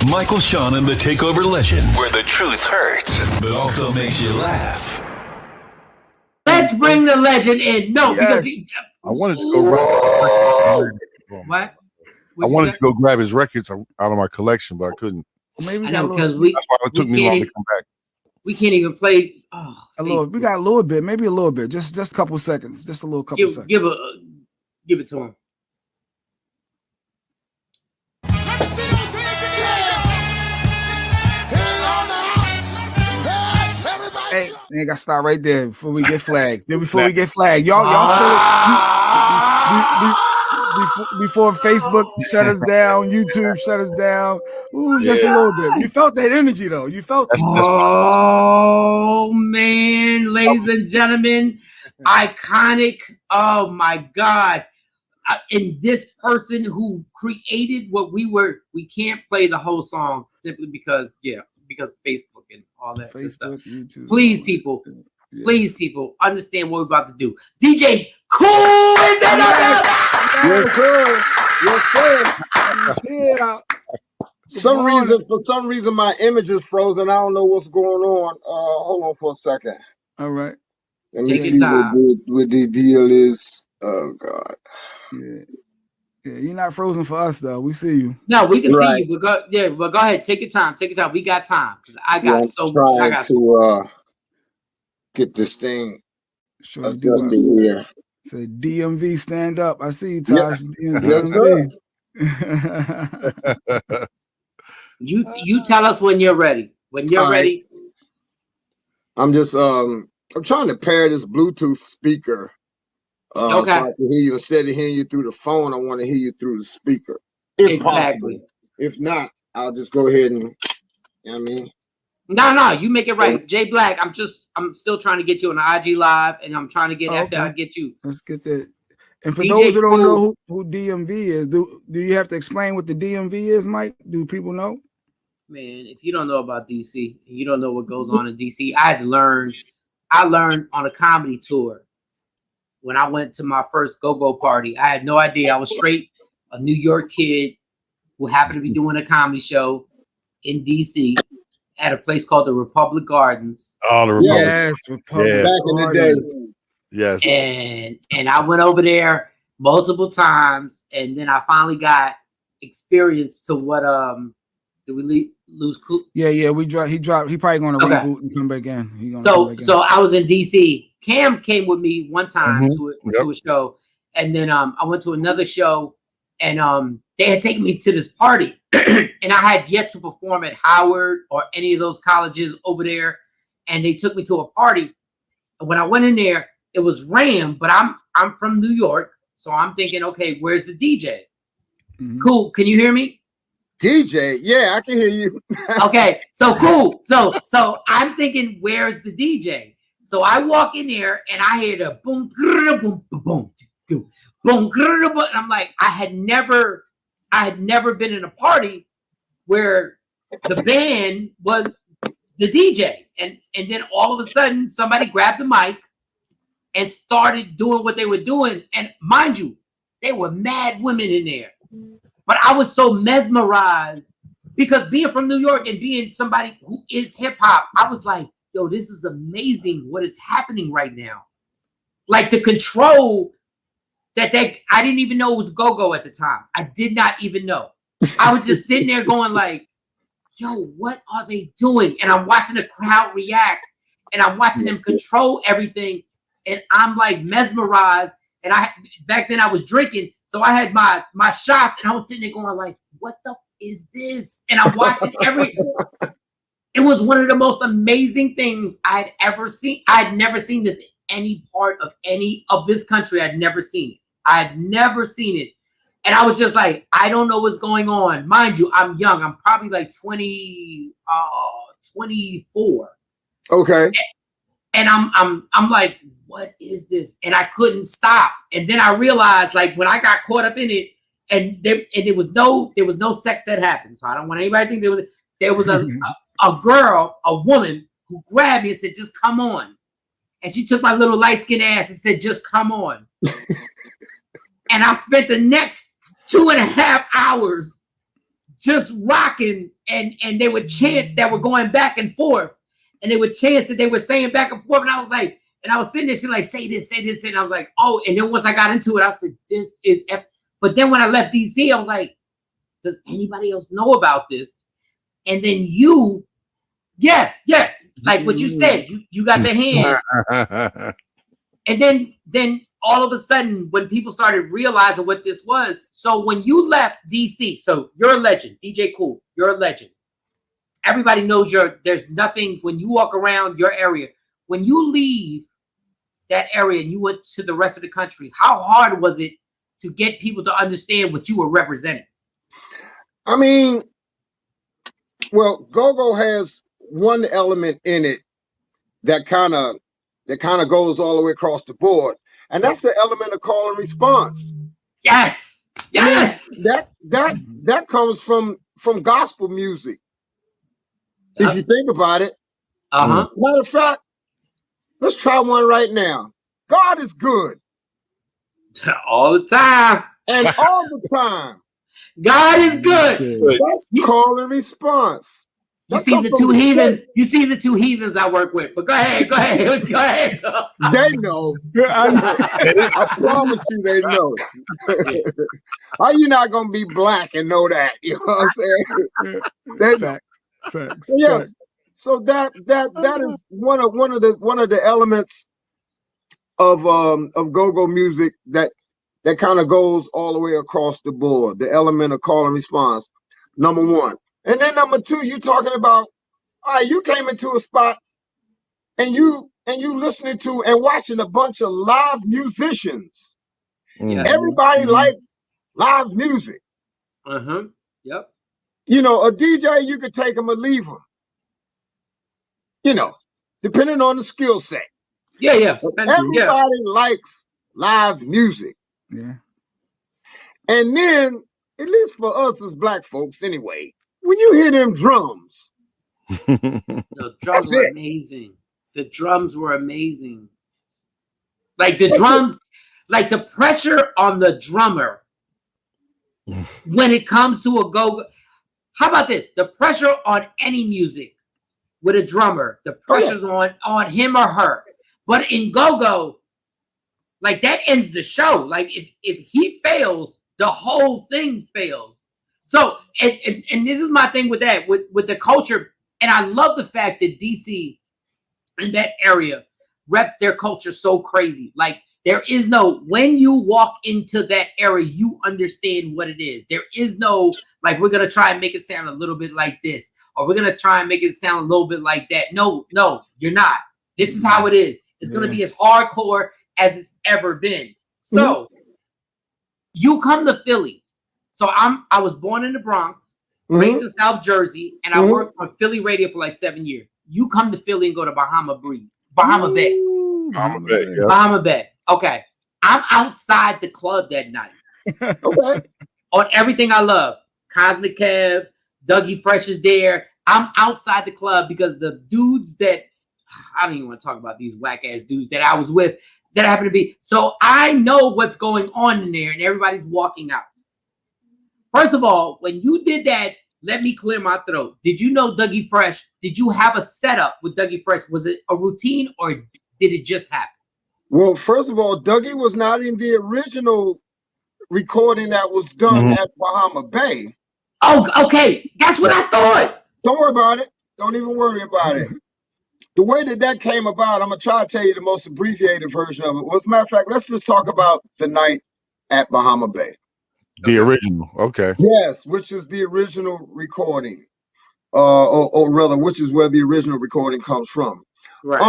Michael, Shawn, and the TakeOver Legends, where the truth hurts, but also makes you laugh. Let's bring the legend in. No, because I wanted to go grab what? I wanted to go grab his records out of my collection, but I couldn't. Maybe because that's why it took me long to come back. We can't even play. We got a little bit, maybe a little bit, just a couple seconds, just a little couple seconds. Give it to him. Let me see those hands again. Hey, I got to stop right there before we get flagged. Y'all before Facebook shut us down, YouTube shut us down. Ooh, just a little bit. You felt that energy though. You felt. Oh man, ladies and gentlemen, iconic. Oh my God. And this person who created what we can't play the whole song simply because Facebook and all that stuff. YouTube, please, people, understand what we're about to do. DJ Kool is in the building. Yes, sir. For some reason, my image is frozen. I don't know what's going on. Hold on for a second. All right. Let me see what the deal is. Oh God. Yeah, you're not frozen for us though. We see you. No, we can see you. But go ahead. Take your time. We got time because I got to get this thing adjusted here. Say DMV, stand up. I see you, Taj. Yes, sir. You tell us when you're ready. When you're ready. I'm just I'm trying to pair this Bluetooth speaker. So I can hear you. Instead of hearing you through the phone, I want to hear you through the speaker, if possible. If not, I'll just go ahead and, you know what I mean? No, you make it right. Jay Black, I'm still trying to get you on the IG Live, and I'm trying to get after I get you. Let's get that. And for those who don't know who DMV is, do you have to explain what the DMV is, Mike? Do people know? Man, if you don't know about DC, you don't know what goes on in DC. I learned on a comedy tour. When I went to my first go-go party, I had no idea. I was straight a New York kid who happened to be doing a comedy show in DC at a place called the Republic Gardens. Oh, the Republic. Yes, Republic. Back in the day. Yes. And I went over there multiple times, and then I finally got experience to what did we lose Kool? Yeah, we dropped. He probably going to reboot and come back in. So I was in DC. Cam came with me one time to a show, and then I went to another show, and they had taken me to this party, and I had yet to perform at Howard or any of those colleges over there, and they took me to a party. And when I went in there, it was Ram, but I'm from New York, so I'm thinking, okay, where's the DJ? Kool, can you hear me? DJ, yeah, I can hear you. Okay, so cool. So I'm thinking, where's the DJ? So I walk in there and I hear the boom, boom, boom, boom, boom, and I'm like, I had never been in a party where the band was the DJ, and then all of a sudden somebody grabbed the mic and started doing what they were doing, and mind you, there were mad women in there, but I was so mesmerized because being from New York and being somebody who is hip hop, I was like, yo, this is amazing what is happening right now. Like the control that I didn't even know it was go-go at the time. I did not even know. I was just sitting there going like, yo, what are they doing? And I'm watching the crowd react, and I'm watching them control everything, and I'm like mesmerized. And back then I was drinking, so I had my shots, and I was sitting there going like, what the is this? And I'm watching It was one of the most amazing things I had ever seen. I had never seen this in any part of any of this country. I'd never seen it. I had never seen it. And I was just like, I don't know what's going on. Mind you, I'm young. I'm probably like 24. Okay. And I'm like, what is this? And I couldn't stop. And then I realized, like, when I got caught up in it, and there was no sex that happened. So I don't want anybody to think there was a girl, a woman, who grabbed me and said, just come on. And she took my little light-skinned ass and said, just come on. And I spent the next 2.5 hours just rocking, and they would chants that were going back and forth, and they would chants that they were saying back and forth, and I was like, and I was sitting there, she's like, say this, and I was like, oh, and then once I got into it, I said, this is but then when I left DC, I was like, does anybody else know about this? And then you, yes, like what you said, you got the hand. And then all of a sudden, when people started realizing what this was, so when you left DC, so you're a legend, DJ Kool, you're a legend. Everybody knows there's nothing, when you walk around your area, when you leave that area and you went to the rest of the country, how hard was it to get people to understand what you were representing? I mean, well, go-go has one element in it that kind of goes all the way across the board, and that's the element of call and response. Yes. I mean, that comes from gospel music. Yep. If you think about it. Matter of fact, let's try one right now. God is good. All the time. And all the time. God is good. That's call and response. You see the two heathens. You see the two heathens I work with. But go ahead. They know. I promise you, they know. How you not gonna be black and know that? You know what I'm saying? They know. Facts. Yes. So that is one of the elements of go-go music that kind of goes all the way across the board. The element of call and response, number one. And then number two, you talking about, all right, you came into a spot and you listening to and watching a bunch of live musicians. Everybody likes live music. Yep. You know, a DJ, you could take him or leave him. You know, depending on the skill set. Yeah. Everybody likes live music. Yeah. And then, at least for us as black folks anyway, when you hear them drums. The drums were amazing. The drums were amazing. Like the drums, like the pressure on the drummer when it comes to a go. How about this? The pressure on any music with a drummer, the pressure's on him or her. But in go-go, like that ends the show. Like if he fails, the whole thing fails. So and this is my thing with that, with the culture. And I love the fact that DC in that area reps their culture so crazy. Like there is no, when you walk into that area, you understand what it is. There is no, like, we're going to try and make it sound a little bit like this, or we're going to try and make it sound a little bit like that. No, you're not. This is how it is. It's going to be as hardcore as it's ever been. So you come to Philly. So I was born in the Bronx, raised in South Jersey, and I worked on Philly radio for like 7 years. You come to Philly and go to Bahama Bay. Bahama Bay. Okay. I'm outside the club that night. Okay. On everything I love. Cosmic Kev, Dougie Fresh is there. I'm outside the club because the dudes that, I don't even want to talk about these whack ass dudes that I was with that happen to be. So I know what's going on in there and everybody's walking out. First of all, when you did that, let me clear my throat. Did you know Dougie Fresh? Did you have a setup with Dougie Fresh? Was it a routine or did it just happen? Well, first of all, Dougie was not in the original recording that was done at Bahama Bay. Oh, okay. That's what I thought. Don't worry about it. Don't even worry about it. The way that came about, I'm going to try to tell you the most abbreviated version of it. Well, as a matter of fact, let's just talk about the night at Bahama Bay. The original, okay. Yes, which is the original recording, or rather, which is where the original recording comes from. Right.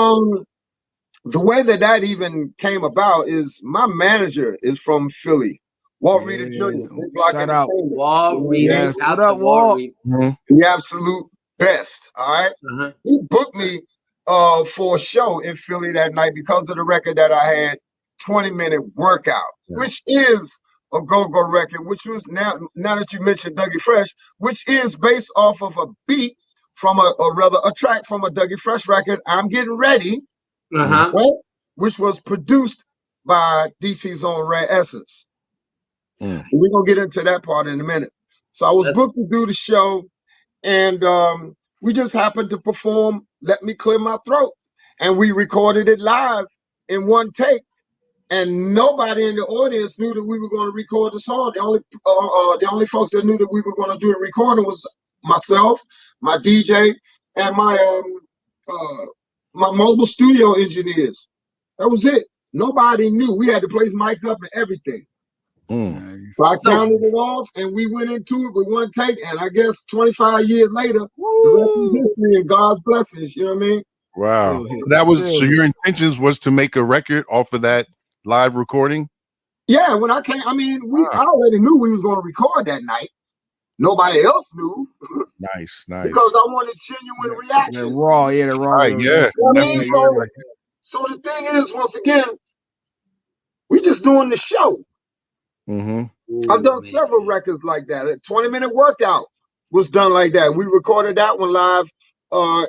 The way that even came about is my manager is from Philly, Walt Reeder Jr. Shout out, Walt Reeder. Yes, what up, Walt? The absolute best. All right. He booked me for a show in Philly that night because of the record that I had, 20-minute workout, which is a go-go record, which was now that you mentioned Dougie Fresh, which is based off of a beat from a track from a Dougie Fresh record, I'm Getting Ready, right? Which was produced by DC's own Rare Essence. We're going to get into that part in a minute. So I was booked to do the show, and we just happened to perform Let Me Clear My Throat. And we recorded it live in one take. And nobody in the audience knew that we were going to record the song. The only folks that knew that we were going to do the recording was myself, my DJ, and my mobile studio engineers. That was it. Nobody knew. We had the place mic'd up and everything. So I counted it off, and we went into it with one take. And I guess 25 years later, the rest is history and God's blessings. You know what I mean? Wow. That was so. Your intentions was to make a record off of that live recording? Yeah, when I came, I mean, I already knew we was going to record that night. Nobody else knew. Nice. Because I wanted genuine reaction. The raw. Right, yeah. You know what I mean? So the thing is, once again, we just doing the show. I've done several records like that. A 20-minute workout was done like that. We recorded that one live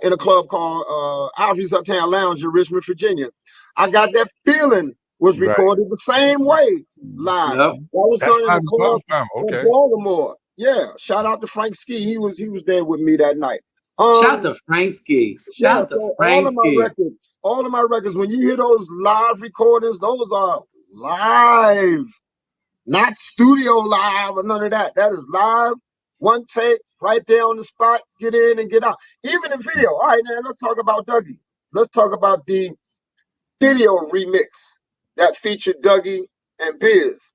in a club called Alfie's Uptown Lounge in Richmond, Virginia. I Got That Feeling was recorded the same way live. That was done in a club in Baltimore. Yeah, shout out to Frank Ski. He was there with me that night. Shout out to Frank Ski. Shout out to Frank Ski. All of my records, when you hear those live recordings, those are live, not studio live or none of that. That is live, one take, right there on the spot, get in and get out. Even the video. All right, now let's talk about Dougie. Let's talk about the video remix that featured Dougie and Biz.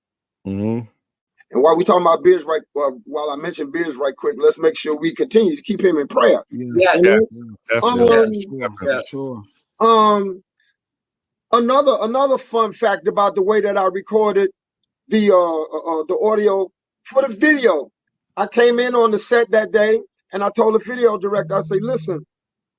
And while we talking about Biz, while I mention Biz right quick, let's make sure we continue to keep him in prayer. Sure. Another fun fact about the way that I recorded the audio for the video. I came in on the set that day and I told the video director, I say, listen,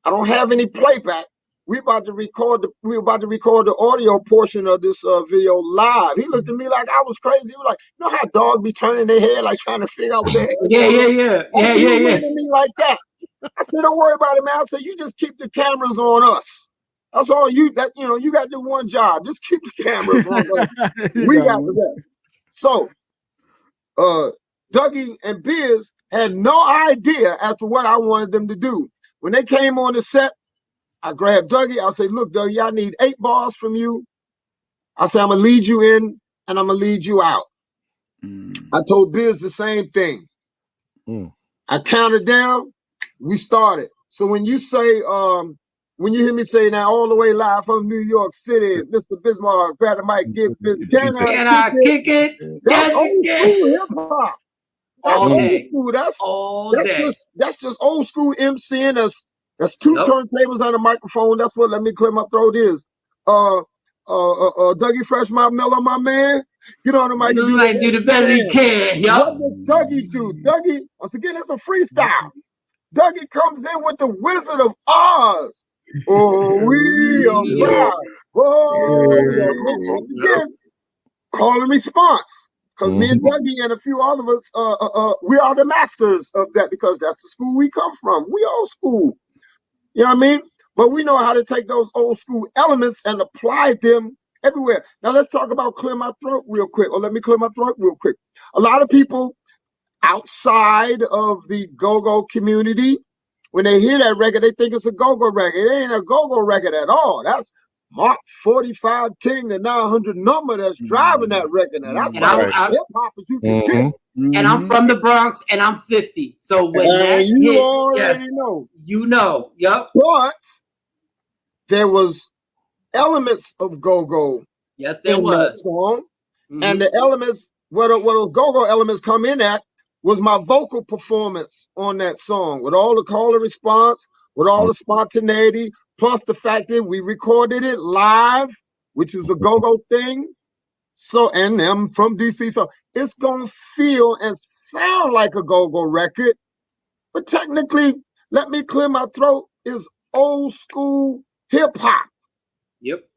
I don't have any playback. We were about to record the audio portion of this video live. He looked at me like I was crazy. He was like, you know how dogs be turning their head, like trying to figure out what the heck? Yeah. He looked at me like that. I said, don't worry about it, man. I said, you just keep the cameras on us. That's all you got to do one job. Just keep the cameras on us. We got the rest. So Dougie and Biz had no idea as to what I wanted them to do. When they came on the set, I grabbed Dougie. I said, look, Dougie, I need 8 bars from you. I said, I'm going to lead you in and I'm going to lead you out. I told Biz the same thing. I counted down. We started. So when you say, when you hear me say now all the way live from New York City, Mr. Bismarck, grab the mic, give Biz, can I kick it? That's old school hip-hop. That's old school. That's just old school MCing. That's 2 turntables on a microphone. That's what Let Me Clear My Throat is. Dougie Fresh, my Miller, my man. Get on the mic and do the best he can. What does Dougie do? Dougie, once again, it's a freestyle. Dougie comes in with the Wizard of Oz. Oh, we are proud. Once again, call and response. Because me and Dougie and a few other of us, we are the masters of that because that's the school we come from. We old school. You know what I mean? But we know how to take those old school elements and apply them everywhere. Now let's talk about Clear My Throat real quick, or Let Me Clear My Throat real quick. A lot of people outside of the go-go community, when they hear that record, they think it's a go-go record. It ain't a go-go record at all. That's Mark 45 King, the 900 number that's driving that record. Now that's hip-hop as you can get. And I'm from the Bronx, and I'm 50. So when that you hit, already know. You know. Yep. But there was elements of go-go in that song. And the elements, where those go-go elements come in at, was my vocal performance on that song, with all the call and response, with all the spontaneity, plus the fact that we recorded it live, which is a go-go thing. So, and I'm from DC, so it's gonna feel and sound like a go-go record, but technically, Let Me Clear My Throat is old school hip hop. Yep.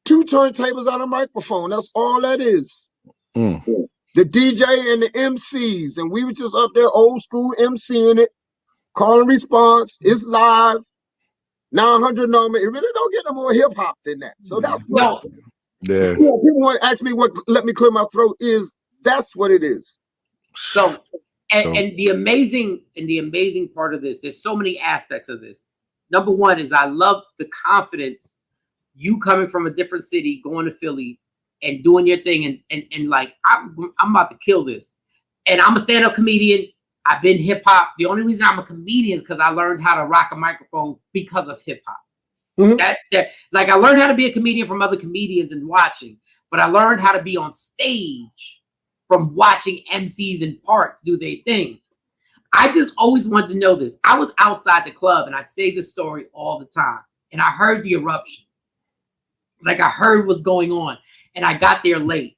2 turntables on a microphone. That's all that is. The DJ and the MCs, and we were just up there old school MCing it, call and response. It's live. 900 number. It really don't get no more hip hop than that. So that's what. Yeah. People want to ask me what Let Me Clear My Throat is. That's what it is. So And the amazing part of this, there's so many aspects of this. Number one is I love the confidence, you coming from a different city, going to Philly and doing your thing and like, I'm about to kill this. And I'm a stand-up comedian. I've been hip hop. The only reason I'm a comedian is because I learned how to rock a microphone because of hip hop. Mm-hmm. That like I learned how to be a comedian from other comedians and watching, but I learned how to be on stage from watching MCs and parts do their thing. I just always wanted to know this. I was outside the club and I say this story all the time. And I heard the eruption. Like I heard what's going on. And I got there late.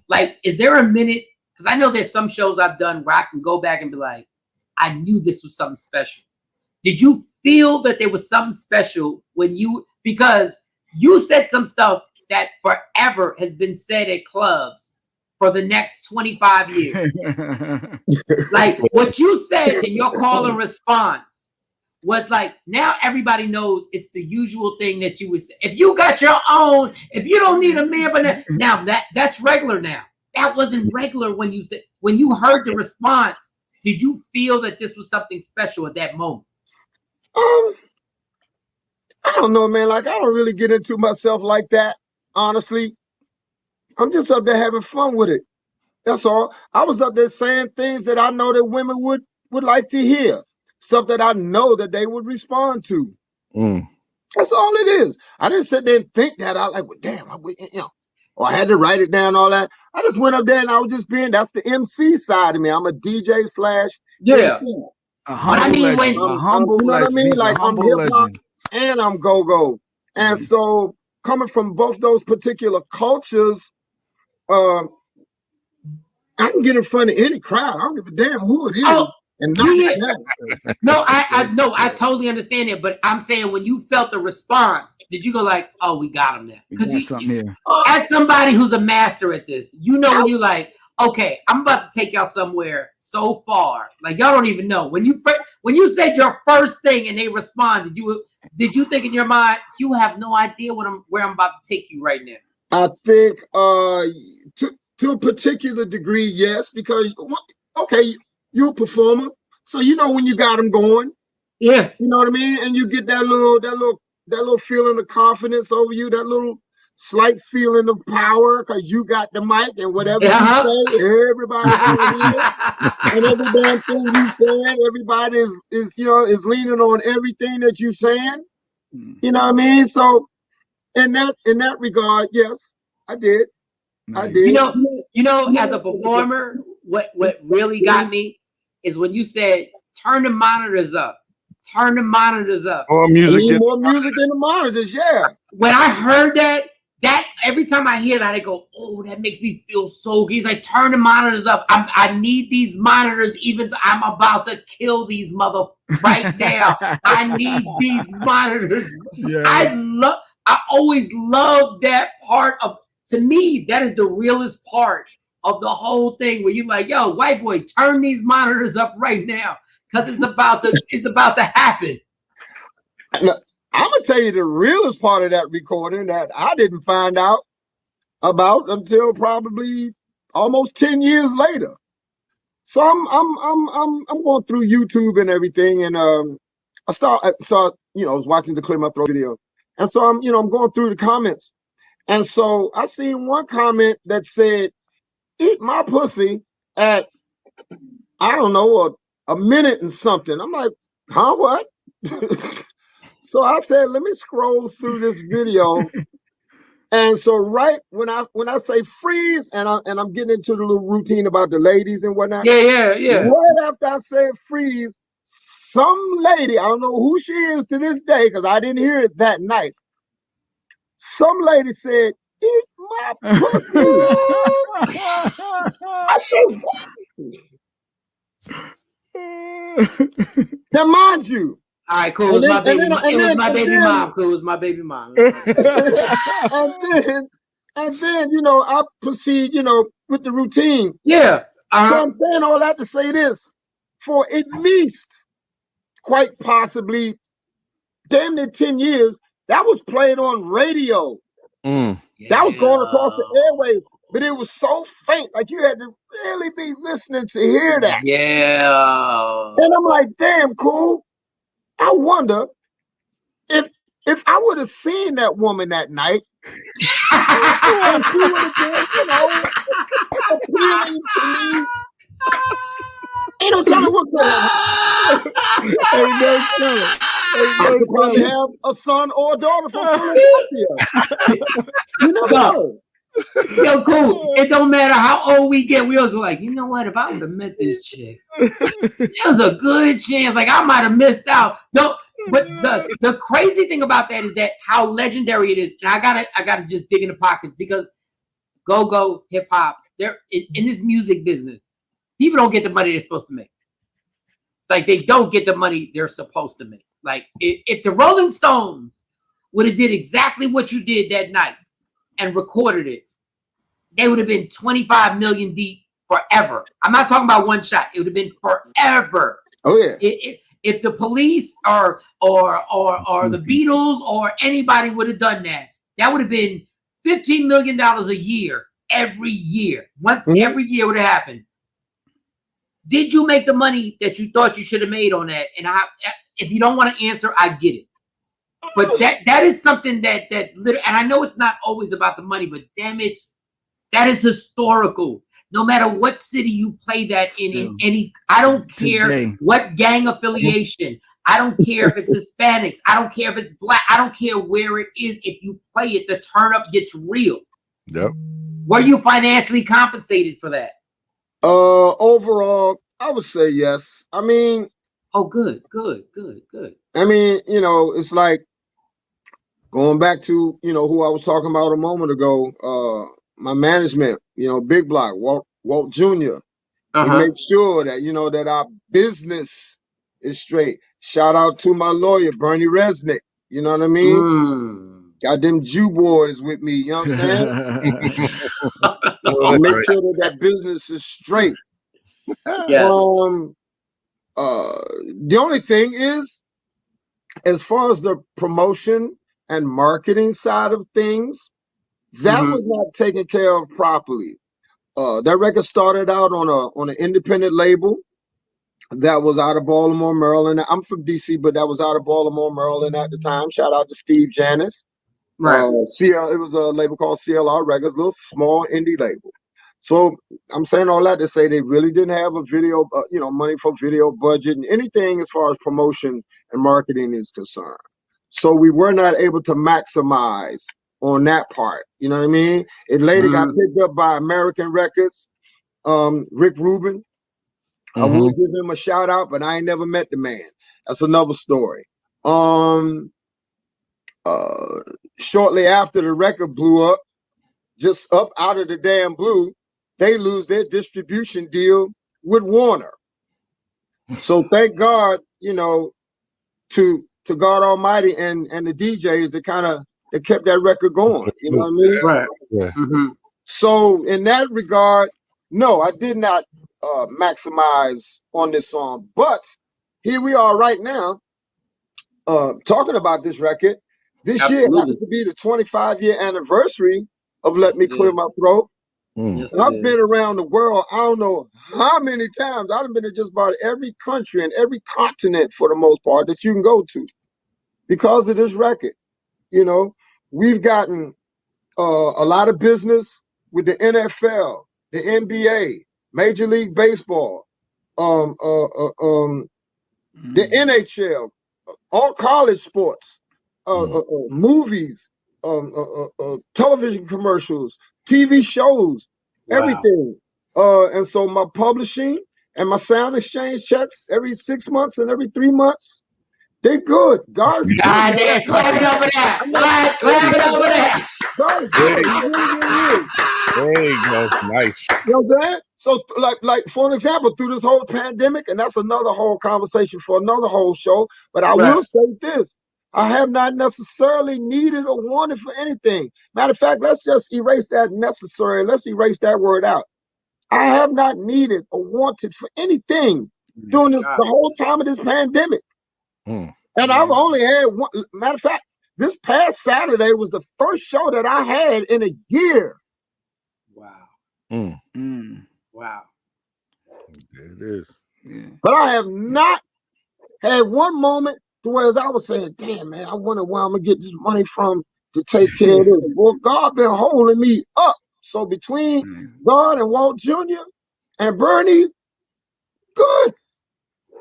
Like, is there a minute? Because I know there's some shows I've done where I can go back and be like, I knew this was something special. Did you feel that there was something special when because you said some stuff that forever has been said at clubs for the next 25 years. Like what you said in your call and response was like, now everybody knows it's the usual thing that you would say. If you got your own, if you don't need a man, but now that's regular now. That wasn't regular when you heard the response. Did you feel that this was something special at that moment? I don't know, man. Like, I don't really get into myself like that, honestly. I'm just up there having fun with it. That's all. I was up there saying things that I know that women would like to hear. Stuff that I know that they would respond to. That's all it is. I didn't sit there and think that. I like, well, damn, or I had to write it down, all that. I just went up there and I was just that's the MC side of me. I'm a DJ / MC. A humble legend. You know what I mean? Like, I'm hip-hop and I'm go-go. And so coming from both those particular cultures, I can get in front of any crowd. I don't give a damn who it is. Oh, and no, I totally understand it. But I'm saying when you felt the response, did you go like, oh, we got him there? Because as somebody who's a master at this, you know, when you like, okay, I'm about to take y'all somewhere so far. Like, y'all don't even know. When you said your first thing and they responded, did you think in your mind, you have no idea where I'm about to take you right now? I think to a particular degree, yes, because okay, you're a performer, so you know when you got them going. Yeah, you know what I mean, and you get that little feeling of confidence over you, that little slight feeling of power because you got the mic and whatever you say, everybody and every damn thing you saying, everybody is leaning on everything that you saying. You know what I mean? So in that regard, yes, I did. Nice. I did. You know, as a performer, what really got me is when you said, turn the monitors up. Turn the monitors up. More music. More music than the monitors, yeah. When I heard that every time I hear that, I go, oh, that makes me feel so good. He's like, turn the monitors up. I need these monitors, even though I'm about to kill these right now. I need these monitors. Yeah. I always love that part to me, that is the realest part of the whole thing where you're like, yo, white boy, turn these monitors up right now. Because it's about to happen. I'm gonna tell you the realest part of that recording that I didn't find out about until probably almost 10 years later. So I'm going through YouTube and everything, and I was watching the Clear My Throat video, and so I'm going through the comments, and so I seen one comment that said, "Eat my pussy at I don't know a minute and something." I'm like, huh, what? So I said, let me scroll through this video. And so right when I say freeze, and I'm getting into the little routine about the ladies and whatnot. Yeah. Right after I said freeze, some lady, I don't know who she is to this day, because I didn't hear it that night. Some lady said, "Eat my pussy." I said, what? Now, mind you. All right, cool. It was my baby mom. It was my baby mom. Cool. It was my baby mom. and then, I proceed, with the routine. Yeah. So I'm saying all that to say this: for at least, quite possibly, damn near 10 years, that was played on radio. That was going across the airwaves. but it was so faint. Like you had to really be listening to hear that. Yeah. And I'm like, damn, Kool. I wonder if I would have seen that woman that night, and she would have been, appealing to me. Ain't no telling what could have happened. I could probably have a son or a daughter from Philadelphia. You never know. Yo, Kool. It don't matter how old we get. We also like, you know what? If I would have met this chick, there's a good chance. Like I might have missed out. No, but the crazy thing about that is that how legendary it is. And I gotta just dig in the pockets because go hip hop. They're in this music business. People don't get the money they're supposed to make. Like they don't get the money they're supposed to make. Like if the Rolling Stones would have did exactly what you did that night and recorded it, they would have been 25 million deep forever. I'm not talking about one shot. It would have been forever. Oh yeah. If the Police or the Beatles or anybody would have done that, that would have been $15 million a year every year. Once every year would have happened. Did you make the money that you thought you should have made on that? And if you don't want to answer, I get it. But that is something that and I know it's not always about the money, but damn it, that is historical. No matter what city you play that in any, I don't care what gang affiliation. I don't care if it's Hispanics. I don't care if it's black. I don't care where it is. If you play it, the turn up gets real. Yep. Were you financially compensated for that? Overall, I would say yes. I mean, oh, good. I mean, it's like going back to, who I was talking about a moment ago, my management, Big Block, Walt Jr. He makes sure that, that our business is straight. Shout out to my lawyer, Bernie Resnick. You know what I mean? Got them Jew boys with me. You know what I'm saying? Make sure that business is straight. Yeah. The only thing is, as far as the promotion and marketing side of things, that was not taken care of properly. That record started out on an independent label that was out of Baltimore, Maryland. I'm from DC, but that was out of Baltimore, Maryland at the time. Shout out to Steve Janis. Right. It was a label called CLR Records, a little small indie label. So I'm saying all that to say they really didn't have a video, money for video budget and anything as far as promotion and marketing is concerned. So we were not able to maximize on that part. You know what I mean? It later got picked up by American Records, Rick Rubin. I will give him a shout out, but I ain't never met the man. That's another story. Shortly after the record blew up, just up out of the damn blue, they lose their distribution deal with Warner. So thank God, to God Almighty and the DJs that kept that record going. You know what I mean? Right. Yeah. So in that regard, no, I did not maximize on this song. But here we are right now, talking about this record. This year happens to be the 25-year anniversary of Let Me Clear My Throat. Yes, and I've been around the world, I don't know how many times. I've been to just about every country and every continent for the most part that you can go to because of this record. We've gotten a lot of business with the NFL, the NBA, Major League Baseball, the NHL, all college sports, movies, television commercials, TV shows, everything. And so my publishing and my sound exchange checks every 6 months and every 3 months, they're good. God's good. Clap it over there. Clap it over there. God's good. There you go. Nice. You know what I'm saying? So like for an example, through this whole pandemic, and that's another whole conversation for another whole show, but I will say this. I have not necessarily needed or wanted for anything. Matter of fact, let's just erase that necessary. Let's erase that word out. I have not needed or wanted for anything during the whole time of this pandemic. And I've only had one. Matter of fact, this past Saturday was the first show that I had in a year. Wow. Wow. There it is. Yeah. But I have not had one moment to where as I was saying, damn, man, I wonder where I'm going to get this money from to take care of this. Well, God been holding me up. So between God and Walt Jr. and Bernie, good.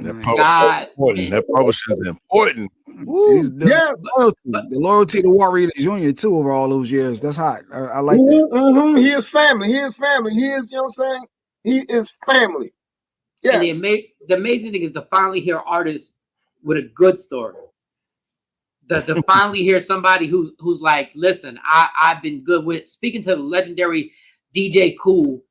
God. That publishing is important. The loyalty to Walt Reed Jr. too over all those years. That's hot. I like that. He is family. He is family. He is, you know what I'm saying? He is family. Yes. And the amazing thing is to finally hear artists with a good story. To finally hear somebody who's like, listen, I've been good with speaking to the legendary DJ Kool.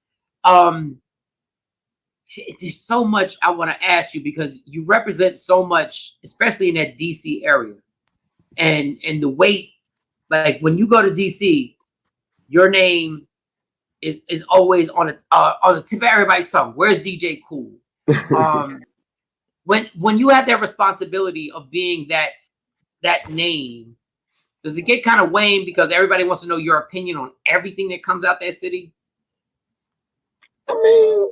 There's so much I want to ask you because you represent so much, especially in that DC area, and the weight. Like when you go to DC, your name is always on the tip of everybody's tongue. Where's DJ Kool? When you have that responsibility of being that name, does it get kind of weighing because everybody wants to know your opinion on everything that comes out that city? I mean,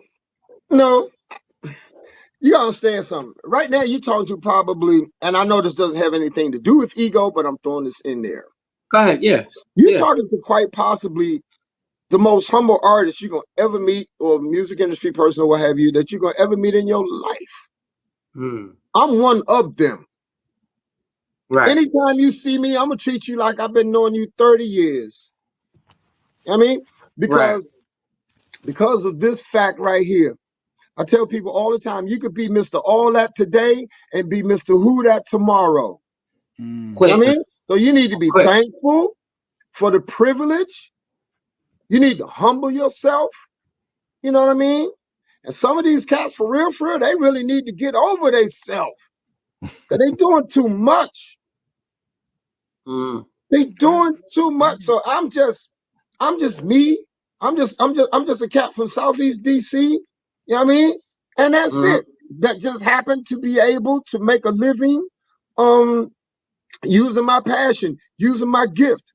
no. You gotta understand something. Right now, you're talking to probably, and I know this doesn't have anything to do with ego, but I'm throwing this in there. Go ahead, yeah. You're talking to quite possibly the most humble artist you're gonna ever meet, or music industry person, or what have you, that you're gonna ever meet in your life. I'm one of them. Right. Anytime you see me, I'm gonna treat you like I've been knowing you 30 years. I mean, because of this fact right here. I tell people all the time, you could be Mr. All That today and be Mr. Who That tomorrow. I mean, so you need to be thankful for the privilege. You need to humble yourself. You know what I mean? And some of these cats, for real, they really need to get over themselves. Because they doing too much. They doing too much. So I'm just me. I'm just a cat from Southeast DC. You know what I mean? And that's it. That just happened to be able to make a living using my passion, using my gift.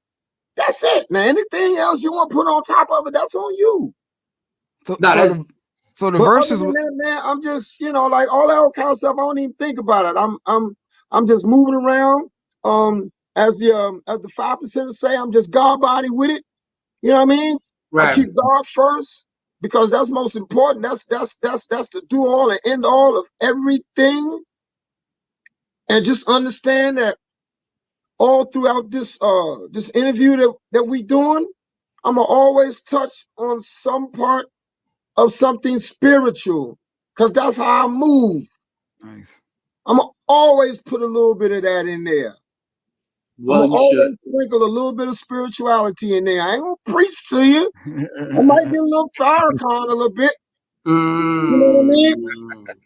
That's it. Now, anything else you want to put on top of it, that's on you. So the verses, man, I'm just, like all that old kind of stuff. I don't even think about it. I'm just moving around. As the 5% say, I'm just God body with it. You know what I mean? I keep God first because that's most important. That's the do all and end all of everything. And just understand that all throughout this interview that we doing, I'm gonna always touch on some part of something spiritual, because that's how I move. Nice. I'm gonna always put a little bit of that in there. I'm gonna always sprinkle a little bit of spirituality in there. I ain't gonna preach to you. I might get a little Farrakhan a little bit. You know what I mean?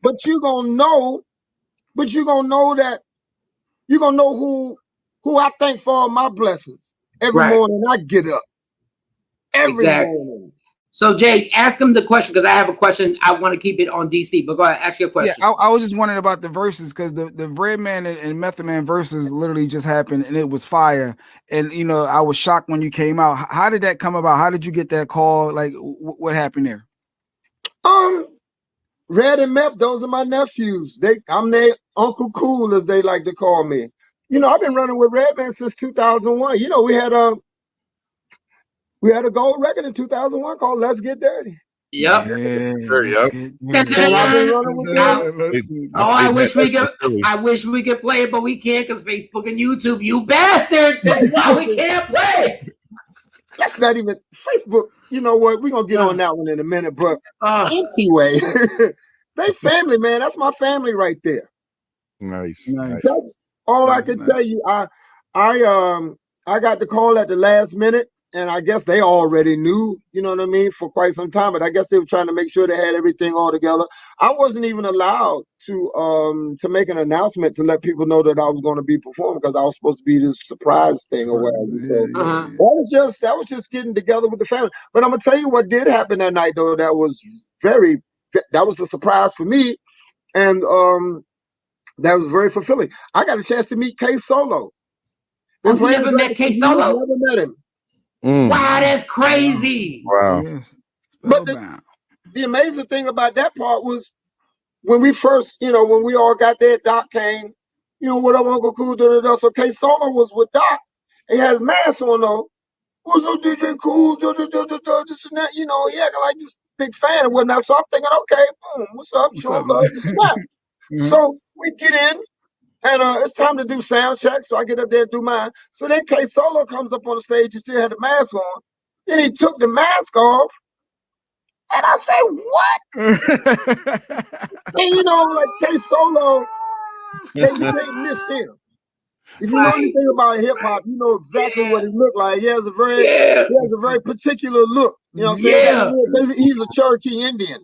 But you're gonna know that you're gonna know who I thank for all my blessings. Every morning I get up. Every morning. So Jay, ask him the question, because I have a question. I want to keep it on DC, but go ahead, ask your question. Yeah, I was just wondering about the verses, because the Redman and Method Man verses literally just happened and it was fire. And I was shocked when you came out. How did that come about? How did you get that call? Like, what happened there? Red and Meth, those are my nephews. I'm their Uncle Kool, as they like to call me. I've been running with Redman since 2001. We had a gold record in 2001 called "Let's Get Dirty." Yep. I wish we could play it, but we can't because Facebook and YouTube. You bastard! That's why we can't play it. That's not even Facebook. You know what? We're gonna get on that one in a minute. But anyway, they family, man. That's my family right there. Nice. That's all I can tell you. I got the call at the last minute. And I guess they already knew, you know what I mean, for quite some time. But I guess they were trying to make sure they had everything all together. I wasn't even allowed to make an announcement to let people know that I was going to be performing, because I was supposed to be this surprise thing or whatever. So that was just getting together with the family. But I'm gonna tell you what did happen that night, though. That was a surprise for me, and that was very fulfilling. I got a chance to meet K Solo. You never met K Solo? Never met him. Wow, that's crazy. Wow. Yes. But the amazing thing about that part was when we first, when we all got there, Doc came, what up, Uncle Kool, so K-Solo was with Doc. He has mask on though. What's up, DJ Kool, this and that, he acting like this big fan and whatnot. So I'm thinking, okay, boom, what's up, Shawn Love, respect. So we get in, and it's time to do sound check. So I get up there and do mine. So then K-Solo comes up on the stage. He still had the mask on. Then he took the mask off. And I say, what? And like K-Solo, you can't miss him. If you know anything about hip hop, you know exactly what he looked like. He has a very particular look. You know what I'm saying? He's a Cherokee Indian.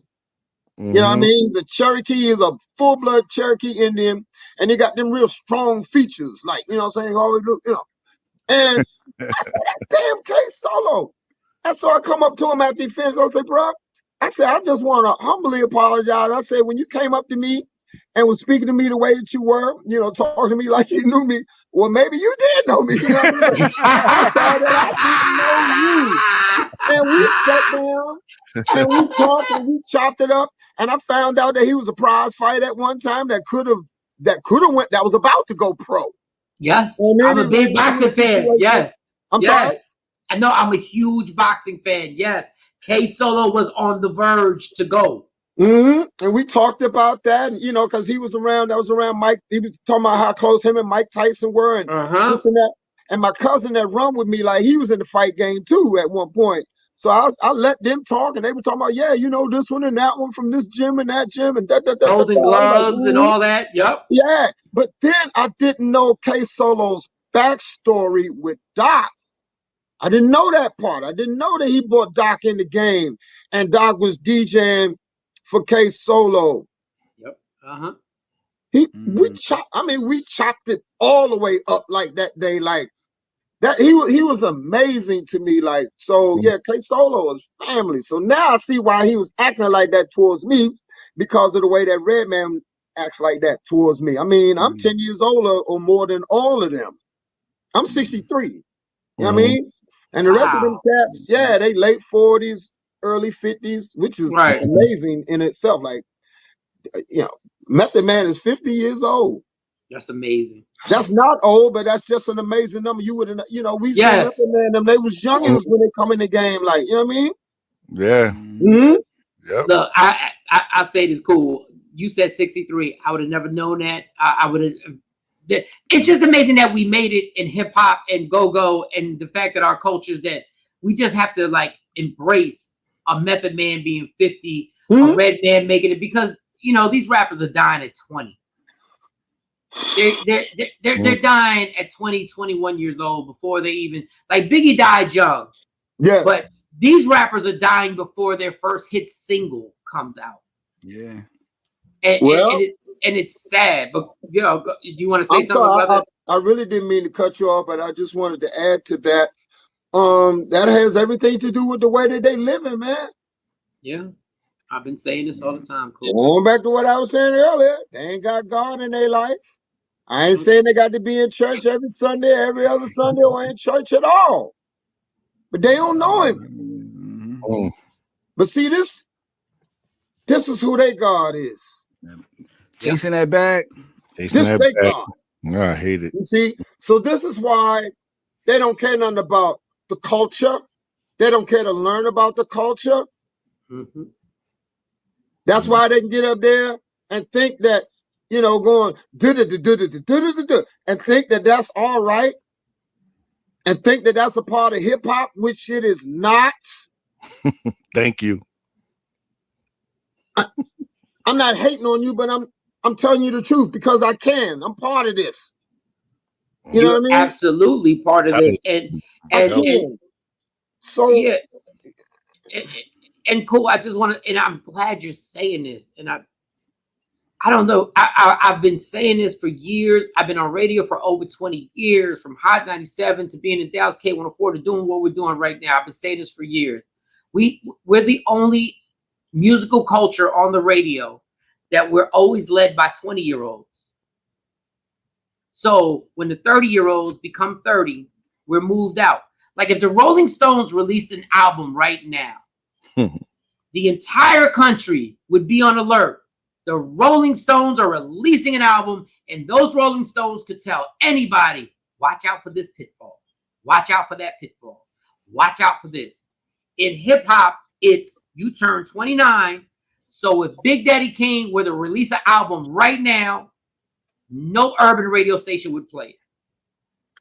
You know what I mean? The Cherokee is a full-blood Cherokee Indian, and he got them real strong features, like, you know what I'm saying? Always look, And I said, that's damn K-Solo. And so I come up to him after he finished. I say, bro, I said, I just want to humbly apologize. I said, when you came up to me and was speaking to me the way that you were, talking to me like you knew me, well, maybe you did know me. You know what I mean? I thought that I didn't know you. And we sat down. And we talked and we chopped it up, and I found out that he was a prize fighter at one time that was about to go pro. Yes, I'm a big boxing fan. Yes, I'm sorry. I know I'm a huge boxing fan. Yes, K-Solo was on the verge to go. And we talked about that, because he was around. That was around Mike. He was talking about how close him and Mike Tyson were, and this and that. And my cousin that run with me, like he was in the fight game too at one point. So I let them talk, and they were talking about, this one and that one from this gym and that gym and Golden Gloves and all that. Yep. Yeah, but then I didn't know K-Solo's backstory with Doc. I didn't know that part. I didn't know that he brought Doc in the game, and Doc was DJing for K-Solo. Yep. We chopped it all the way up like that day, like. That he was amazing to me, like K-Solo is family. So now I see why he was acting like that towards me, because of the way that Redman acts like that towards me. I mean, I'm 10 years older or more than all of them. I'm 63. You know what I mean? And the rest of them cats, they late 40s, early 50s, which is amazing in itself. Like, Method Man is 50 years old. That's amazing. That's not old, but that's just an amazing number. You would, we see Method Man, them, they was youngins when they come in the game, like, you know what I mean? Yeah. Yep. Look, I say this, Kool. You said 63. I would have never known that. I would have. It's just amazing that we made it in hip hop and go, and the fact that our cultures that we just have to like embrace a Method Man being 50, a Redman making it, because these rappers are dying at 20. They're dying at 20, 21 years old before they even, like, Biggie died young. Yeah. But these rappers are dying before their first hit single comes out. Yeah. And it's sad. But do you want to say something about that? I really didn't mean to cut you off, but I just wanted to add to that. That has everything to do with the way that they living, man. Yeah. I've been saying this all the time, Kool. Going back to what I was saying earlier, they ain't got God in their life. I ain't saying they got to be in church every Sunday, every other Sunday, or in church at all. But they don't know him. But see, this is who their God is. Chasing that bag. This is their God. No, I hate it. You see? So this is why they don't care nothing about the culture. They don't care to learn about the culture. That's why they can get up there and think that, going and think that that's all right, and think that that's a part of hip hop, which it is not. Thank you. I'm not hating on you, but I'm telling you the truth because I can. I'm part of this. You know what I mean? Absolutely part of this, and so yeah. And Kool, I just want to, and I'm glad you're saying this. And I don't know. I've been saying this for years. I've been on radio for over 20 years, from Hot 97 to being in Dallas K104 to doing what we're doing right now. I've been saying this for years. We're the only musical culture on the radio that we're always led by 20-year-olds. So when the 30-year-olds become 30, we're moved out. Like if the Rolling Stones released an album right now, the entire country would be on alert. The Rolling Stones are releasing an album, and those Rolling Stones could tell anybody, watch out for this pitfall. Watch out for that pitfall. Watch out for this. In hip hop, it's you turn 29. So if Big Daddy Kane were to release an album right now, no urban radio station would play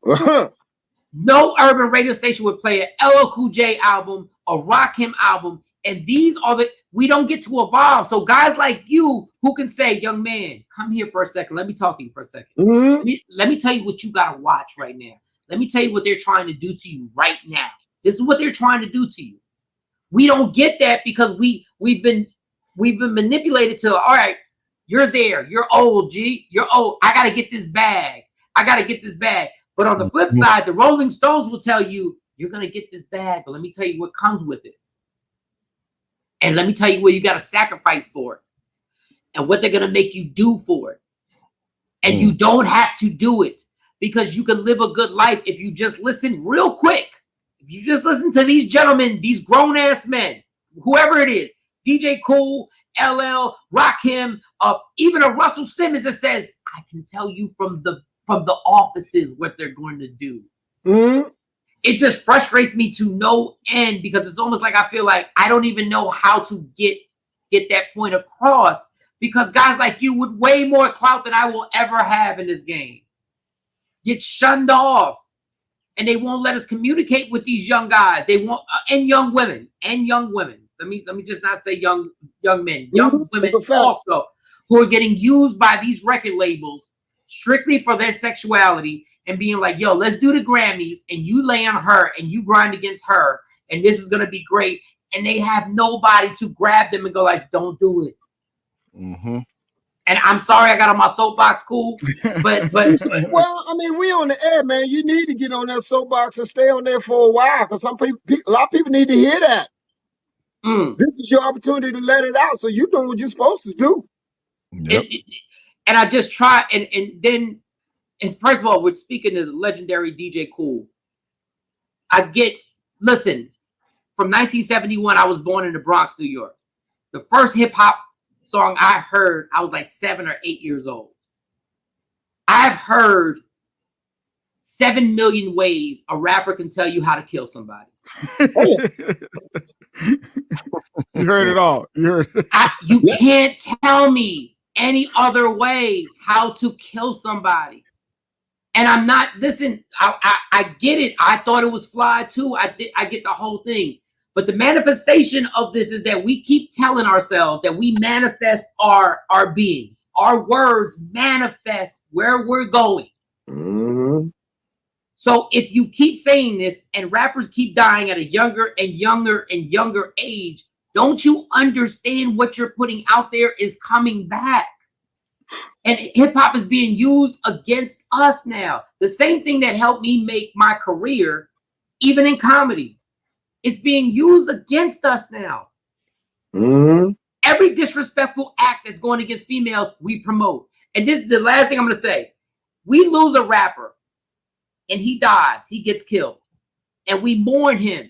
it. No urban radio station would play an LL Cool J album, a Rakim album, and these are we don't get to evolve. So guys like you who can say, young man, come here for a second. Let me talk to you for a second. Let me tell you what you got to watch right now. Let me tell you what they're trying to do to you right now. This is what they're trying to do to you. We don't get that because we've been manipulated to, all right, you're there. You're old, G. You're old. I got to get this bag. I got to get this bag. But on the flip side, the Rolling Stones will tell you, you're going to get this bag, but let me tell you what comes with it. And let me tell you what you got to sacrifice for it and what they're going to make you do for it. And you don't have to do it because you can live a good life if you just listen real quick. If you just listen to these gentlemen, these grown-ass men, whoever it is, DJ Kool, LL, Rakim, even a Russell Simmons that says, I can tell you from the offices what they're going to do. It just frustrates me to no end because it's almost like I feel like I don't even know how to get that point across because guys like you with way more clout than I will ever have in this game get shunned off and they won't let us communicate with these young guys. They won't, and young women. Let me just not say young men, young women also who are getting used by these record labels strictly for their sexuality and being like, yo, let's do the Grammys and you lay on her and you grind against her and this is going to be great. And they have nobody to grab them and go like, don't do it. And I'm sorry I got on my soapbox, Kool, but well, I mean, we on the air, man. You need to get on that soapbox and stay on there for a while because a lot of people need to hear that. This is your opportunity to let it out, so you doing what you're supposed to do. Yep. And I just try, and first of all, we're speaking to the legendary DJ Kool. Listen, from 1971, I was born in the Bronx, New York. The first hip hop song I heard, I was like 7 or 8 years old. I've heard 7 million ways a rapper can tell you how to kill somebody. You heard it all. You can't tell me any other way how to kill somebody. And I'm not, listen, I get it. I thought it was fly too. I get the whole thing. But the manifestation of this is that we keep telling ourselves that we manifest our beings. Our words manifest where we're going. So if you keep saying this and rappers keep dying at a younger and younger and younger age, don't you understand what you're putting out there is coming back? And hip hop is being used against us now. The same thing that helped me make my career, even in comedy, it's being used against us now. Every disrespectful act that's going against females, we promote. And this is the last thing I'm going to say. We lose a rapper and he dies, he gets killed, and we mourn him.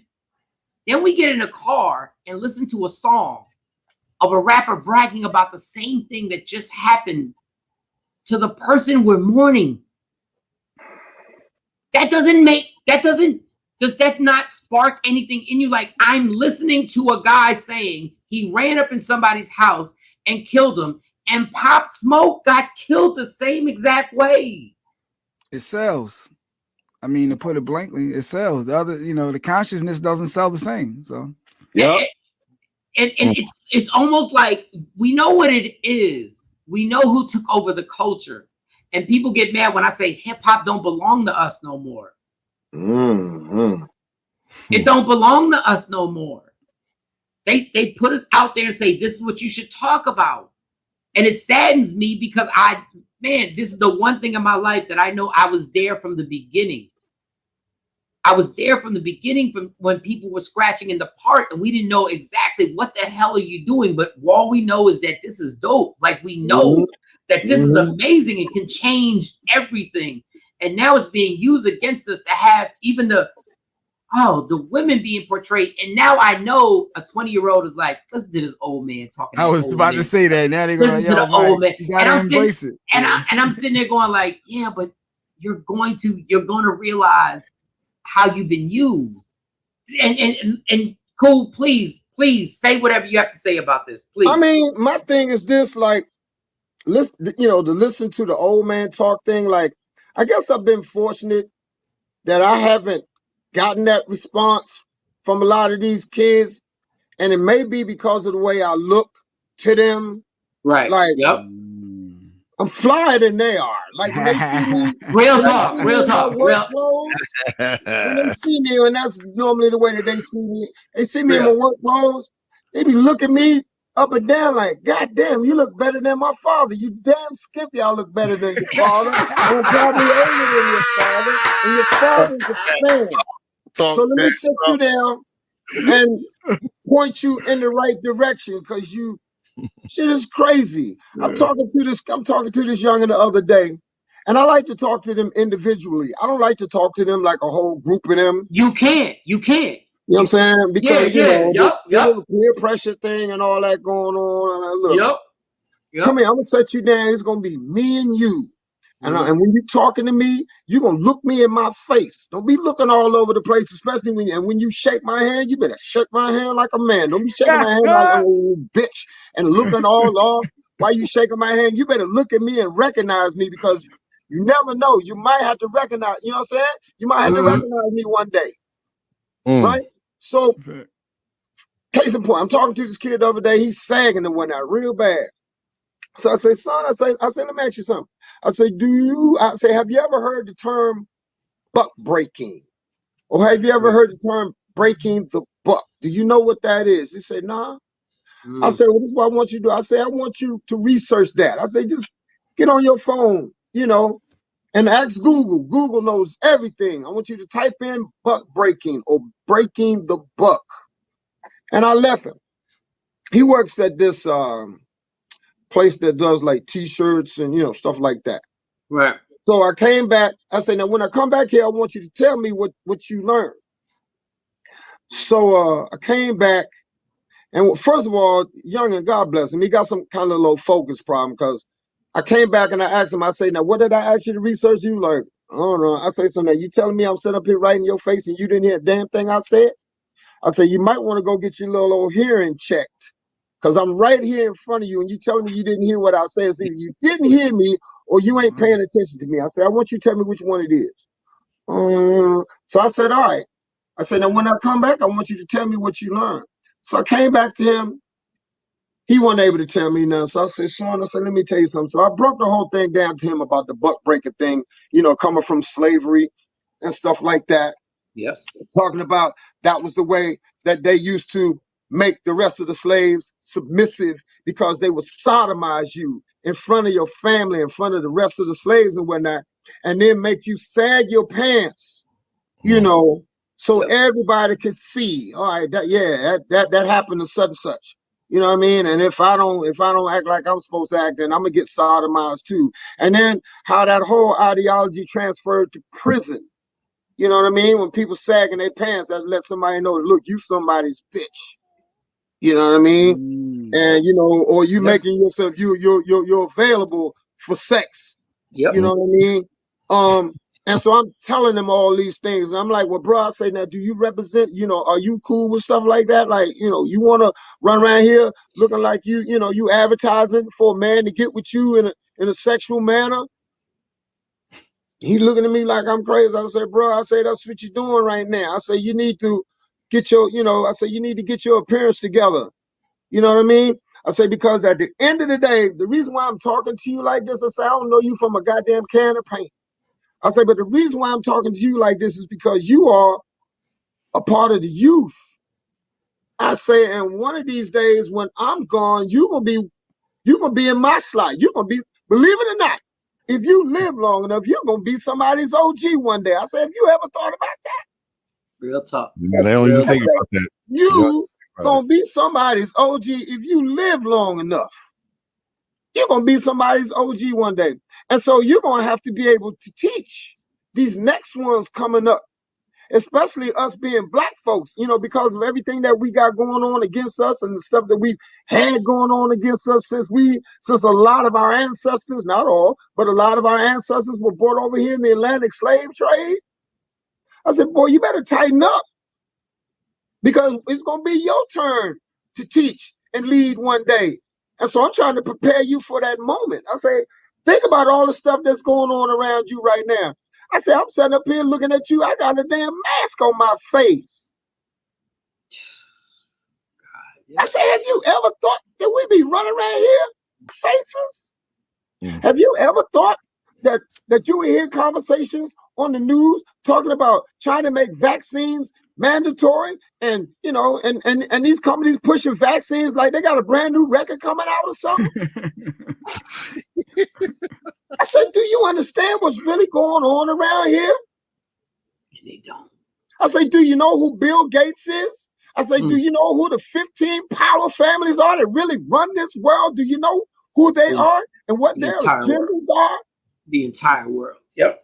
Then we get in a car and listen to a song of a rapper bragging about the same thing that just happened to the person we're mourning. Does that not spark anything in you? Like, I'm listening to a guy saying he ran up in somebody's house and killed him, and Pop Smoke got killed the same exact way. It sells. I mean, to put it blankly, it sells. The other, the consciousness doesn't sell the same. So yeah. And it's almost like we know what it is. We know who took over the culture. And people get mad when I say hip hop don't belong to us no more. It don't belong to us no more. They put us out there and say, this is what you should talk about. And it saddens me because this is the one thing in my life that I know I was there from the beginning. I was there from the beginning, from when people were scratching in the park and we didn't know exactly what the hell are you doing. But all we know is that this is dope. Like, we know that this is amazing and can change everything. And now it's being used against us to have even the oh, the women being portrayed. And now I know a 20-year-old is like, listen to this old man talking. I was about to say that. Now they're going, listen to the old man. You gotta embrace it. And I'm sitting there going like, yeah, but you're going to realize how you've been used. And Kool, please say whatever you have to say about this, please. I mean, my thing is this, like, listen, to listen to the old man talk thing. Like, I guess I've been fortunate that I haven't gotten that response from a lot of these kids, and it may be because of the way I look to them. Right. Like, yep. I'm flyer than they are. Like when they see me, real talk. Clothes, when they see me, and that's normally the way that they see me. They see me in my work clothes. They be looking me up and down like, God damn, you look better than my father. You damn skimpy. I look better than your father. I'm probably older than your father, and your father's a fan. So let me sit you down and point you in the right direction, because you. Shit is crazy. I'm talking to this youngin' the other day, and I like to talk to them individually. I don't like to talk to them like a whole group of them. You can't. You know what I'm saying? Because the peer pressure thing and all that going on. And look, come here. I'm gonna set you down. It's gonna be me and you. And when you're talking to me, you're going to look me in my face. Don't be looking all over the place, especially when you shake my hand, you better shake my hand like a man. Don't be shaking my hand like a little bitch and looking all off while you shaking my hand. You better look at me and recognize me, because you never know. You might have to recognize, you know what I'm saying? You might have to recognize me one day. Right? So, case in point, I'm talking to this kid the other day. He's sagging and whatnot real bad. So I say, son, I say, let me ask you something. I say, have you ever heard the term buck breaking? Or have you ever heard the term breaking the buck? Do you know what that is? He said, nah. I said, well, this is what I want you to do. I say, I want you to research that. I say, just get on your phone, and ask Google. Google knows everything. I want you to type in buck breaking or breaking the buck. And I left him. He works at this place that does like t-shirts and stuff like that. Right. So I came back. I said, now when I come back here, I want you to tell me what you learned. So I came back, and first of all, youngin', God bless him, he got some kind of low focus problem, because I came back and I asked him, I say, now what did I ask you to research? You like, I don't know. I say, so now you telling me I'm sitting up here right in your face and you didn't hear a damn thing I said? I say, you might want to go get your little old hearing checked. Because I'm right here in front of you, and you telling me you didn't hear what I said. It's either you didn't hear me or you ain't paying attention to me. I said, I want you to tell me which one it is. So I said, all right. I said, now when I come back, I want you to tell me what you learned. So I came back to him. He wasn't able to tell me nothing. So I said, Shawn, let me tell you something. So I broke the whole thing down to him about the buck breaker thing, coming from slavery and stuff like that. Yes. Talking about that was the way that they used to make the rest of the slaves submissive, because they would sodomize you in front of your family, in front of the rest of the slaves and whatnot, and then make you sag your pants, so everybody could see. All right, that happened to such and such. You know what I mean? And if I don't act like I'm supposed to act, then I'm gonna get sodomized too. And then how that whole ideology transferred to prison. You know what I mean? When people sagging their pants, that let somebody know, look, you somebody's bitch. You know what I mean? And or you making yourself you're available for sex. Yep. You know what I mean? And so I'm telling them all these things. And I'm like, well, bro, I say, now, do you represent, are you cool with stuff like that? Like, you want to run around here looking like you advertising for a man to get with you in a sexual manner? He looking at me like I'm crazy. I said, bro, that's what you're doing right now. I say, you need to get your, you need to get your appearance together. You know what I mean? I say, because at the end of the day, the reason why I'm talking to you like this, I say, I don't know you from a goddamn can of paint. I say, but the reason why I'm talking to you like this is because you are a part of the youth. I say, and one of these days when I'm gone, you're gonna be in my slot. You're gonna be, believe it or not, if you live long enough, you're gonna be somebody's OG one day. I said, have you ever thought about that? Real talk. They don't even think about that. You gonna be somebody's OG if you live long enough. You're gonna be somebody's OG one day. And so you're gonna have to be able to teach these next ones coming up. especially us being black folks, because of everything that we got going on against us and the stuff that we've had going on against us since a lot of our ancestors, not all, but a lot of our ancestors were brought over here in the Atlantic slave trade. I said, boy, you better tighten up, because it's going to be your turn to teach and lead one day. And so I'm trying to prepare you for that moment. I say, think about all the stuff that's going on around you right now. I say, I'm sitting up here looking at you. I got a damn mask on my face. I say, have you ever thought that we'd be running around here faces? Have you ever thought that you would hear conversations on the news talking about trying to make vaccines mandatory, and and these companies pushing vaccines like they got a brand new record coming out or something? I said, do you understand what's really going on around here? And they don't. I say, do you know who Bill Gates is? I say, do you know who the 15 power families are that really run this world? Do you know who they are and what their agendas are? The entire world. Yep.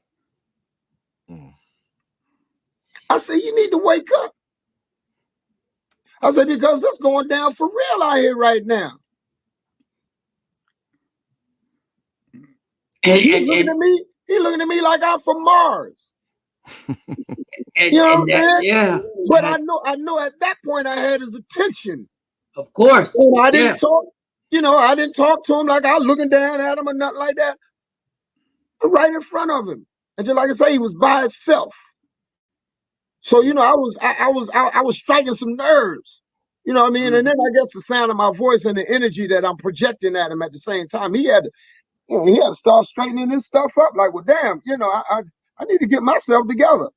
I say, you need to wake up. I say, because it's going down for real out here right now. And He's looking at me like I'm from Mars. You know what I'm saying? Yeah. But I know at that point I had his attention. Of course. And I didn't talk, I didn't talk to him like I was looking down at him or nothing like that. I'm right in front of him. And just like I say, he was by himself. So, I was striking some nerves. You know what I mean? And then I guess the sound of my voice and the energy that I'm projecting at him at the same time, he had to start straightening this stuff up. Like, well, damn, I need to get myself together.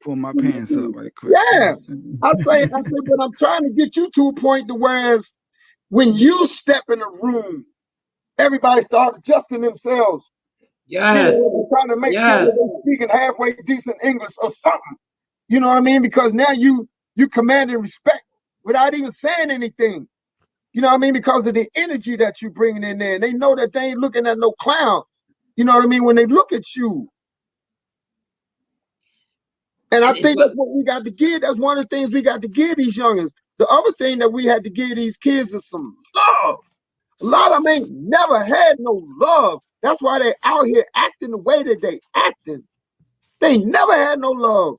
Pull my pants up right quick. Yeah. I say, but I'm trying to get you to a point to whereas when you step in a room, everybody starts adjusting themselves. Yes. Trying to make sure that they're speaking halfway decent English or something. You know what I mean? Because now you commanding respect without even saying anything. You know what I mean? Because of the energy that you're bringing in there. And they know that they ain't looking at no clown. You know what I mean? When they look at you. And I think that's what we got to give. That's one of the things we got to give these youngins. The other thing that we had to give these kids is some love. A lot of them ain't never had no love. That's why they out here acting the way that they acting. They never had no love.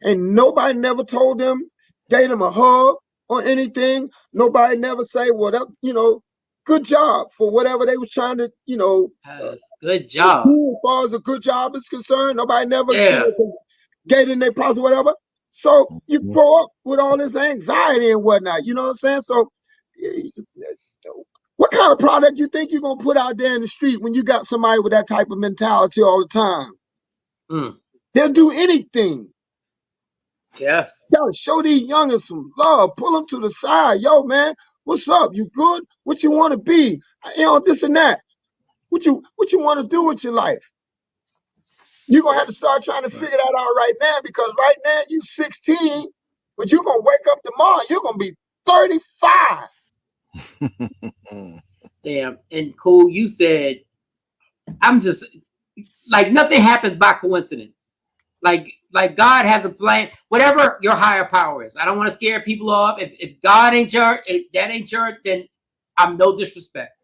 And nobody never told them, gave them a hug or anything. Nobody never say, well, that, good job for whatever they was trying to, good job. As far as a good job is concerned, nobody never gave them their props or whatever. So you grow up with all this anxiety and whatnot. You know what I'm saying? So what kind of product you think you're going to put out there in the street when you got somebody with that type of mentality all the time? They'll do anything. Yes. Gotta show these youngins some love. Pull them to the side. Yo, man, what's up? You good? What you want to be? This and that. What you want to do with your life? You're gonna have to start trying to figure that out right now, because right now you 16, but you're gonna wake up tomorrow, you're gonna be 35. Damn. And Kool, you said, I'm just like, nothing happens by coincidence. Like God has a plan, whatever your higher power is. I don't want to scare people off. If God ain't your, if that ain't your, then I'm no disrespect.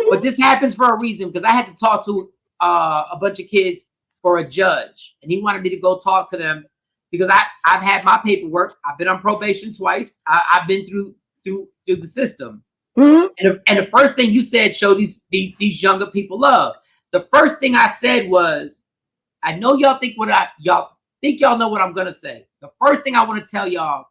But this happens for a reason, because I had to talk to a bunch of kids for a judge, and he wanted me to go talk to them because I've had my paperwork. I've been on probation twice. I've been through the system. And the first thing you said, show these younger people love. The first thing I said was, I know y'all think y'all know what I'm gonna say. The first thing I want to tell y'all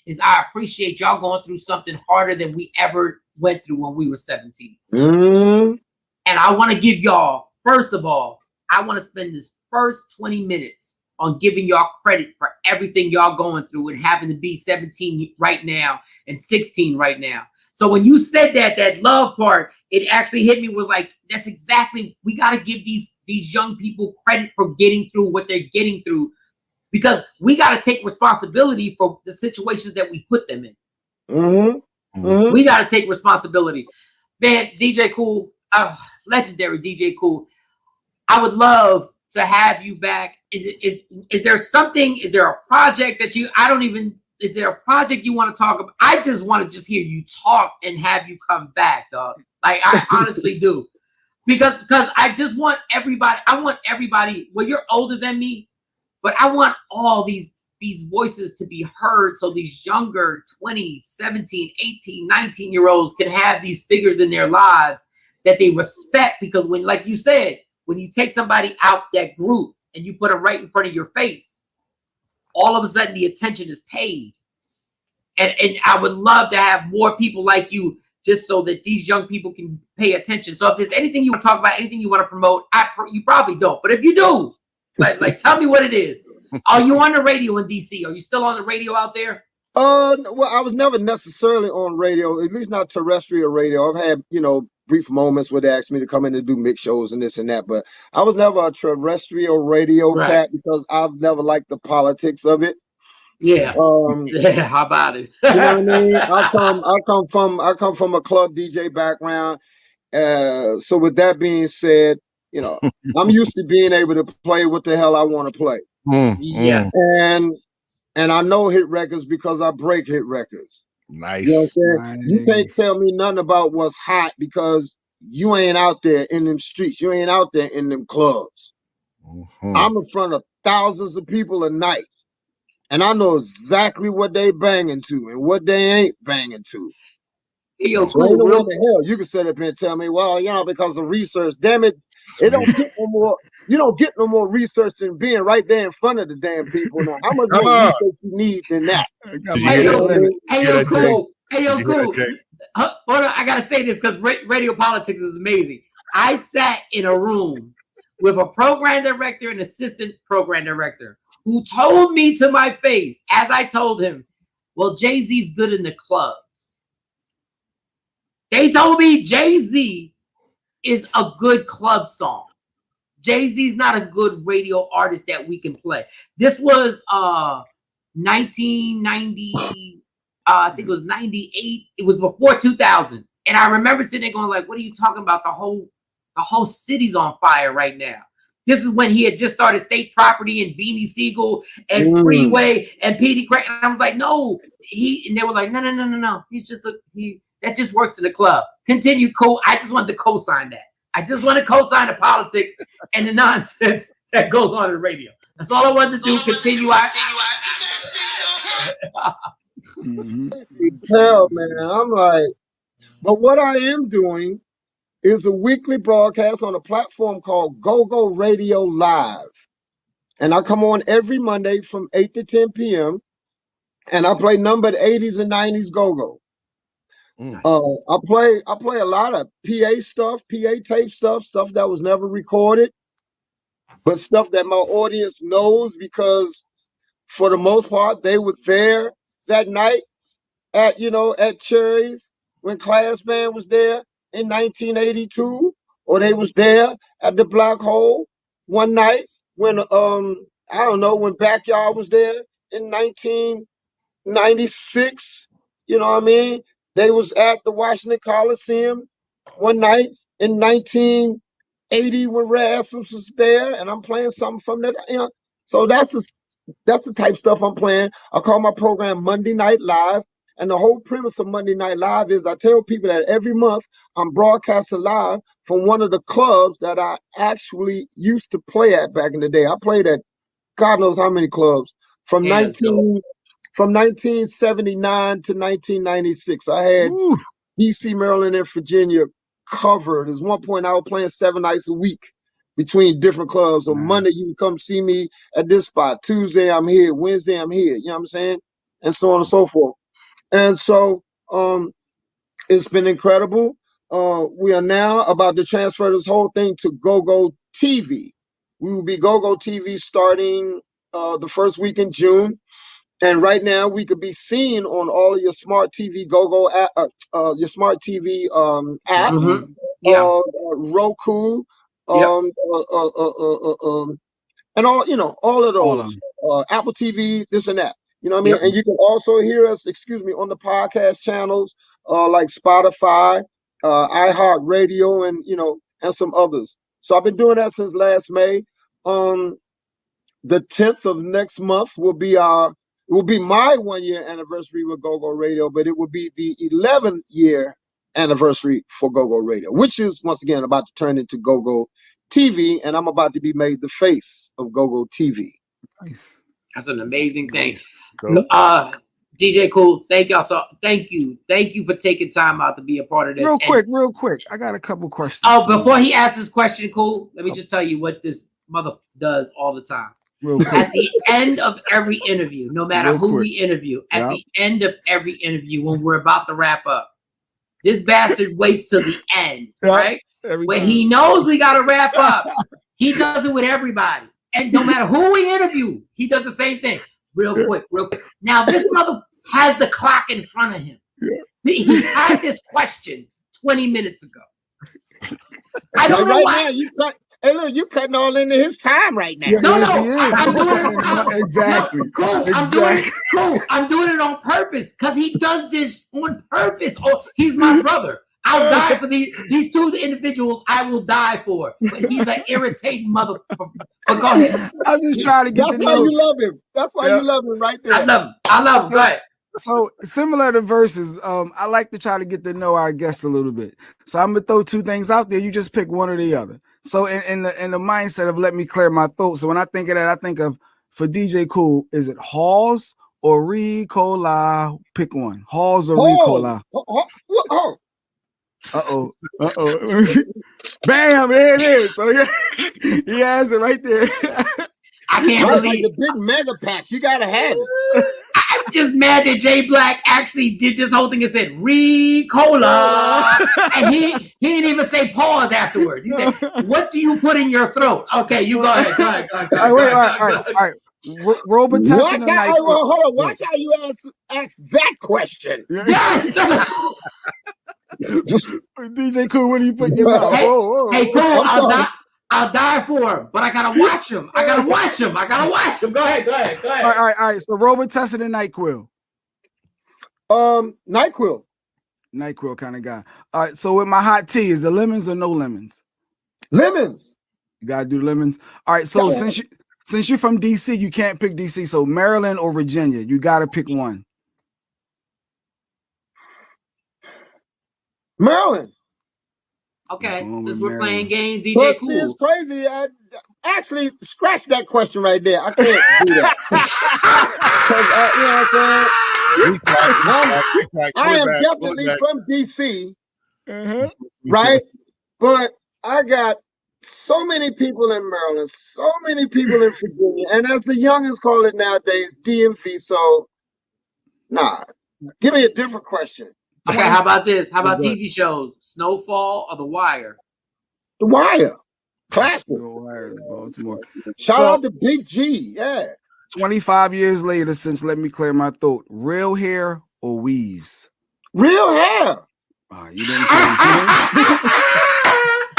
is I appreciate y'all going through something harder than we ever went through when we were 17. And I want to give y'all, first of all, I want to spend this first 20 minutes on giving y'all credit for everything y'all going through and having to be 17 right now and 16 right now. So when you said that love part, it actually hit me, was like, that's exactly, we got to give these young people credit for getting through what they're getting through, because we got to take responsibility for the situations that we put them in. We got to take responsibility. Man, DJ Kool, legendary DJ Kool. I would love to have you back. Is there something? Is there a project that you? I don't even. Is there a project you want to talk about? I just want to just hear you talk and have you come back, dog. Like I honestly do, because I just want everybody. I want everybody. Well, you're older than me, but I want all these voices to be heard, so these younger 20, 17, 18, 19-year-olds can have these figures in their lives that they respect. Because when, like you said, when you take somebody out that group and you put them right in front of your face, all of a sudden the attention is paid. And I would love to have more people like you, just so that these young people can pay attention. So if there's anything you want to talk about, anything you want to promote, you probably don't. But if you do, like tell me what it is. Are you on the radio in DC? Are you still on the radio out there? Well, I was never necessarily on radio, at least not terrestrial radio. I've had, brief moments where they asked me to come in and do mix shows and this and that, but I was never a terrestrial radio cat because I've never liked the politics of it. Yeah. How about it? You know what I mean? I come from a club DJ background. So with that being said, I'm used to being able to play what the hell I want to play. Yeah. And I know hit records because I break hit records. Nice. You know what I'm saying? Nice. You can't tell me nothing about what's hot because you ain't out there in them streets. You ain't out there in them clubs. Mm-hmm. I'm in front of thousands of people a night. And I know exactly what they banging to and what they ain't banging to. Yo, so ain't no what the hell you can sit up here and tell me, well, because of research. Damn it, it don't get no more. You don't get no more research than being right there in front of the damn people. Now, how much more research you need than that? Hey, yo, Kool. Hey, yo, Kool. Hold on, I gotta say this because radio politics is amazing. I sat in a room with a program director and assistant program director who told me to my face, as I told him, well, Jay-Z's good in the clubs. They told me Jay-Z is a good club song. Jay-Z's not a good radio artist that we can play. This was 1990, I think it was 98. It was before 2000. And I remember sitting there going like, what are you talking about? The whole city's on fire right now. This is when he had just started State Property and Beanie Siegel and Freeway and Petey Craig. And I was like, no, and they were like, no. He's just that just works in the club. Continue, Kool. I just wanted to co-sign that. I just want to co-sign the politics and the nonsense that goes on in the radio. That's all I wanted to do. Continue. Hell, man. I'm like, but what I am doing is a weekly broadcast on a platform called Go-Go Radio Live. And I come on every Monday from 8 to 10 p.m. And I play numbered 80s and 90s go-go. Nice. I play a lot of PA stuff, PA tape stuff that was never recorded, but stuff that my audience knows because for the most part, they were there that night at Cherry's when Class Band was there in 1982, or they was there at the Black Hole one night when when Backyard was there in 1996. You know what I mean? They was at the Washington Coliseum one night in 1980 when Red Essence was there, and I'm playing something from that. So that's the type of stuff I'm playing. I call my program Monday Night Live. And the whole premise of Monday Night Live is I tell people that every month I'm broadcasting live from one of the clubs that I actually used to play at back in the day. I played at God knows how many clubs from 1979 to 1996. I had DC, Maryland, and Virginia covered. There's one point I was playing 7 nights a week between different clubs. On Monday, you can come see me at this spot. Tuesday, I'm here. Wednesday, I'm here. You know what I'm saying? And so on and so forth. And so it's been incredible. We are now about to transfer this whole thing to Go-Go TV. We will be Go-Go TV starting the first week in June. And right now we could be seen on all of your smart TV Go-Go your smart TV apps, Roku, and all of those, Apple TV, this and that. You know what I mean? Yep. And you can also hear us, on the podcast channels like Spotify, iHeart Radio, and some others. So I've been doing that since last May. The 10th of next month will be my 1 year anniversary with Go-Go Radio, but it will be the 11th year anniversary for Go-Go Radio, which is once again about to turn into Go-Go TV, and I'm about to be made the face of Go-Go TV. Nice. That's an amazing thing. Cool. DJ Kool, thank y'all. So thank you for taking time out to be a part of this. Real quick. I got a couple questions. Oh, before he asks his question, Kool, let me just tell you what this mother does all the time. At the end of every interview, no matter who we interview, at the end of every interview, when we're about to wrap up, this bastard waits till the end, right? When he knows we got to wrap up, he does it with everybody. And no matter who we interview, he does the same thing. Real quick. Now, this mother has the clock in front of him. He had this question 20 minutes ago. I don't know why. Now, hey, look, you cutting all into his time right now. I'm doing it. Exactly. Cool. I'm doing it on purpose because he does this on purpose. Oh, he's my brother. I'll die for these two individuals. I will die for. But he's an irritating mother. But go ahead. I'm just trying to get That's why you love him. That's why you love him right there. I love him. Go ahead. So similar to verses, I like to try to get to know our guests a little bit. So I'm gonna throw two things out there. You just pick one or the other. So in the mindset of let me clear my throat. So when I think of that, I think of for DJ Kool, is it Halls or Ricola? Pick one. Halls or Ricola? Bam! There it is. So he has it right there. I can't believe the big mega pack. You gotta have it. I'm just mad that Jay Black actually did this whole thing and said Ricola, and he didn't even say pause afterwards. He said, "What do you put in your throat?" Okay, you go ahead. Go ahead. All right. Robot testing tonight. Hold on. Watch how you ask that question. Yes. DJ Kool, what do you put in your mouth? Hey, Kool, I'll die for him, but I gotta watch him. I gotta watch him. Go ahead. All right. So Robot testing and NyQuil. NyQuil. NyQuil kind of guy. All right. So with my hot tea, is the lemons or no lemons? Lemons. You gotta do lemons. All right. So since you're from DC, you can't pick DC. So Maryland or Virginia, you gotta pick one. Maryland. Okay, since we're playing games, DJ But Kool. see, it's crazy. Actually, scratch that question right there. I can't do that. You know what I'm saying? I am definitely from DC, right? But I got so many people in Maryland, so many people in Virginia, and as the youngins call it nowadays, DMV. So, give me a different question. Okay, how about this? How about TV shows? Snowfall or The Wire? The Wire. Classic. The Wire, Baltimore. Shout out to Big G. Yeah. 25 years later since Let Me Clear My Throat. Real hair or weaves? Real hair. You didn't say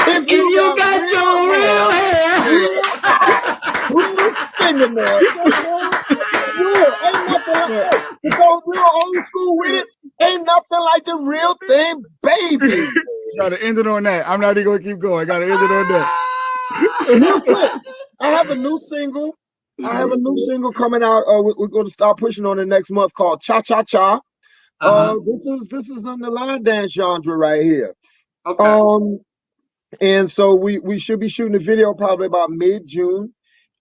if you got your real hair. Ain't nothing like that. To go real old school with it, ain't nothing like the real thing, baby. You gotta end it on that. I'm not even gonna keep going. I gotta end it on that. Real quick, I have a new single. Coming out. We're going to start pushing on it next month called Cha Cha Cha. This is in the line dance genre right here. Okay. And so we should be shooting a video probably about mid-June.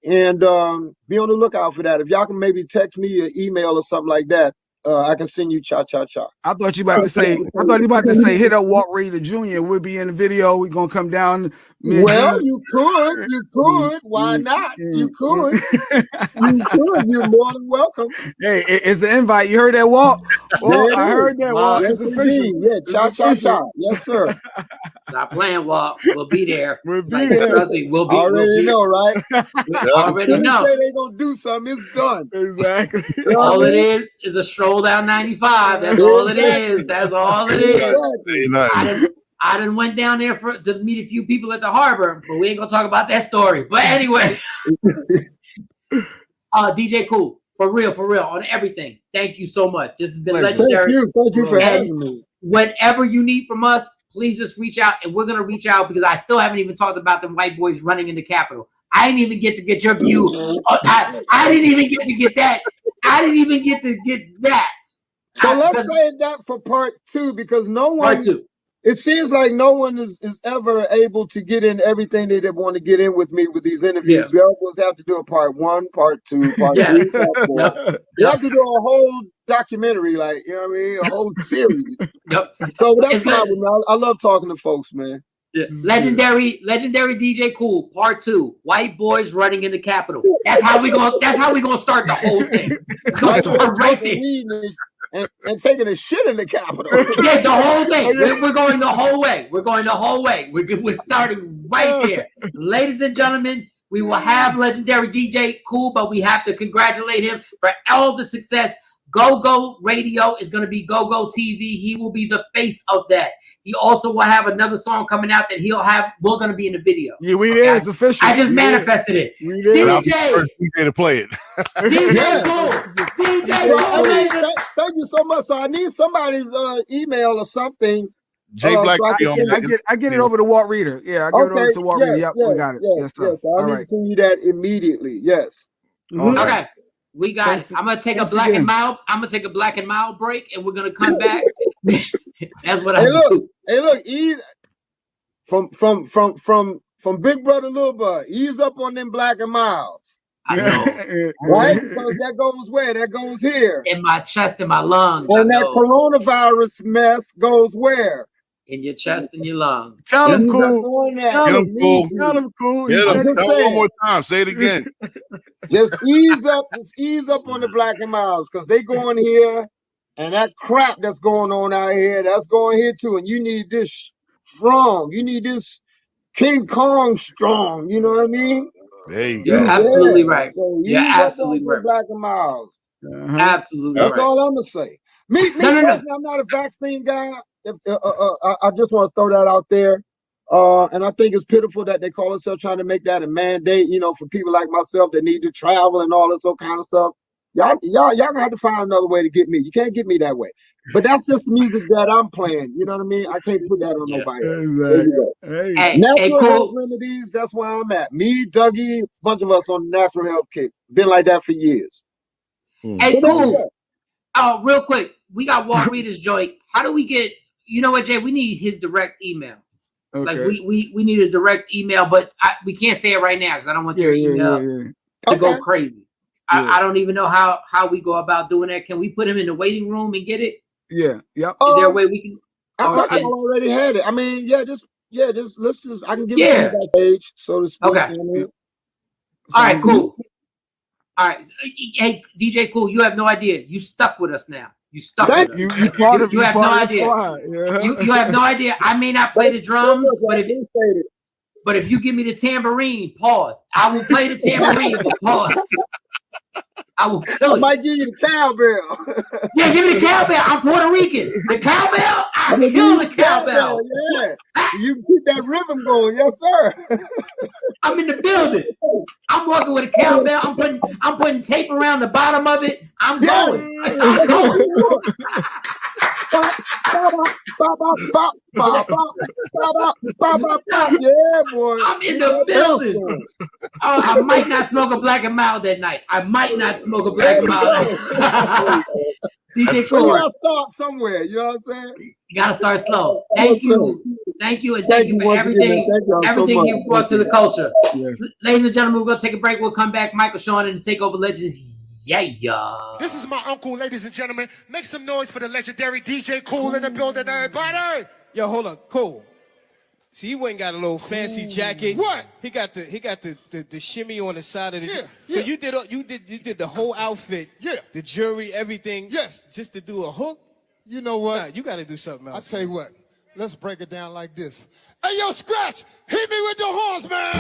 And be on the lookout for that. If y'all can maybe text me or email or something like that, I can send you Cha Cha Cha. I thought you about to say hit up Walt Raider Jr. We'll be in the video. We're gonna come down. Well, you could. Why not? You could. You're more than welcome. Hey, it's an invite. You heard that, Walt? Walt, I heard that, Walt. Yes, it's official. Yeah, Cha Cha Cha. Yes, sir. Stop playing, Walt. We'll be there. We'll be there. Trust me, we'll be. Know, right? We already know. Say they gonna do something. It's done. Exactly. All it is a stroll down 95. That's all it is. That's all it is. I done went down there to meet a few people at the harbor, but we ain't gonna talk about that story. But anyway, DJ Kool, for real, on everything. Thank you so much. This has been legendary. Thank you for having me. Whatever you need from us, please just reach out, and we're gonna reach out because I still haven't even talked about them white boys running in the Capitol. I didn't even get to get your view. I didn't even get to get that. I didn't even get to get that. So let's say that for part 2 because no one. Part 2. It seems like no one is ever able to get in everything they want to get in with me with these interviews. We always have to do a part 1, part 2, part 3, part 4. You have to do a whole documentary, like, you know what I mean? A whole series. So that's fine with me. I love talking to folks, man. Yeah. Legendary DJ Kool, part 2. White boys running in the Capitol. That's how we gonna start the whole thing. It's gonna start right there. And taking a shit in the Capitol. Yeah, the whole thing. We're going the whole way. We're going the whole way. We're starting right there. Ladies and gentlemen, we will have legendary DJ Kool, but we have to congratulate him for all the success. Go Radio is going to be Go TV. He will be the face of that. He also will have another song coming out that we're going to be in the video. Yeah, it's official. I just manifested it. DJ to play it. DJ Kool. DJ Kool. Thank you so much. So I need somebody's email or something. J Black. I get it over to Walt Reader. Yeah, I get it over to Walt Reader. Yep, we got it. Yes, sir. So I need to send you that immediately. Yes. Okay. We got it. I'm gonna take a black and mild break, and we're gonna come back. That's what I do. Hey, look, from Big Brother Little Bud, ease up on them black and milds. I know, right? Because that goes where? That goes here. In my chest and my lungs. And that coronavirus mess goes where? In your chest and your lungs. Tell him, Kool. Tell him, Kool. Tell him one more time. Say it again. Just ease up on the black and miles, because they going here, and that crap that's going on out here, that's going here too. And you need this strong. You need this King Kong strong. You know what I mean? There you go. You're absolutely right. So you're absolutely right. Black and miles. Absolutely. That's all I'm gonna say. Me, I'm not a vaccine guy. I just want to throw that out there. And I think it's pitiful that they call themselves trying to make that a mandate, for people like myself that need to travel and all this kind of stuff. Y'all gonna have to find another way to get me. You can't get me that way. But that's just the music that I'm playing. You know what I mean? I can't put that on nobody else. Exactly. Natural health remedies, that's where I'm at. Me, Dougie, a bunch of us on the natural health kick. Been like that for years. Hey, Kool. Oh, real quick. We got Walt Reader's joint. How do we get, you know what, Jay? We need his direct email. Okay. Like we need a direct email, but we can't say it right now because I don't want your email to go crazy. I don't even know how we go about doing that. Can we put him in the waiting room and get it? Yeah. Yep. Is there a way we can? I thought I already had it. I mean, I can give you that page, so to speak. Okay. All right, cool. All right. Hey, DJ Kool, you have no idea. You stuck with us now. You stuck with us. You have no idea. You have no idea. I may not play the drums, but if you give me the tambourine, pause. I will play the tambourine, but pause. I will kill it. I might give you the cowbell. Yeah, give me the cowbell. I'm Puerto Rican. The cowbell, I kill the cowbell. Yeah. You keep that rhythm going, yes, sir. I'm in the building. I'm walking with a cowbell. I'm putting tape around the bottom of it. I'm going. I'm going. Yeah, boy. I'm in the building. Oh, I might not smoke a black and mild that night. DJ Kool. You gotta start somewhere. You know what I'm saying? You gotta start slow. Thank you, and thank you for everything. Everything you brought to the culture. Yes. Ladies and gentlemen, we're gonna take a break. We'll come back. Michael, Shawn, and the TakeOver Legends. Yeah. This is my uncle, ladies and gentlemen. Make some noise for the legendary DJ Kool in the building, everybody. Yo, hold on, Kool. See, he went and got a little fancy jacket. What? He got the shimmy on the side of the. So you did the whole outfit. Yeah. The jewelry, everything. Yes. Just to do a hook. You know what? Nah, you got to do something else. I tell you what. Let's break it down like this. Hey, yo, Scratch, hit me with the horns, man.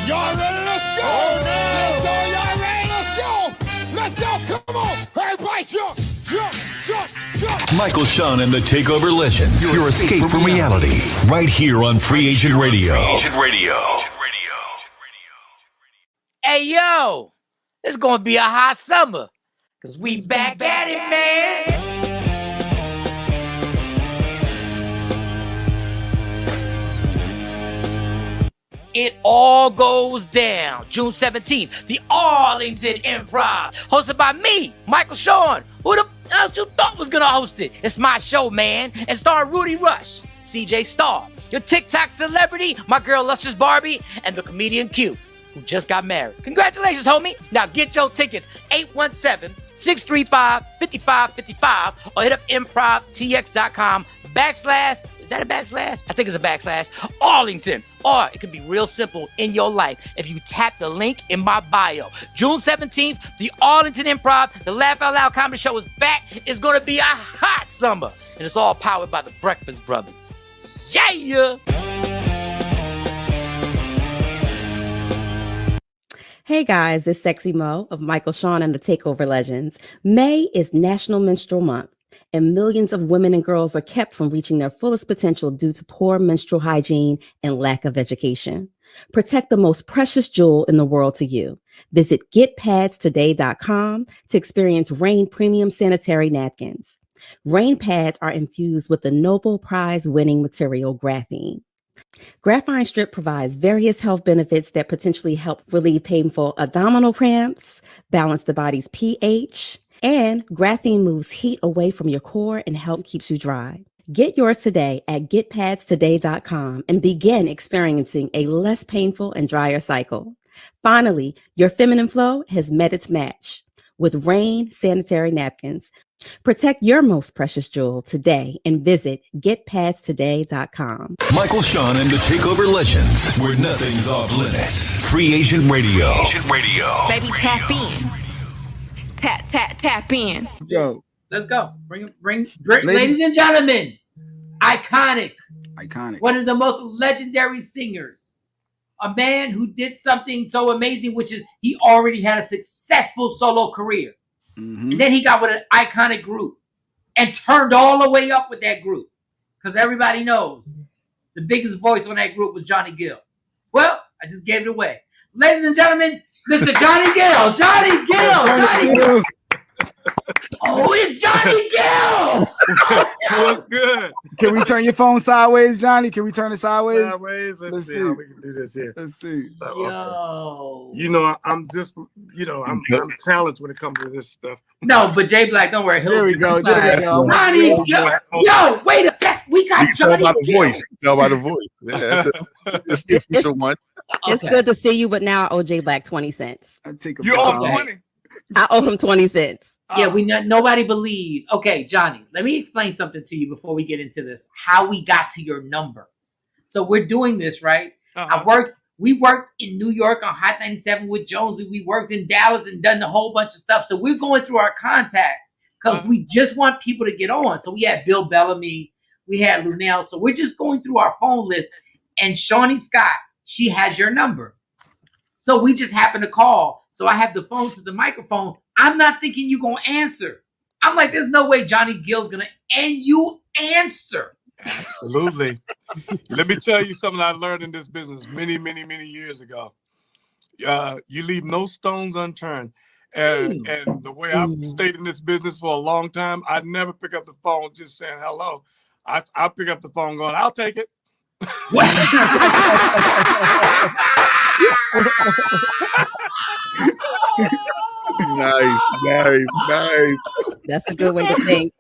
Y'all ready? Let's go. Oh, no. Let's go. Y'all ready? Let's go. Let's go. Come on. Everybody jump. Michael, Shawn, and the TakeOver Legends. Your escape from reality. Right here on Free Agent Radio. Hey, yo. It's going to be a hot summer. Because we back at it, man. it all goes down. June 17th, the Arlington Improv, hosted by me, Michael Shawn. Who the else you thought was gonna host it? It's my show, man, and starring Rudy Rush, CJ Starr, your TikTok celebrity, my girl Lustrous Barbie, and the comedian Q, who just got married. Congratulations, homie. Now get your tickets, 817-635-5555, or hit up improvtx.com / is that a backslash? I think it's a backslash. Arlington. Or it could be real simple in your life if you tap the link in my bio. June 17th, the Arlington Improv, the Laugh Out Loud Comedy Show is back. It's going to be a hot summer. And it's all powered by the Breakfast Brothers. Yeah! Hey guys, it's Sexy Mo of Michael Shawn and the TakeOver Legends. May is National Menstrual Month, and millions of women and girls are kept from reaching their fullest potential due to poor menstrual hygiene and lack of education. Protect the most precious jewel in the world to you. Visit getpadstoday.com to experience Rain Premium Sanitary Napkins. Rain pads are infused with the Nobel Prize-winning material graphene. Graphene strip provides various health benefits that potentially help relieve painful abdominal cramps, balance the body's pH, and graphene moves heat away from your core and help keeps you dry. Get yours today at getpadstoday.com and begin experiencing a less painful and drier cycle. Finally, your feminine flow has met its match with Rain Sanitary Napkins. Protect your most precious jewel today and visit getpadstoday.com. Michael Shawn and the TakeOver Legends, where nothing's off limits. Free Agent Radio. Baby, tap in. Tap in. Let's go. Let's go. Bring ladies and gentlemen, iconic. One of the most legendary singers. A man who did something so amazing, which is he already had a successful solo career. Mm-hmm. And then he got with an iconic group and turned all the way up with that group. Because everybody knows the biggest voice on that group was Johnny Gill. Well, I just gave it away. Ladies and gentlemen, Mr. Johnny Gill. Johnny Gill. Oh, it's Johnny Gill. What's good? Can we turn your phone sideways, Johnny? Can we turn it sideways? Let's see how we can do this here. Let's see. So, okay. You know, I'm just, I'm talented when it comes to this stuff. No, but Jay Black, don't worry. There we go. Johnny Gill. Yo, wait a sec. We got Johnny Gill. Tell by the voice. Yeah, that's the official one. It's good to see you, but now I owe Jay Black 20 cents. You owe him 20? I owe him 20 cents. Yeah, nobody believed. Okay, Johnny, let me explain something to you before we get into this. How we got to your number. So we're doing this, right? We worked in New York on Hot 97 with Jonesy. We worked in Dallas and done a whole bunch of stuff. So we're going through our contacts because we just want people to get on. So we had Bill Bellamy, we had Lunell. So we're just going through our phone list. And Shawnee Scott, she has your number. So we just happened to call. So I have the phone to the microphone. I'm not thinking you're going to answer. I'm like, there's no way Johnny Gill's going to, and you answer. Absolutely. Let me tell you something I learned in this business many, many, many years ago. You leave no stones unturned. And the way I've stayed in this business for a long time, I never pick up the phone just saying hello. I pick up the phone going, I'll take it. Nice. That's a good way to think.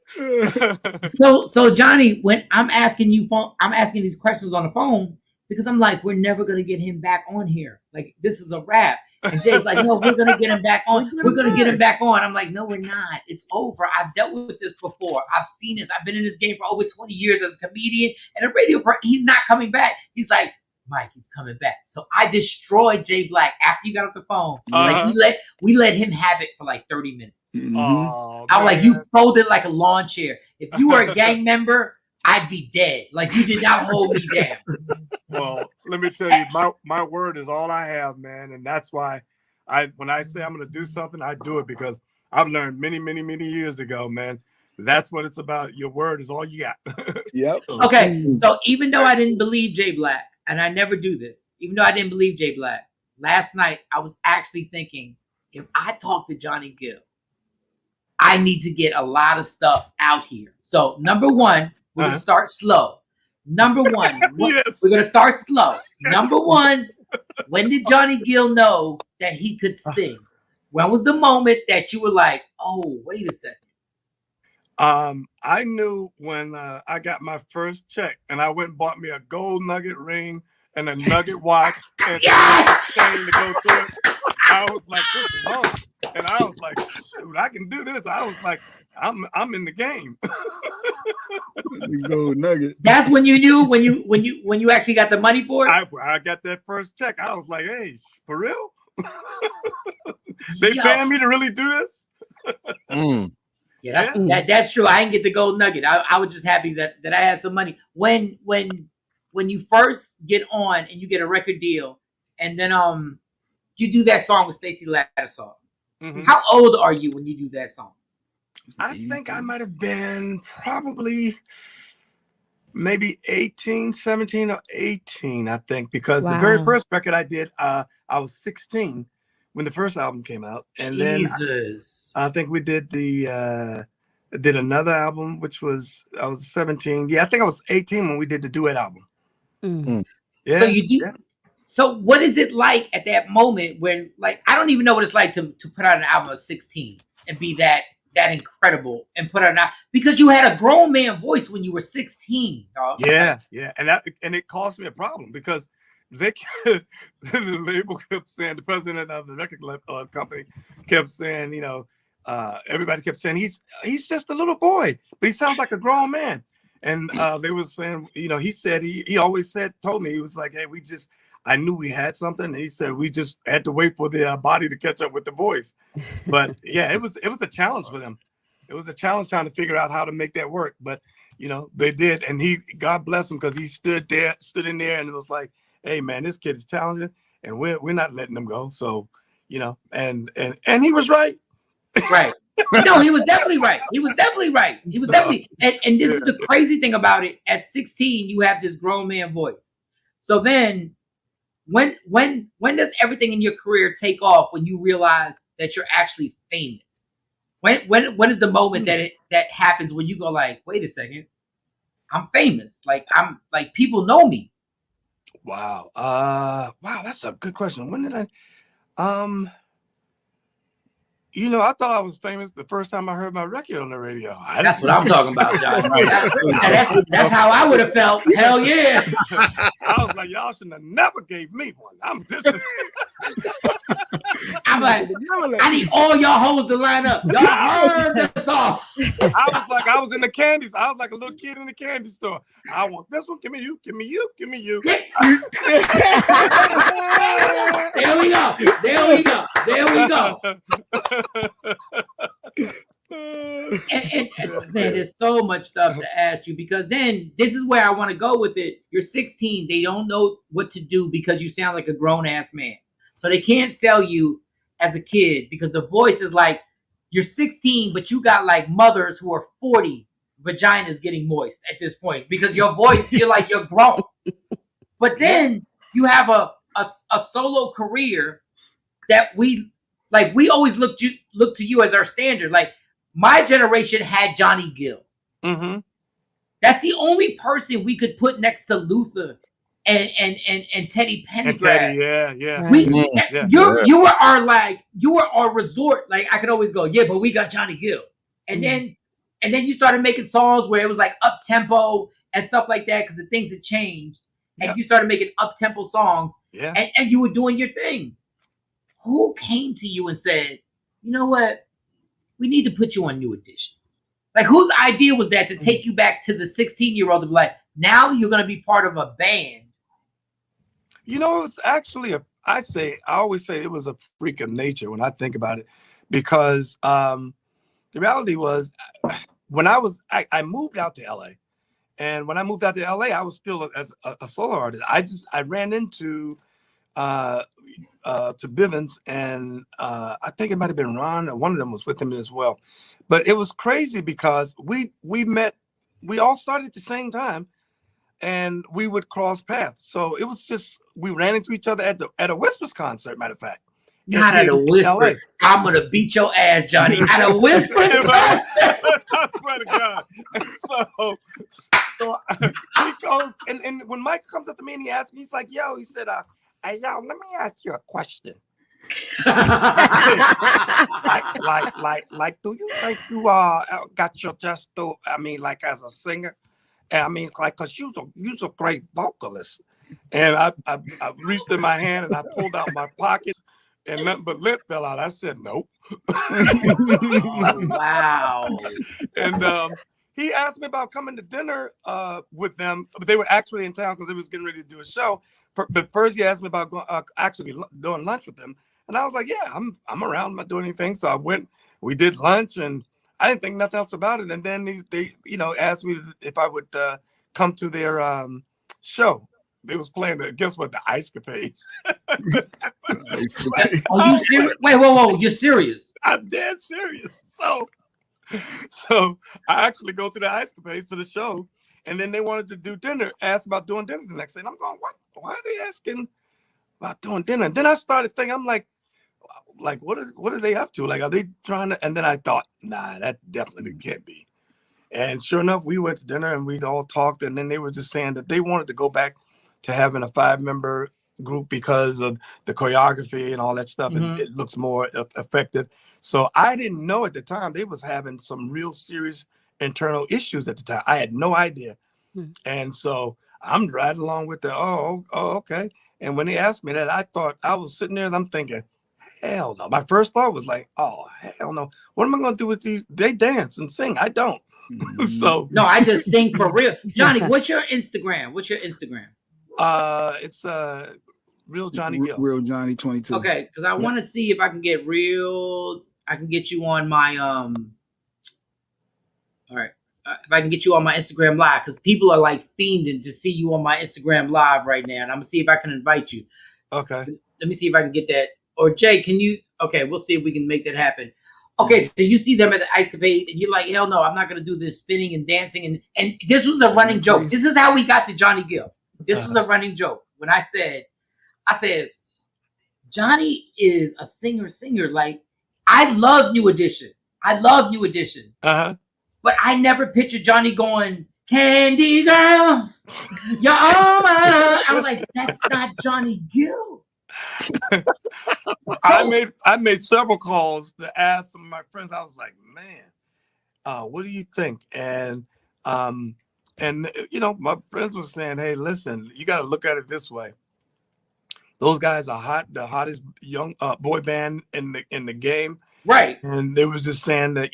So Johnny, when I'm asking these questions on the phone because I'm like, we're never gonna get him back on here. Like this is a wrap. And Jay's like, no, we're gonna get him back on. We're gonna get him back on. I'm like, no, we're not. It's over. I've dealt with this before. I've seen this. I've been in this game for over 20 years as a comedian and a radio person. He's not coming back. He's like, Mike, he's coming back. So I destroyed Jay Black after you got off the phone. Like we let him have it for like 30 minutes. Mm-hmm. I was like, you folded like a lawn chair. If you were a gang member, I'd be dead. Like you did not hold me down. Well, let me tell you, my word is all I have, man. And that's why when I say I'm going to do something, I do it because I've learned many, many, many years ago, man. That's what it's about. Your word is all you got. Yep. Okay. So even though I didn't believe Jay Black, and I never do this, even though I didn't believe Jay Black, last night I was actually thinking, if I talk to Johnny Gill, I need to get a lot of stuff out here. So number one, we're going to start slow. Number one, yes. We're going to start slow. Number one, When did Johnny Gill know that he could sing? When was the moment that you were like, oh, wait a second? I knew when I got my first check and I went and bought me a gold nugget ring and a nugget watch and chain to go to it. I was like, this is on. And I was like, shoot, I can do this. I was like, I'm in the game. The gold nugget. That's when you knew when you actually got the money for it? I got that first check. I was like, hey, for real? They paying me to really do this? Yeah, that's true. I didn't get the gold nugget. I was just happy that I had some money. When you first get on and you get a record deal, and then you do that song with Stacey Lattisaw. Mm-hmm. How old are you when you do that song? I think I might have been probably maybe 17 or 18, I think, because the very first record I did, I was 16 when the first album came out. And then I think we did did another album, which was, I was 17. Yeah, I think I was 18 when we did the duet album. Mm. Yeah, so you do. Yeah. So what is it like at that moment when, like, I don't even know what it's like to put out an album at 16 and be that incredible and put out an album, because you had a grown man voice when you were 16, dog. Yeah, yeah, and it caused me a problem because the label kept saying, the president of the record company kept saying, you know, everybody kept saying he's just a little boy, but he sounds like a grown man. And they were saying, you know, he said he always told me, he was like, hey, I knew we had something. And he said we just had to wait for the body to catch up with the voice. But yeah, it was a challenge for them. It was a challenge trying to figure out how to make that work. But you know, they did, and God bless him, because he stood in there and it was like, hey man, this kid is talented, and we're not letting him go. So, you know, and he was right. Right. No, he was definitely right. He was definitely, and this is the crazy thing about it. At 16, you have this grown man voice. So then when does everything in your career take off, when you realize that you're actually famous? When is the moment that happens when you go like, wait a second, I'm famous. Like people know me. Wow. Wow, that's a good question. When did I you know, I thought I was famous the first time I heard my record on the radio. That's what I'm talking about, John. That's how I would have felt. Hell yeah. I was like, y'all shouldn't have never gave me one. I'm like, I need all y'all hoes to line up. Y'all heard the song. I was in the candies. I was like a little kid in the candy store. I want this one. Give me you. Give me you. Give me you. There we go. There we go. There we go. And man, there's so much stuff to ask you, because then this is where I want to go with it. You're 16. They don't know what to do because you sound like a grown ass man. So they can't sell you as a kid, because the voice is like, you're 16, but you got like mothers who are 40 vaginas getting moist at this point, because your voice, you're like, you're grown. But then you have a solo career that we always look to you as our standard. Like, my generation had Johnny Gill. Mm-hmm. That's the only person we could put next to Luther and Teddy Pendergrass. Teddy, yeah. You were our resort. Like, I could always go, yeah, but we got Johnny Gill. And then you started making songs where it was like up tempo and stuff like that, because the things had changed. And you started making up tempo songs. Yeah. And you were doing your thing. Who came to you and said, you know what? We need to put you on New Edition. Like, whose idea was that, to take you back to the 16-year-old to be like, now you're going to be part of a band? You know, it's actually I always say it was a freak of nature when I think about it, because the reality was, when I moved out to LA, and when I moved out to LA, I was still a solo artist. I ran into to Bivens, and I think it might have been Ron, or one of them was with him as well. But it was crazy because we all started at the same time, and we would cross paths. So it was just, we ran into each other at a Whispers concert, matter of fact. Not at a Whisper. I'm gonna beat your ass, Johnny. At a Whispers concert. I swear to God. And so he goes, and when Mike comes up to me and he asks me, he's like, yo, he said, Hey, y'all, let me ask you a question. like, do you think you got your just do? I mean, like as a singer, and I mean, like, cause you's a great vocalist. And I reached in my hand and I pulled out my pocket, and nothing but lint fell out. I said, nope. Oh, wow. And he asked me about coming to dinner with them, but they were actually in town because they was getting ready to do a show. But first, he asked me about actually doing lunch with them. And I was like, yeah, I'm around, I'm not doing anything. So I went, we did lunch, and I didn't think nothing else about it. And then they asked me if I would come to their show. They was playing guess what, the Ice Capades. Are you serious? Wait, whoa, you're serious? I'm dead serious. So I actually go to the Ice Capades to the show, and then they wanted to do dinner, asked about doing dinner the next day. And I'm going, what? Why are they asking about doing dinner? And then I started thinking, I'm like what are they up to? Like, are they trying to? And then I thought, nah, that definitely can't be. And sure enough, we went to dinner and we all talked, and then they were just saying that they wanted to go back to having a 5-member group because of the choreography and all that stuff. Mm-hmm. It looks more effective. So I didn't know at the time they was having some real serious internal issues at the time. I had no idea. Mm-hmm. And so I'm riding along with the, okay. And when they asked me that, I thought, I was sitting there and I'm thinking, hell no. My first thought was like, oh, hell no. What am I going to do with these? They dance and sing. I don't. So no, I just sing for real. Johnny, what's your Instagram? It's Real Johnny Gill. Real Johnny 22. Okay, because I want to see if I can get real. I can get you on my All right, if I can get you on my Instagram Live, because people are like fiending to see you on my Instagram Live right now, and I'm gonna see if I can invite you. Okay. Let me see if I can get that. Or Jay, can you? Okay, we'll see if we can make that happen. Okay, so you see them at the Ice Capades, and you're like, hell no, I'm not gonna do this spinning and dancing, and this was a running joke. This is how we got to Johnny Gill. This was a running joke when I said, Johnny is a singer. Like, I love New Edition. Uh-huh. But I never pictured Johnny going, Candy Girl, you're all mine. I was like, that's not Johnny Gill. I made several calls to ask some of my friends. I was like, man, what do you think? And my friends were saying, hey, listen, you got to look at it this way. Those guys are the hottest young boy band in the game. Right. And they were just saying that,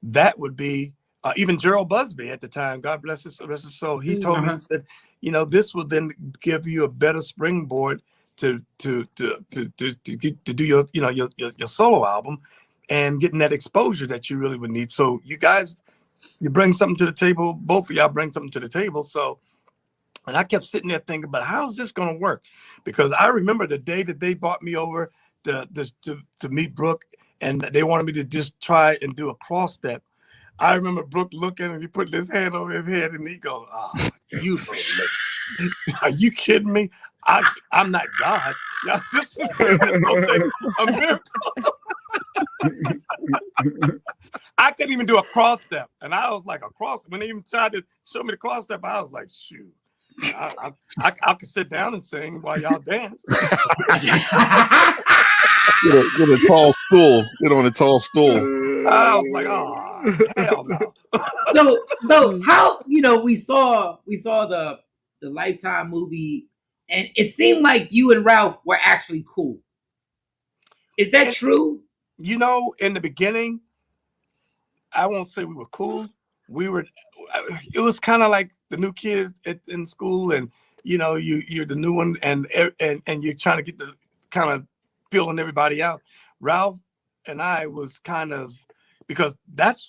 that would be, even Gerald Busby at the time, God bless his soul, he told me, he said, this will then give you a better springboard to do your, your solo album and getting that exposure that you really would need. So you guys, you bring something to the table, both of y'all bring something to the table. So, and I kept sitting there thinking, but how is this going to work? Because I remember the day that they brought me over to meet Brooke, and they wanted me to just try and do a cross step. I remember Brooke looking, and he put his hand over his head, and he goes, "Oh, you are you kidding me? I'm not God. Yeah, this is a miracle." I couldn't even do a cross step, and I was like, a cross. When they even tried to show me the cross step, I was like, shoot. I could sit down and sing while y'all dance. Get a tall stool. Get on a tall stool. I was like, oh, hell no. So how, we saw the Lifetime movie, and it seemed like you and Ralph were actually cool. Is that true? In the beginning, I won't say we were cool. It was kind of like the new kid in school, and you're the new one, and you're trying to get the kind of feeling everybody out. Ralph and I was kind of, because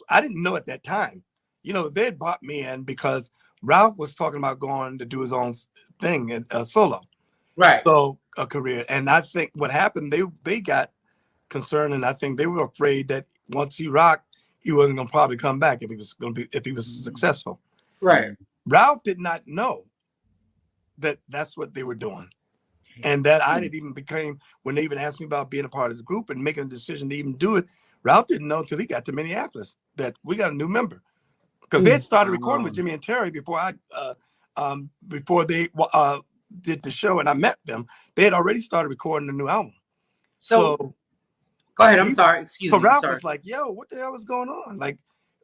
I didn't know at that time. They had brought me in because Ralph was talking about going to do his own thing, solo, right? So a career, and I think what happened, they got concerned, and I think they were afraid that once he rocked, he wasn't going to probably come back if he was successful. Right. Ralph did not know that that's what they were doing. And that I didn't even when they even asked me about being a part of the group and making a decision to even do it, Ralph didn't know until he got to Minneapolis that we got a new member. Because they had started recording with Jimmy and Terry before did the show and I met them, they had already started recording a new album. So go ahead. I'm sorry. Excuse me. So Ralph was like, yo, what the hell is going on? Like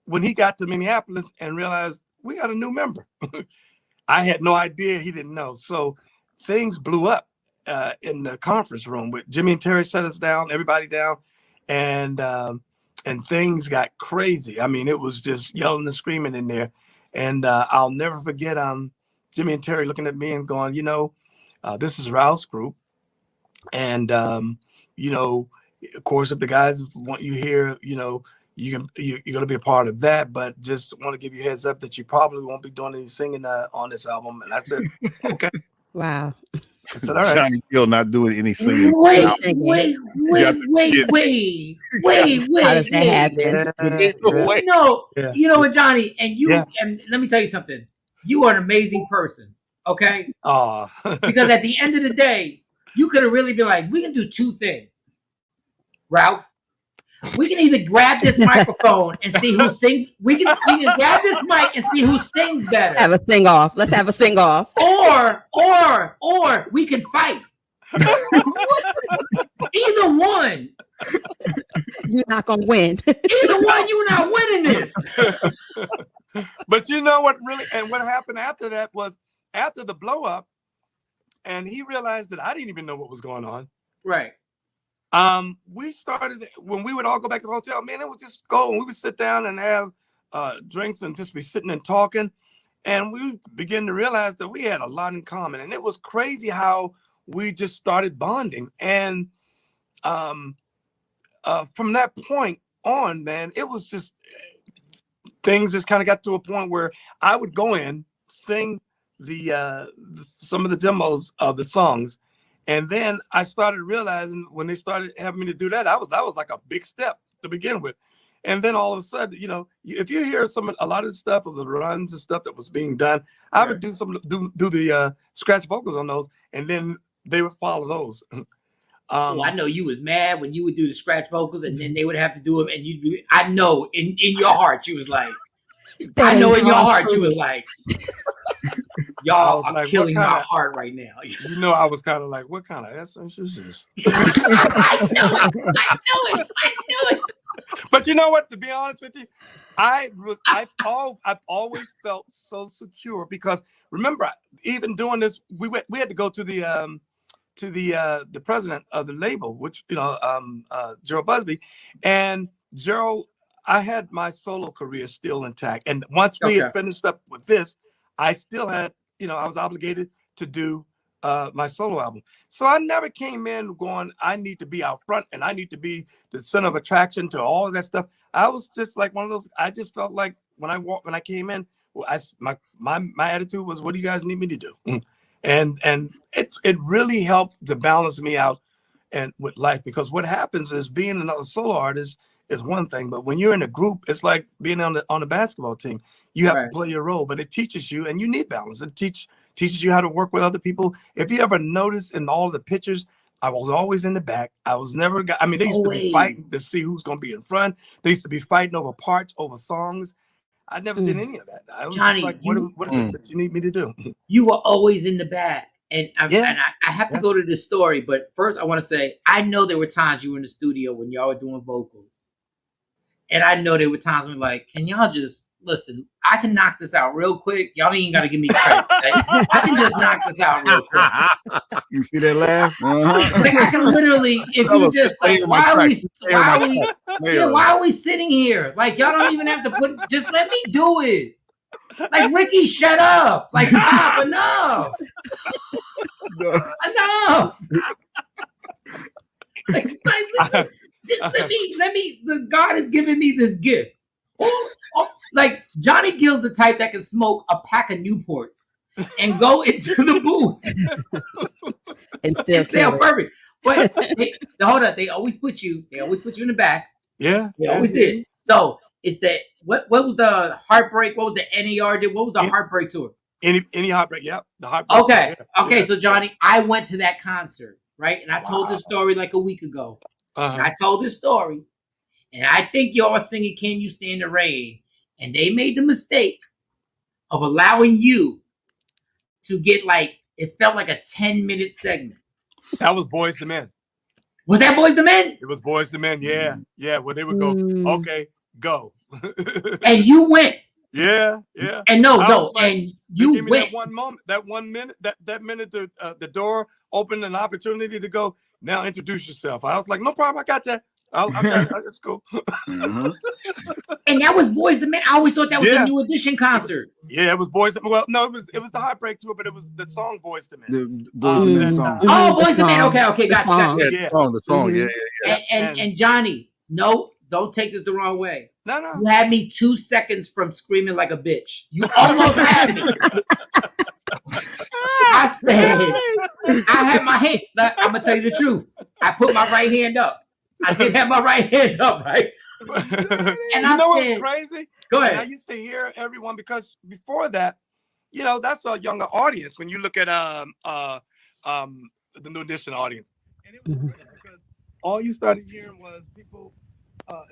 when he got to Minneapolis and realized we got a new member. I had no idea, he didn't know. So things blew up in the conference room with Jimmy and Terry set us down, everybody down, and things got crazy. I mean, it was just yelling and screaming in there. And I'll never forget Jimmy and Terry looking at me and going, you know, this is Ralph's group. And, you know, of course, if the guys want you here, you know, you're going to be a part of that. But just want to give you a heads up that you probably won't be doing any singing on this album. And I said, okay. Wow. I said, all right. Johnny Gill not doing any singing. Wait. How does that happen? No, you know what, Johnny, and you, and let me tell you something. You are an amazing person, okay? Because at the end of the day, you could have really been like, we can do two things, Ralph. We can either grab this microphone and see who sings. We can grab this mic and see who sings better. Have a sing off. Let's have a sing off. Or we can fight. Either one. You're not gonna win. Either one, you're not winning this. But you know what really, and what happened after that was after the blow up, and he realized that I didn't even know what was going on. Right. We started when we would all go back to the hotel, man, it would just go and we would sit down and have drinks and just be sitting and talking. And we began to realize that we had a lot in common. And it was crazy how we just started bonding. And from that point on, man, it was just things just kind of got to a point where I would go in, sing some of the demos of the songs. And then I started realizing when they started having me to do that, that was like a big step to begin with. And then all of a sudden, you know, if you hear a lot of the stuff of the runs and stuff that was being done, I would do the scratch vocals on those, and then they would follow those. I know you was mad when you would do the scratch vocals, and then they would have to do them, and I know in your heart you was like, I know in your heart you was like, y'all are like, killing my heart right now. You know, I was kind of like, what kind of essence is this? I knew it. But you know what? To be honest with you, I've always felt so secure because remember, even doing this, we had to go to the president of the label, which Gerald Busby, and Gerald. I had my solo career still intact, and once we had finished up with this, I still had, I was obligated to do my solo album. So I never came in going, I need to be out front and I need to be the center of attraction to all of that stuff. I was just like one of those. I just felt like when I came in, my attitude was, what do you guys need me to do? And it really helped to balance me out and with life, because what happens is being another solo artist is one thing, but when you're in a group, it's like being on the basketball team. You have to play your role, but it teaches you, and you need balance. It teaches you how to work with other people. If you ever notice in all the pictures, I was always in the back. I was never. They used to be fighting to see who's going to be in front. They used to be fighting over parts, over songs. I never did any of that. I was Johnny, just like, what is it that you need me to do? You were always in the back. And I have to go to this story, but first I want to say, I know there were times you were in the studio when y'all were doing vocals. And I know there were times when like, can y'all just listen? I can knock this out real quick. Y'all ain't got to give me credit. Like, I can just knock this out real quick. You see that laugh? Like, I can literally, if you just like, why are we sitting here? Like, y'all don't even have to just let me do it. Like, Ricky, shut up. Like, stop, enough. Enough. Like, listen. Just let me, the God has given me this gift. Like Johnny Gill's the type that can smoke a pack of Newports and go into the booth and still sound perfect. But hold on, they always put you in the back. Yeah. They always did. So it's that what was the Heartbreak? What was the NAR did? What was the Heartbreak tour? Any Heartbreak, yeah. The Heartbreak. Okay. Yeah. Okay, so Johnny, I went to that concert, right? And I told this story like a week ago. And I told this story, and I think y'all singing "Can You Stand the Rain," and they made the mistake of allowing you to get like it felt like a 10-minute segment. That was Boyz II Men. Was that Boyz II Men? It was Boyz II Men. Yeah, yeah. Where they would go, okay, go. And you went. Yeah, yeah. And no, like, and you give me went. that one moment, that 1 minute, that minute, the door opened, an opportunity to go. Now introduce yourself. I was like, no problem, I got that. Let's go. And that was Boyz II Men. I always thought that was the New Edition concert. Yeah, it was Boyz. Well, no, it was the Heartbreak Tour, but it was the song Boyz II Men. The Boyz II Men song. Oh, Boyz II Men. Okay, gotcha. Yeah, the song. Yeah. And Johnny, no, don't take this the wrong way. No. You had me 2 seconds from screaming like a bitch. You almost had me. I said, I had my hand. I'm gonna tell you the truth. I put my right hand up. I did have my right hand up, right? And I said, what's crazy? Go ahead. And I used to hear everyone, because before that, that's a younger audience when you look at the New Edition audience. And it was crazy because all you started hearing was people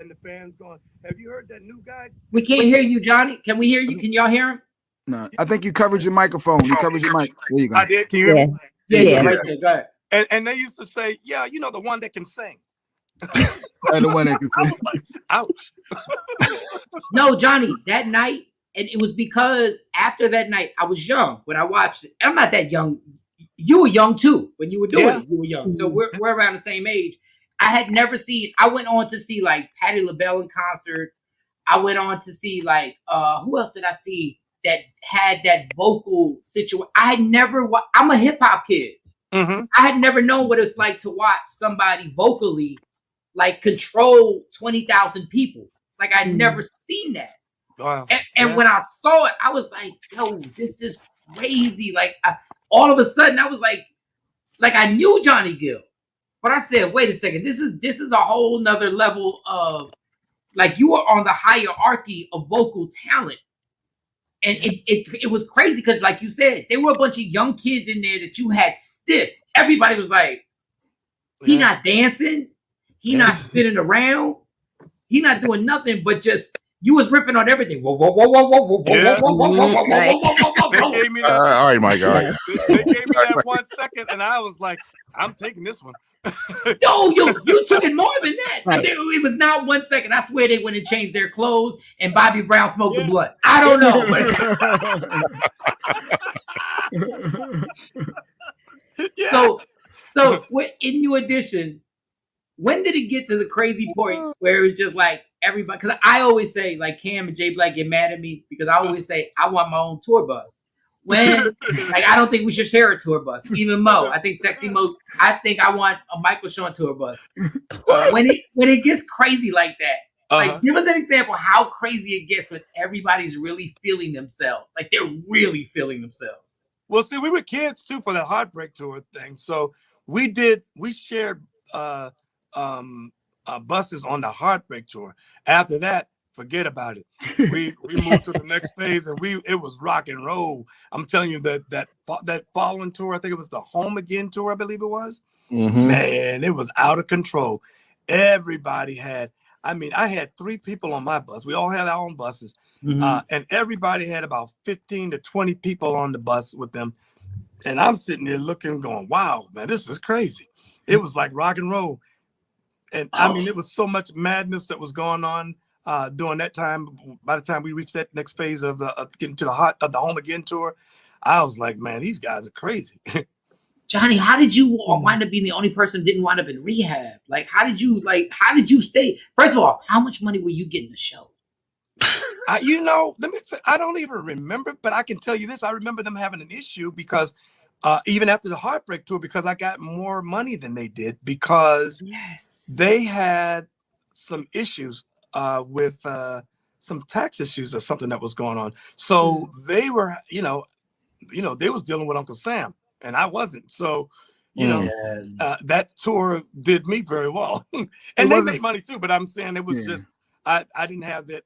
and the fans going, have you heard that new guy? We can't hear you, Johnny. Can we hear you? Can y'all hear him? No, I think you covered your microphone. You covered your mic. There you go. I did. Can you hear me? Yeah, right there. Go ahead. And they used to say, yeah, the one that can sing. The one that can sing. Like, ouch. No, Johnny, that night, and it was because after that night, I was young when I watched it. I'm not that young. You were young too when you were doing it. You were young. So we're around the same age. I had never seen, I went on to see like Patti LaBelle in concert. I went on to see like, who else did I see that had that vocal situation? I had never, I'm a hip hop kid. Mm-hmm. I had never known what it's like to watch somebody vocally like control 20,000 people. Like I'd never seen that. Wow. And when I saw it, I was like, yo, this is crazy. Like all of a sudden I was like I knew Johnny Gill, but I said, wait a second, this is a whole nother level of like you are on the hierarchy of vocal talent. And it was crazy because like you said, there were a bunch of young kids in there that you had stiff. Everybody was like, he not dancing. He not spinning around. He not doing nothing but just, you was riffing on everything. Whoa, whoa, whoa, whoa, whoa, whoa, whoa, whoa, whoa, whoa, whoa. They gave me that. All right, my guy. They gave me that 1 second, and I was like, I'm taking this one. No, you took it more than that. Right. It was not 1 second. I swear they went and changed their clothes, and Bobby Brown smoked the blood. I don't know. So in New Edition, when did it get to the crazy point where it was just like everybody? Because I always say, like Cam and Jay Black get mad at me because I always say I want my own tour bus. When like I don't think we should share a tour bus. Even Mo, I think Sexy Mo. I think I want a Michael Shawn tour bus. When it gets crazy like that, like give us an example how crazy it gets when everybody's really feeling themselves. Like they're really feeling themselves. Well, see, we were kids too for the Heartbreak Tour thing, so we shared buses on the Heartbreak Tour. After that, forget about it. We moved to the next phase, and it was rock and roll. I'm telling you that following tour, I think it was the Home Again tour, I believe it was. Mm-hmm. Man, it was out of control. Everybody had, I had 3 people on my bus. We all had our own buses, and everybody had about 15 to 20 people on the bus with them. And I'm sitting there looking, going, "Wow, man, this is crazy." It was like rock and roll, and it was so much madness that was going on. During that time, by the time we reached that next phase of getting to the Home Again tour, I was like, man, these guys are crazy. Johnny, how did you wind up being the only person who didn't wind up in rehab? Like, how did you stay? First of all, how much money were you getting a show? Let me say, I don't even remember, but I can tell you this. I remember them having an issue because even after the Heartbreak Tour, because I got more money than they did because they had some issues with some tax issues or something that was going on. So they were, they was dealing with Uncle Sam and I wasn't. So, that tour did me very well. And they made money too, but I'm saying it was just, I didn't have that,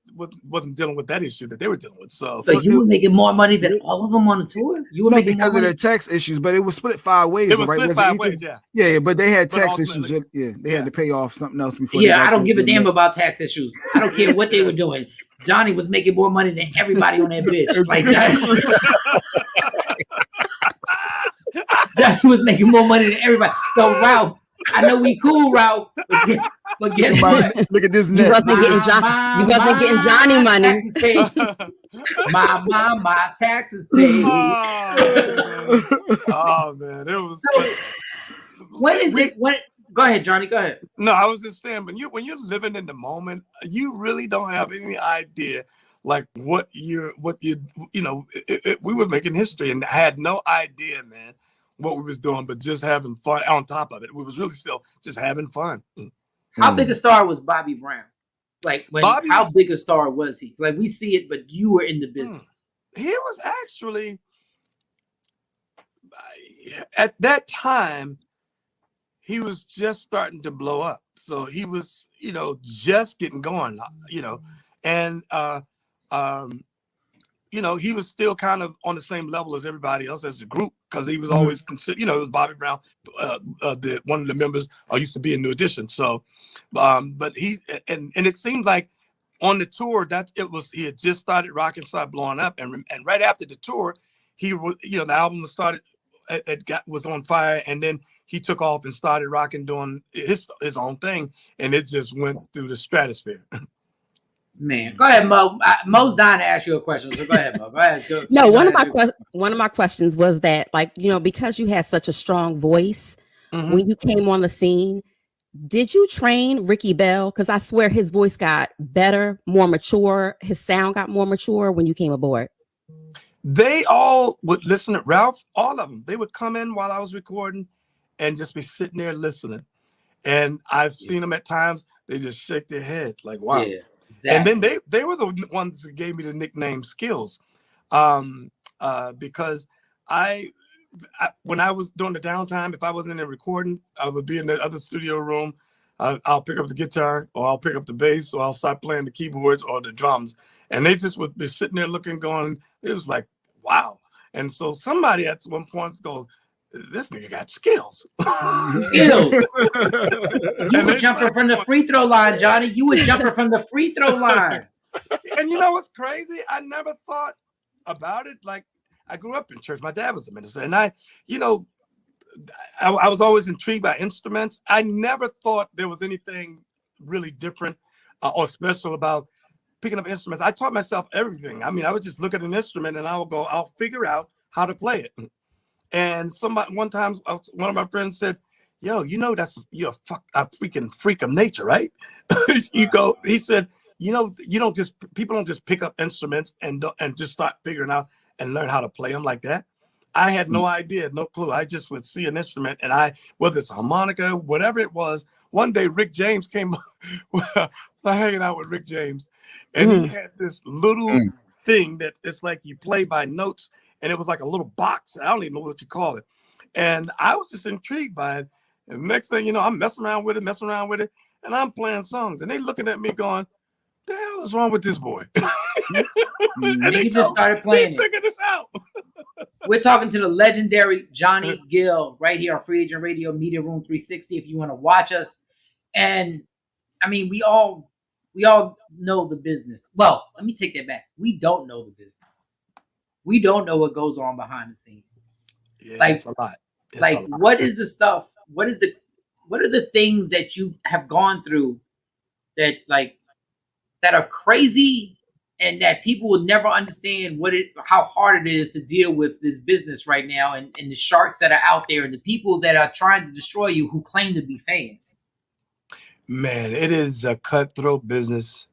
wasn't dealing with that issue that they were dealing with. So you were making more money than all of them on the tour? You were making because of their tax issues, but it was split 5 ways. It was split 5 ways, Yeah, but they had tax issues. They had to pay off something else before. Yeah, I don't give a damn about tax issues. I don't care what they were doing. Johnny was making more money than everybody on that bitch. Like that. Johnny was making more money than everybody. So Ralph, I know we cool, Ralph, but guess what? Look at this You net. wasn't getting Johnny money. Taxes paid. My taxes paid. Oh man, it was. So, when is it? When? Go ahead, Johnny. Go ahead. No, I was just saying, when you're living in the moment, you really don't have any idea, like we were making history, and I had no idea, man, what we was doing, but just having fun. On top of it, we was really still just having fun. How big a star was Bobby Brown? Like how big a star was he? Like we see it, but you were in the business. He was actually at that time. He was just starting to blow up. So he was, just getting going, and, he was still kind of on the same level as everybody else as a group, because he was always considered, it was Bobby Brown, one of the members used to be in New Edition. So, but he, and it seemed like on the tour he had just started rocking, started blowing up. And right after the tour, he was, the album was started, was on fire, and then he took off and started rocking, doing his own thing, and it just went through the stratosphere. Man, go ahead, Mo. Mo's dying to ask you a question, so go ahead, Mo. Go ahead. No, one of my questions was that, because you had such a strong voice when you came on the scene, did you train Ricky Bell? Because I swear his voice got better, more mature. His sound got more mature when you came aboard. They all would listen to Ralph, all of them. They would come in while I was recording and just be sitting there listening. And I've seen them at times, they just shake their head like, wow. Yeah, exactly. And then they were the ones that gave me the nickname Skills. Because I when I was doing the downtime, if I wasn't in recording, I would be in the other studio room. I'll pick up the guitar, or I'll pick up the bass, or I'll start playing the keyboards or the drums. And they just would be sitting there looking, going, it was like, wow. And so somebody at one point goes, this nigga got skills. Skills. You were jumping from the free throw line, Johnny. You were jumping from the free throw line. And you know what's crazy? I never thought about it. Like, I grew up in church. My dad was a minister. And I was always intrigued by instruments. I never thought there was anything really different or special about picking up instruments. I taught myself everything. I mean, I would just look at an instrument and I'll figure out how to play it. And one time, one of my friends said, yo, you're a freaking freak of nature, right? He said, people don't just pick up instruments and just start figuring out and learn how to play them like that. I had no idea, no clue. I just would see an instrument, and whether it's a harmonica, whatever it was. One day, Rick James came, so I hanging out with Rick James, and he had this little thing that it's like you play by notes, and it was like a little box. I don't even know what you call it. And I was just intrigued by it. And next thing you know, I'm messing around with it, and I'm playing songs, and they looking at me going, the hell is wrong with this boy? And they just started playing it. Figure this out. We're talking to the legendary Johnny Gill right here on Free Agent Radio, Media Room 360. If you want to watch us, and I mean, we all know the business. Well, let me take that back. We don't know the business. We don't know what goes on behind the scenes. Yeah, like it's a lot. What is the stuff? What are the things that you have gone through that are crazy and that people will never understand how hard it is to deal with this business right now, and the sharks that are out there and the people that are trying to destroy you who claim to be fans? Man, it is a cutthroat business.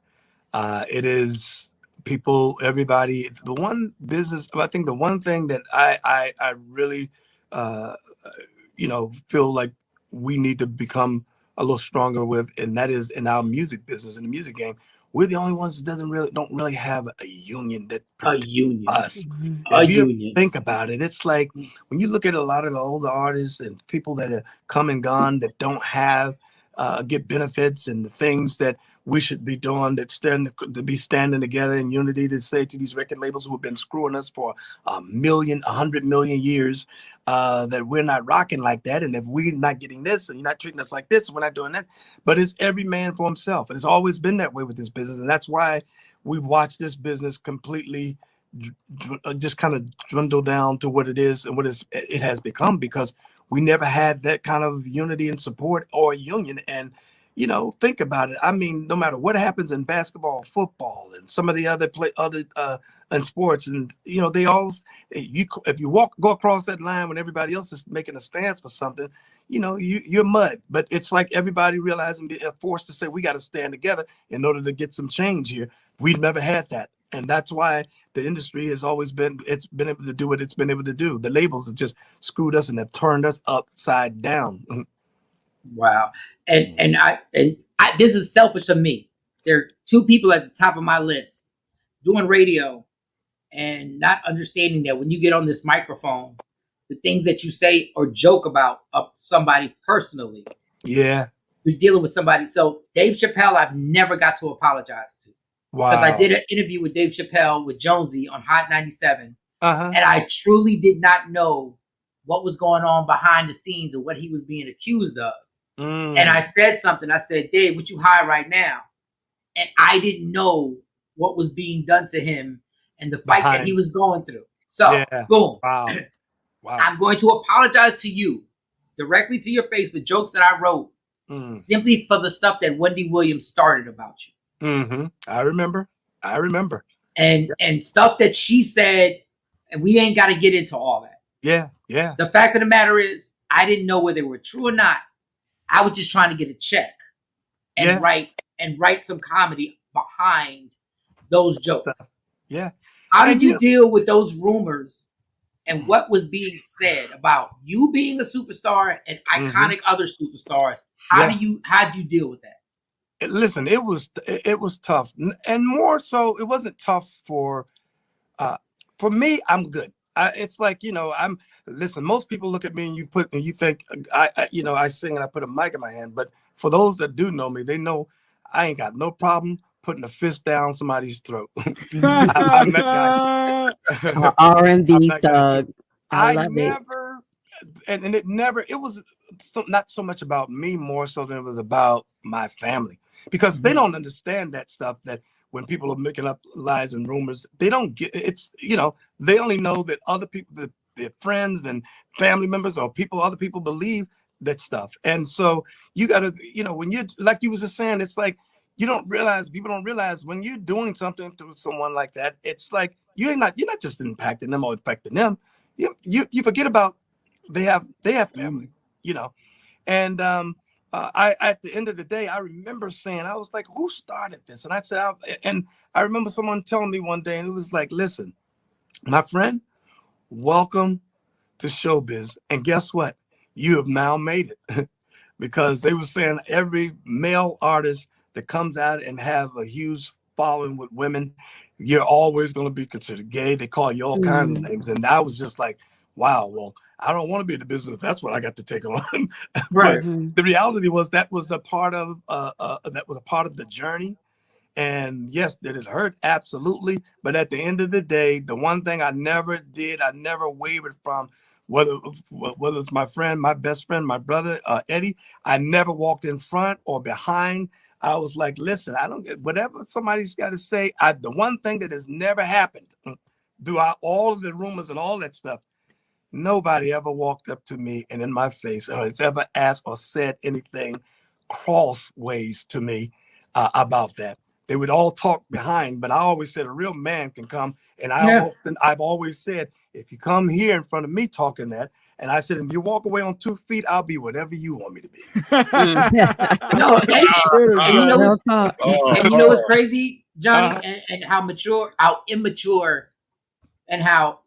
It is people, everybody. The one business, I think the one thing that I really, feel like we need to become a little stronger with, and that is in our music business, in the music game. We're the only ones that don't really have a union that us. If you think about it, it's like when you look at a lot of the older artists and people that are come and gone that don't have get benefits and the things that we should be doing, to be standing together in unity to say to these record labels who have been screwing us for 100 million years, that we're not rocking like that. And if we're not getting this and you're not treating us like this, we're not doing that. But it's every man for himself. And it's always been that way with this business. And that's why we've watched this business completely just kind of dwindle down to what it is and it has become, because we never had that kind of unity and support or union. And think about it. I mean, no matter what happens in basketball, football, and some of the other in sports, and they all, if you go across that line when everybody else is making a stance for something, you're mud. But it's like everybody realizing being forced to say we got to stand together in order to get some change here. We've never had that, and that's why the industry has always been able to do what it's been able to do. The labels have just screwed us and have turned us upside down. Wow. And I this is selfish of me. There are two people at the top of my list doing radio and not understanding that when you get on this microphone, the things that you say or joke about somebody personally. Yeah. You're dealing with somebody. So Dave Chappelle, I've never got to apologize to. Wow. Because I did an interview with Dave Chappelle with Jonesy on Hot 97. Uh-huh. And I truly did not know what was going on behind the scenes and what he was being accused of. And I said something. I said, Dave, what you high right now? And I didn't know what was being done to him and the fight that he was going through. So, boom. Wow. I'm going to apologize to you directly to your face for jokes that I wrote simply for the stuff that Wendy Williams started about you. Mm-hmm. I remember. And stuff that she said, and we ain't got to get into all that. Yeah, yeah. The fact of the matter is, I didn't know whether they were true or not. I was just trying to get a check and write some comedy behind those jokes. Yeah. How did you deal with those rumors and what was being said about you being a superstar and iconic other superstars? How'd you deal with that? Listen, it was tough, and more so, it wasn't tough for me. I'm good. It's like, listen, most people look at me and you think I sing and I put a mic in my hand. But for those that do know me, they know I ain't got no problem putting a fist down somebody's throat. I'm that guy. R&B thug. I love never, it. And it was not so much about me, more so than it was about my family, because they don't understand that stuff, that when people are making up lies and rumors, they don't get it's, they only know that other people, their friends and family members or other people believe that stuff. And so you got to, when you're, like you was just saying, it's like, people don't realize when you're doing something to someone like that, it's like, you're not just impacting them or affecting them. You forget about, they have family, and, I at the end of the day, I remember saying, I was like, who started this? And I said, I remember someone telling me one day, and it was like, listen, my friend, welcome to showbiz. And guess what? You have now made it. Because they were saying every male artist that comes out and have a huge following with women, you're always going to be considered gay. They call you all kinds of names. And I was just like, wow, well, I don't want to be in the business if that's what I got to take on. Right. But the reality was that was a part of the journey. And yes, did it hurt? Absolutely. But at the end of the day, the one thing I never wavered from, whether it's my friend, my best friend, my brother, Eddie, I never walked in front or behind. I was like, listen, I don't get whatever somebody's got to say. The one thing that has never happened throughout all of the rumors and all that stuff, nobody ever walked up to me and in my face or has ever asked or said anything crossways to me about that. They would all talk behind, but I always said a real man can come. And I've always said, if you come here in front of me talking that, and I said, if you walk away on 2 feet, I'll be whatever you want me to be. No, and you know what's crazy, Johnny, and how immature, and how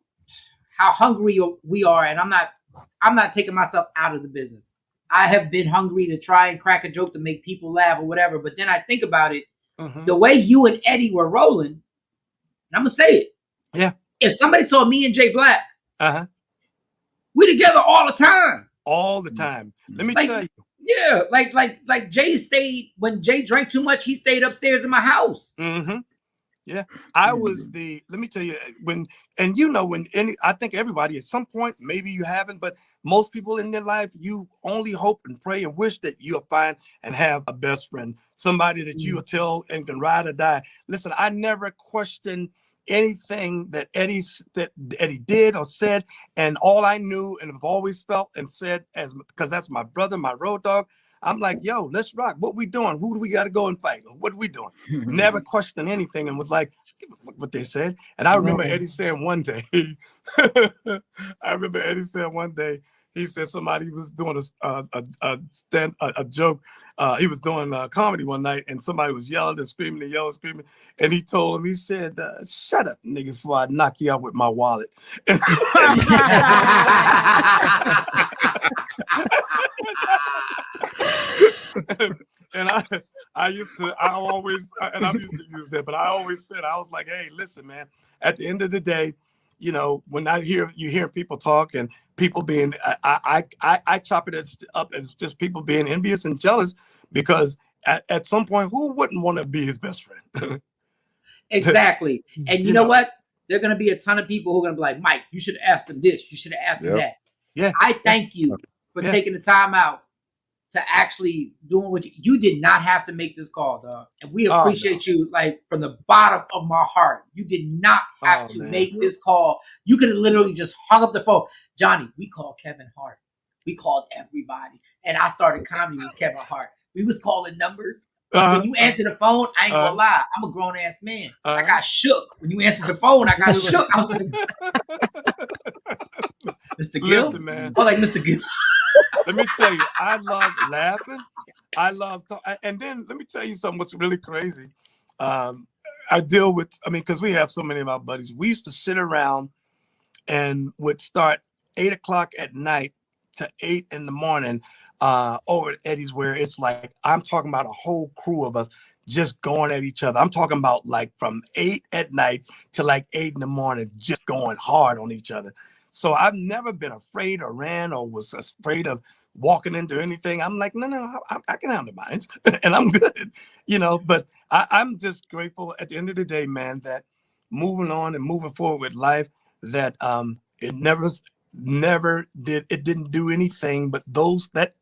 hungry we are. And I'm not taking myself out of the business. I have been hungry to try and crack a joke to make people laugh or whatever. But then I think about it, the way you and Eddie were rolling, and I'm gonna say it. Yeah. If somebody saw me and Jay Black, we together all the time. All the time. Let me tell you. Yeah, like Jay stayed, when Jay drank too much, he stayed upstairs in my house. Mm-hmm. Yeah, I was let me tell you, I think everybody at some point, maybe you haven't, but most people in their life, you only hope and pray and wish that you'll find and have a best friend, somebody that you will tell and can ride or die. Listen, I never questioned anything that Eddie did or said. And all I knew and have always felt and said, because that's my brother, my road dog, I'm like, yo, let's rock. What we doing? Who do we got to go and fight? What are we doing? Never questioned anything and was like, give a fuck what they said. And I remember Eddie saying one day, he said somebody was doing a joke. He was doing comedy one night and somebody was yelling and screaming and yelling and screaming. And he told him, he said, shut up, nigga, before I knock you out with my wallet. And I used to use that, but I always said, I was like, hey, listen, man, at the end of the day, you know, when you hear people talk and people being, I chop it up as just people being envious and jealous, because at some point, who wouldn't want to be his best friend? Exactly. And you know what? There are going to be a ton of people who are going to be like, Mike, you should have asked him this. You should have asked him that. Yeah. I thank you for taking the time out to actually doing what you did not have to make this call, dog. And we appreciate you, like, from the bottom of my heart. You did not have to make this call. You could have literally just hung up the phone. Johnny, we called Kevin Hart. We called everybody. And I started comedy with Kevin Hart. We was calling numbers. When you answer the phone, I ain't gonna lie. I'm a grown ass man. I got shook. When you answered the phone, I got shook. I was like, Mr. Gill? Listen, man. Oh, like Mr. Gill. Let me tell you, I love laughing. I love talking. And then let me tell you something what's really crazy. I deal with, because we have so many of our buddies. We used to sit around and would start 8 o'clock at night to 8 in the morning over at Eddie's, where it's like, I'm talking about a whole crew of us just going at each other. I'm talking about like from 8 at night to like 8 in the morning, just going hard on each other. So I've never been afraid or ran or was afraid of walking into anything. I'm like, no, I can handle mine and I'm good, you know, but I'm just grateful at the end of the day, man, that moving on and moving forward with life, that it didn't do anything, but that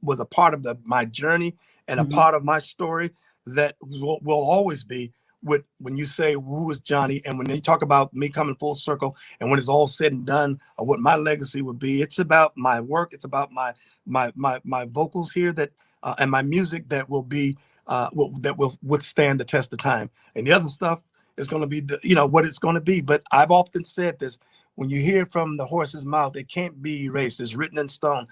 was a part of my journey and a part of my story that will always be when you say who is Johnny, and when they talk about me coming full circle, and when it's all said and done, or what my legacy would be, it's about my work, it's about my vocals here that and my music that will be that will withstand the test of time, and the other stuff is going to be what it's going to be. But I've often said this: when you hear from the horse's mouth, it can't be erased. It's written in stone.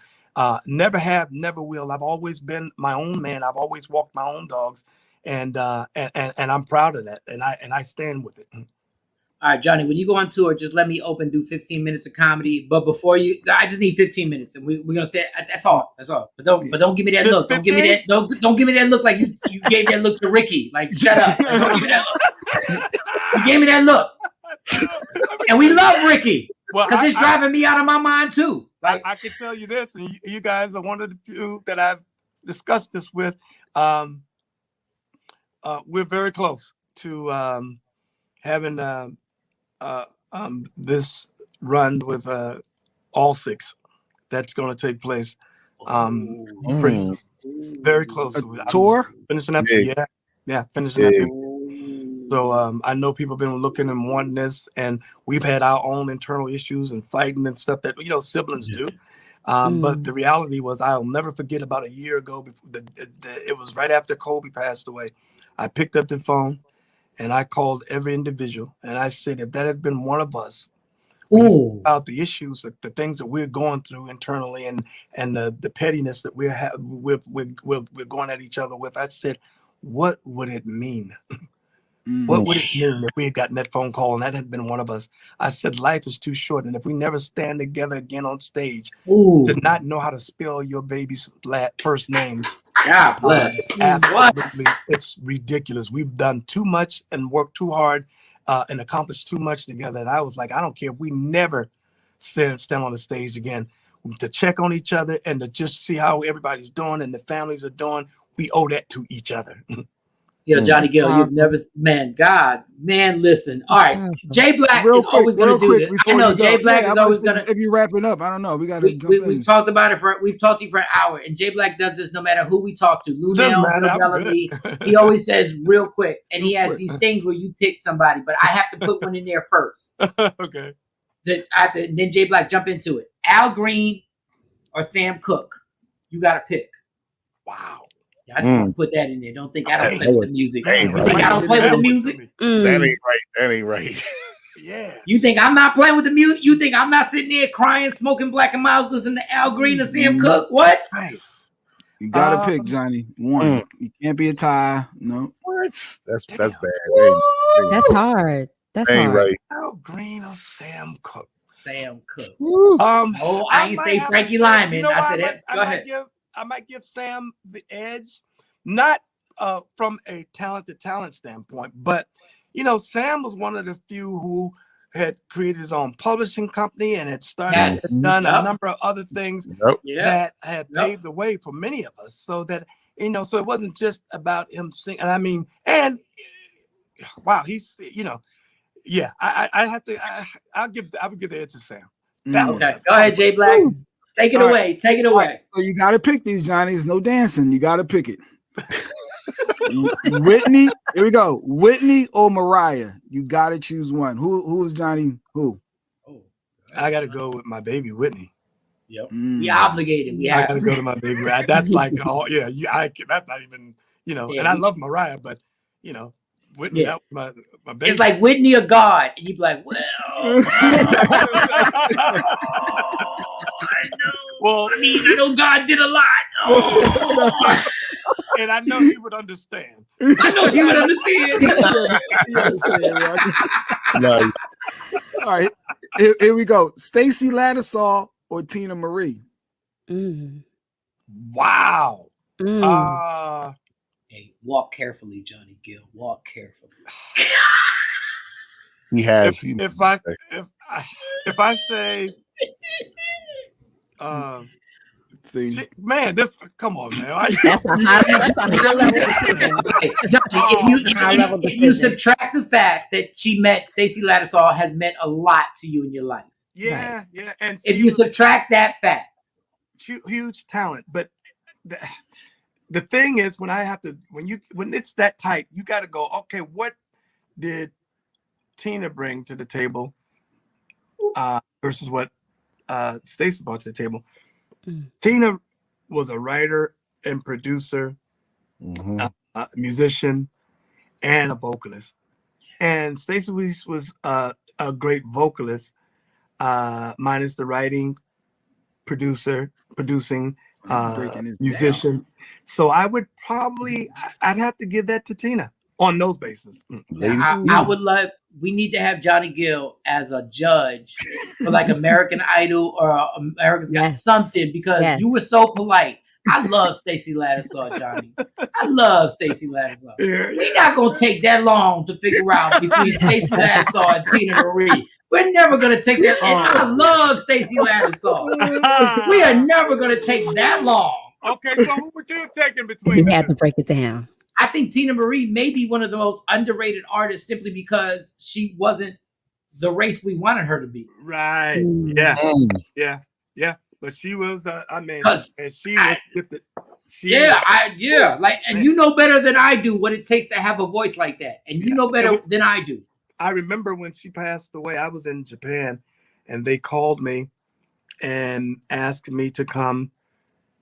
Never have, never will. I've always been my own man. I've always walked my own dogs. And I'm proud of that, and I stand with it. All right, Johnny, when you go on tour, just let me do 15 minutes of comedy. But before I just need 15 minutes, and we're gonna stay. That's all. But don't give me that look. Don't give me that. Don't give me that look like you gave that look to Ricky. Like, shut up. Don't give me that look. You gave me that look, and we love Ricky because it's driving me out of my mind too. Like, I can tell you this, and you guys are one of the few that I've discussed this with. We're very close to having this run with all 6 that's going to take place pretty soon. Very close. Tour? Finishing up. Yeah, finishing up. So I know people have been looking and wanting this, and we've had our own internal issues and fighting and stuff that siblings do. But the reality was, I'll never forget, about a year ago, it was right after Kobe passed away. I picked up the phone and I called every individual, and I said, if that had been one of us, about the issues, the things that we're going through internally, and the pettiness that we're going at each other with, I said, what would it mean? What would it mean if we had gotten that phone call and that had been one of us? I said, life is too short, and if we never stand together again on stage, to not know how to spell your baby's first names, God bless. Absolutely, it's ridiculous. We've done too much and worked too hard and accomplished too much together. And I was like, I don't care if we never stand on the stage again, to check on each other and to just see how everybody's doing and the families are doing. We owe that to each other. Yo, Johnny Gill, you've never, man, listen. All right, Jay Black is always going to do this. I know Jay Black is always going to. If you wrapping up, I don't know. We got to. We've talked about it we've talked to you for an hour, and Jay Black does this no matter who we talk to. Lunel, Bill Bellamy, he always says real quick, and he has these things where you pick somebody, but I have to put one in there first. Okay. Then Jay Black jump into it. Al Green or Sam Cooke, you got to pick. Wow. I just want to put that in there. Don't think I don't play with the music. You think I don't play with the music? That ain't right. Yeah. You think I'm not playing with the music? You think I'm not sitting there crying, smoking Black and Miles, listening to Al Green and Sam Cooke? What? Nice. You gotta pick, Johnny. One. You can't be a tie. No. What? That's bad. That's hard. That's hard. Right. Al Green or Sam Cooke? Sam Cooke. I ain't say Frankie Lyman. You know, I said it. Go ahead. I might give Sam the edge, not from a talent standpoint, but you know, Sam was one of the few who had created his own publishing company and had done a number of other things that had paved the way for many of us. So that so it wasn't just about him singing. And I mean, wow, he's I would give the edge to Sam. Okay, go ahead, Jay Black. Take it away. Take it away. So you got to pick these, Johnny. There's no dancing. You got to pick it. Whitney. Here we go. Whitney or Mariah. You got to choose one. Who is Johnny? Who? I got to go with my baby Whitney. Yep. We obligated. I got to go to my baby. That's like, that's not even, and I love Mariah, but, Whitney, that was my baby. It's like Whitney or God. And you'd be like, well. I know. Well, I know God did a lot. Oh. And I know he would understand. I know he would understand. Nice. All right. Here we go. Stacey Lattisaw or Tina Marie? Wow. Hey, walk carefully, Johnny Gill. Walk carefully. He has. If I say, man, come on, man. That's a high level. Johnny, if you subtract the fact that Stacey Lattisaw has meant a lot to you in your life. Yeah. And if you subtract that fact, huge talent. But the thing is, when it's that tight, you got to go, okay, what did Tina bring to the table versus what Stacey brought to the table? Tina was a writer and producer, a musician, and a vocalist. And Stacey was a great vocalist, minus the writing, producing, musician. Down. So I'd have to give that to Tina on those bases. I would love. We need to have Johnny Gill as a judge for like American Idol or America's Got something, because you were so polite. I love Stacey Lattisaw, Johnny. I love Stacey Lattisaw. We're not gonna take that long to figure out between Stacey Lattisaw and Tina Marie. We're never gonna take that. And I love Stacey Lattisaw. We are never gonna take that long. Okay, so who would you have taken between? We had to break it down. I think Tina Marie may be one of the most underrated artists simply because she wasn't the race we wanted her to be. Right. Yeah. But she was, and she was gifted. And you know better than I do what it takes to have a voice like that. And you know better than I do. I remember when she passed away, I was in Japan and they called me and asked me to come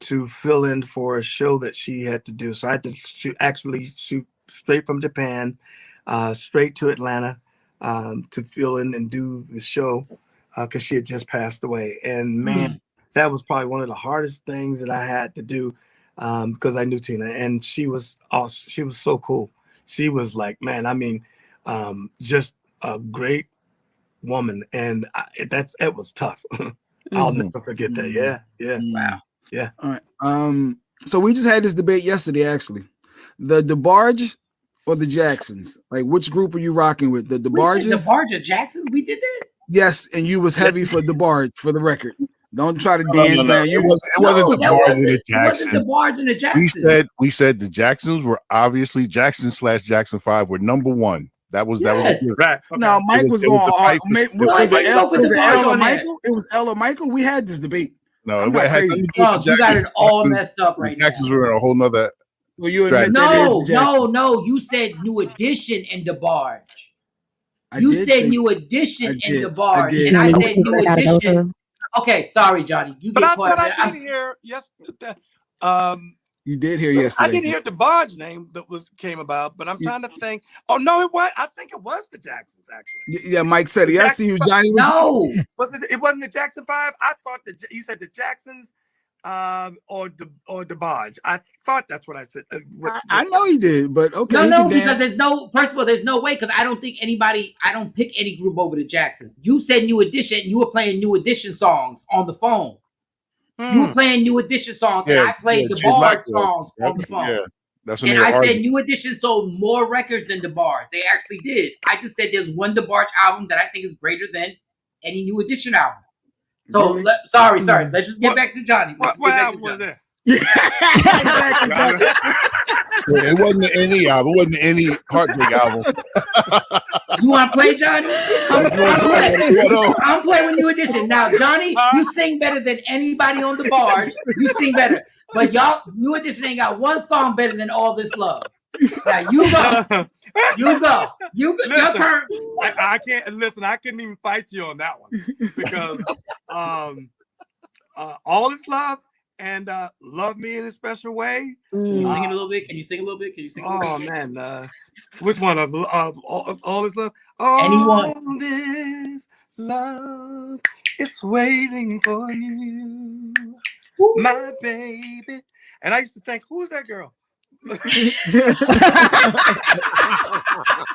to fill in for a show that she had to do. So I had to shoot straight from Japan, straight to Atlanta to fill in and do the show because she had just passed away. And man, that was probably one of the hardest things that I had to do because I knew Tina, and she was awesome. She was so cool. She was like, man, I mean, just a great woman, and it was tough. I'll never forget that. Yeah. Wow. Yeah. All right. So we just had this debate yesterday, actually. The DeBarge or the Jacksons? Like, which group are you rocking with? The DeBarges? DeBarge or Jacksons? We did that? Yes, and you was heavy for DeBarge, for the record. Don't try to dance now. It wasn't the Barge and the Jacksons. It wasn't the Barge and the Jacksons. We said the Jacksons were obviously Jackson/Jackson 5 were number one. That was right. Okay. No, Mike was going hard. Was it L or Michael? It was L or Michael. We had this debate. No, you got it all messed up right now. Jacksons were in a whole nother. Well, you admit no. You said New Edition and the Barge. You said New Edition and the Barge, and I said New Edition. Okay, sorry, Johnny. You get caught. I did hear yesterday. You did hear yesterday. I didn't hear the Barge name that came about, but I'm trying to think. Oh no, it was. I think it was the Jacksons actually. Yeah, Mike said it. I see you, Johnny. No, it wasn't the Jackson 5. I thought you said the Jacksons, or the Barge. I thought that's what I said. I know he did, but okay. No, because there's no. First of all, there's no way because I don't pick any group over the Jacksons. You said New Edition. You were playing New Edition songs on the phone. You were playing New Edition songs, and I played the Barge songs on the phone. Yeah, that's and I said New Edition sold more records than the Barge. They actually did. I just said there's one the Barge album that I think is greater than any New Edition album. So really? Sorry. Let's just get back to Johnny. What album was that? It wasn't the any album. It wasn't any Heartbreak album. You want to play, Johnny? I'm playing with New Edition. Now, Johnny, you sing better than anybody on the Barge. You sing better. But y'all, New Edition ain't got one song better than All This Love. Now, you go. Your turn. I can't, listen, I couldn't even fight you on that one. Because All This Love and Love Me in a Special Way. Sing it a little bit. Can you sing a little bit? Oh man, which one of All This Love? Anyone? All this love is waiting for you, my baby. And I used to think, who's that girl?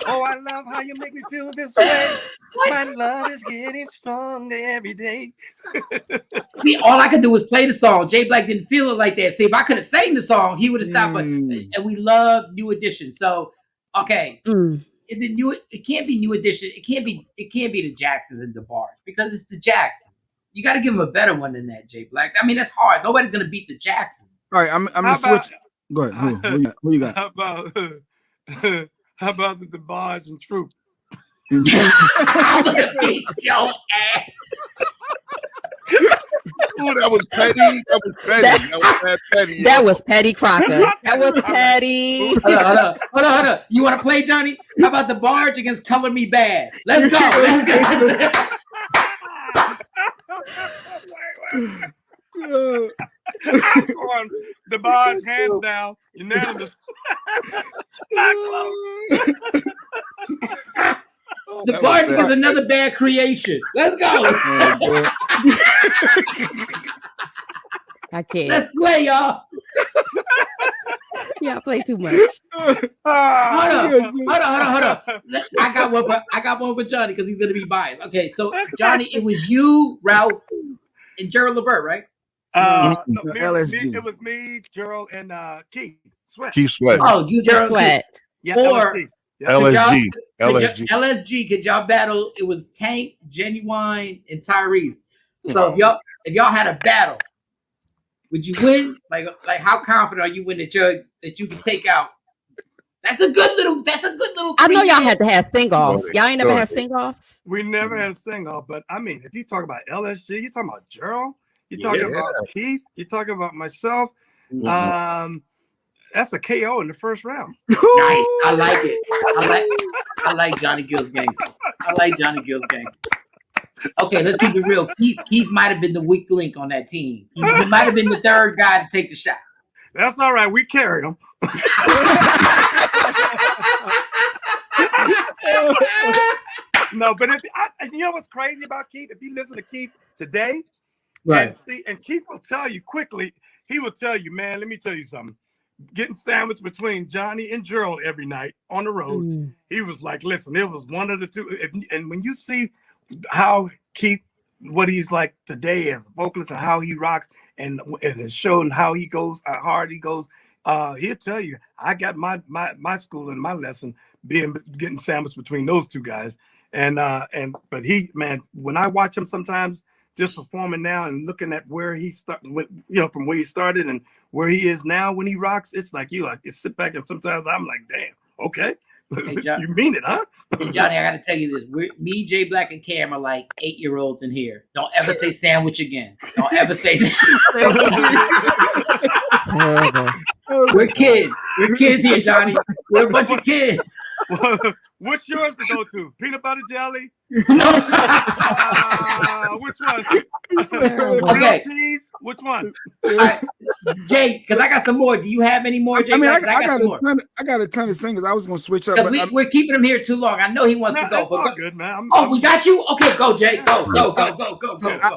Oh, I love how you make me feel this way. My love is getting stronger every day. See, all I could do was play the song. Jay Black didn't feel it like that. See, if I could have sang the song, he would have stopped. And we love New Edition. So, okay, is it new? It can't be New Edition. It can't be the Jacksons and the Barge because it's the Jacksons. You got to give them a better one than that, Jay Black. I mean, that's hard. Nobody's gonna beat the Jacksons. All right, I'm gonna switch. Go ahead. Who you got? How about the Barge and Troop? I'm gonna beat your ass. Oh, that was petty. That was petty. That was petty, Crocker. That was petty. Hold on. You want to play, Johnny? How about the Barge against Color Me Bad? Let's go. I'm going the Barge hands down. Unanimous. Not close. The Barge is another bad creation. Let's go. I can't. Let's play, y'all. Yeah, I play too much. Hold on. I got one for Johnny because he's gonna be biased. Okay, so Johnny, it was you, Ralph, and Gerald Levert, right? LSG. It was me, Gerald, and Keith Sweat. Keith Sweat. Oh, you Gerald Sweat. Yeah, or LSG. LSG. Could y'all battle? It was Tank, Genuine, and Tyrese. So if y'all had a battle, would you win? Like how confident are you that you can take out? That's a good little. I know y'all had to have sing-offs. Y'all ain't never had sing-offs. We never had sing-off, but I mean, if you talk about LSG, you talking about Gerald. You're talking about Keith. You're talking about myself. That's a KO in the first round. Nice. I like it. I like Johnny Gill's gangster. Okay, let's keep it real. Keith might have been the weak link on that team. He might have been the third guy to take the shot. That's all right. We carried him. No, but you know what's crazy about Keith? If you listen to Keith today, right, and Keith will tell you quickly, he will tell you, man, let me tell you something. Getting sandwiched between Johnny and Gerald every night on the road, he was like, listen, it was one of the two. And when you see how Keith, what he's like today as a vocalist and how he rocks and it's showing how he goes, how hard he goes, he'll tell you, I got my school and my lesson getting sandwiched between those two guys. But he, man, when I watch him sometimes just performing now and looking at where he started, from where he started and where he is now when he rocks, it's like you sit back and sometimes I'm like, damn, okay. Hey, you mean it, huh? Hey, Johnny, I got to tell you this. Me, Jay Black, and Cam are like 8-year-olds in here. Don't ever say sandwich again. Don't ever say Terrible. We're kids. We're kids here, Johnny. We're a bunch of kids. What's yours to go to? Peanut butter jelly? Which one? Okay. Cheese? Which one? Jay, because I got some more. Do you have any more, Jay? I mean, I got a ton of singles. I was going to switch up. Because we're keeping him here too long. I know he wants to go. All good, man. We got you? Okay, go, Jay. Go.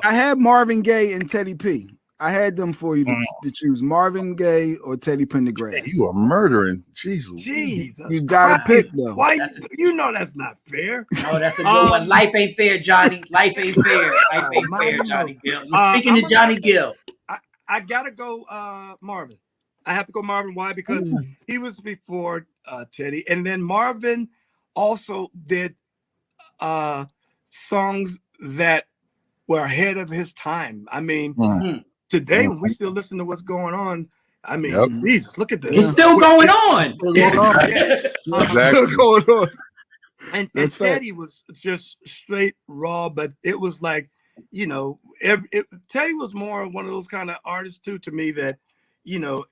I had Marvin Gaye and Teddy P. I had them for you to choose Marvin Gaye or Teddy Pendergrass. You are murdering. Jesus. You got to pick, though. Why? That's not fair. Oh, that's a good one. Life ain't fair, Johnny. Life ain't fair. Life ain't fair, Johnny Gill. Speaking to Johnny Gill. I got to go Marvin. I have to go Marvin. Why? Because he was before Teddy. And then Marvin also did songs that were ahead of his time. I mean, today, when we still listen to what's going on, I mean, Jesus, look at this. It's still going on. Still going on. And Teddy was just straight raw, but it was like, Teddy was more one of those kind of artists too, to me, that, you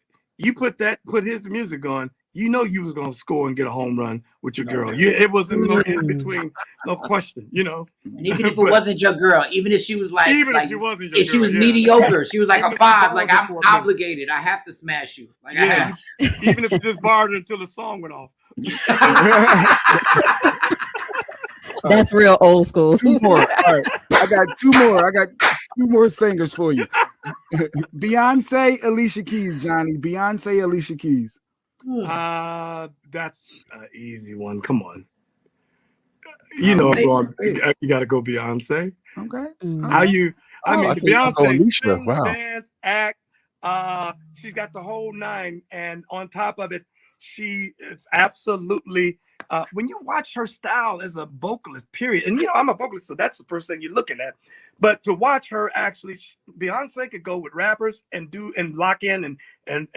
put his music on, you was going to score and get a home run with your girl. It wasn't no in between, no question, And even if it wasn't your girl, even if she was like, if she wasn't your girl, she was mediocre, she was like a 5, like I'm obligated. I have to smash you. Like I have. Even if you just borrowed it until the song went off. That's real old school. 2 more. All right. I got 2 more. I got 2 more singers for you. Beyonce, Alicia Keys, Johnny. Beyonce, Alicia Keys. That's an easy one. Come on. I'm going. You got to go Beyonce. Okay. Beyonce sing, dance, act. She's got the whole 9, and on top of it, it's absolutely. When you watch her style as a vocalist, period, and I'm a vocalist, so that's the first thing you're looking at. But to watch her actually, Beyonce could go with rappers and lock in and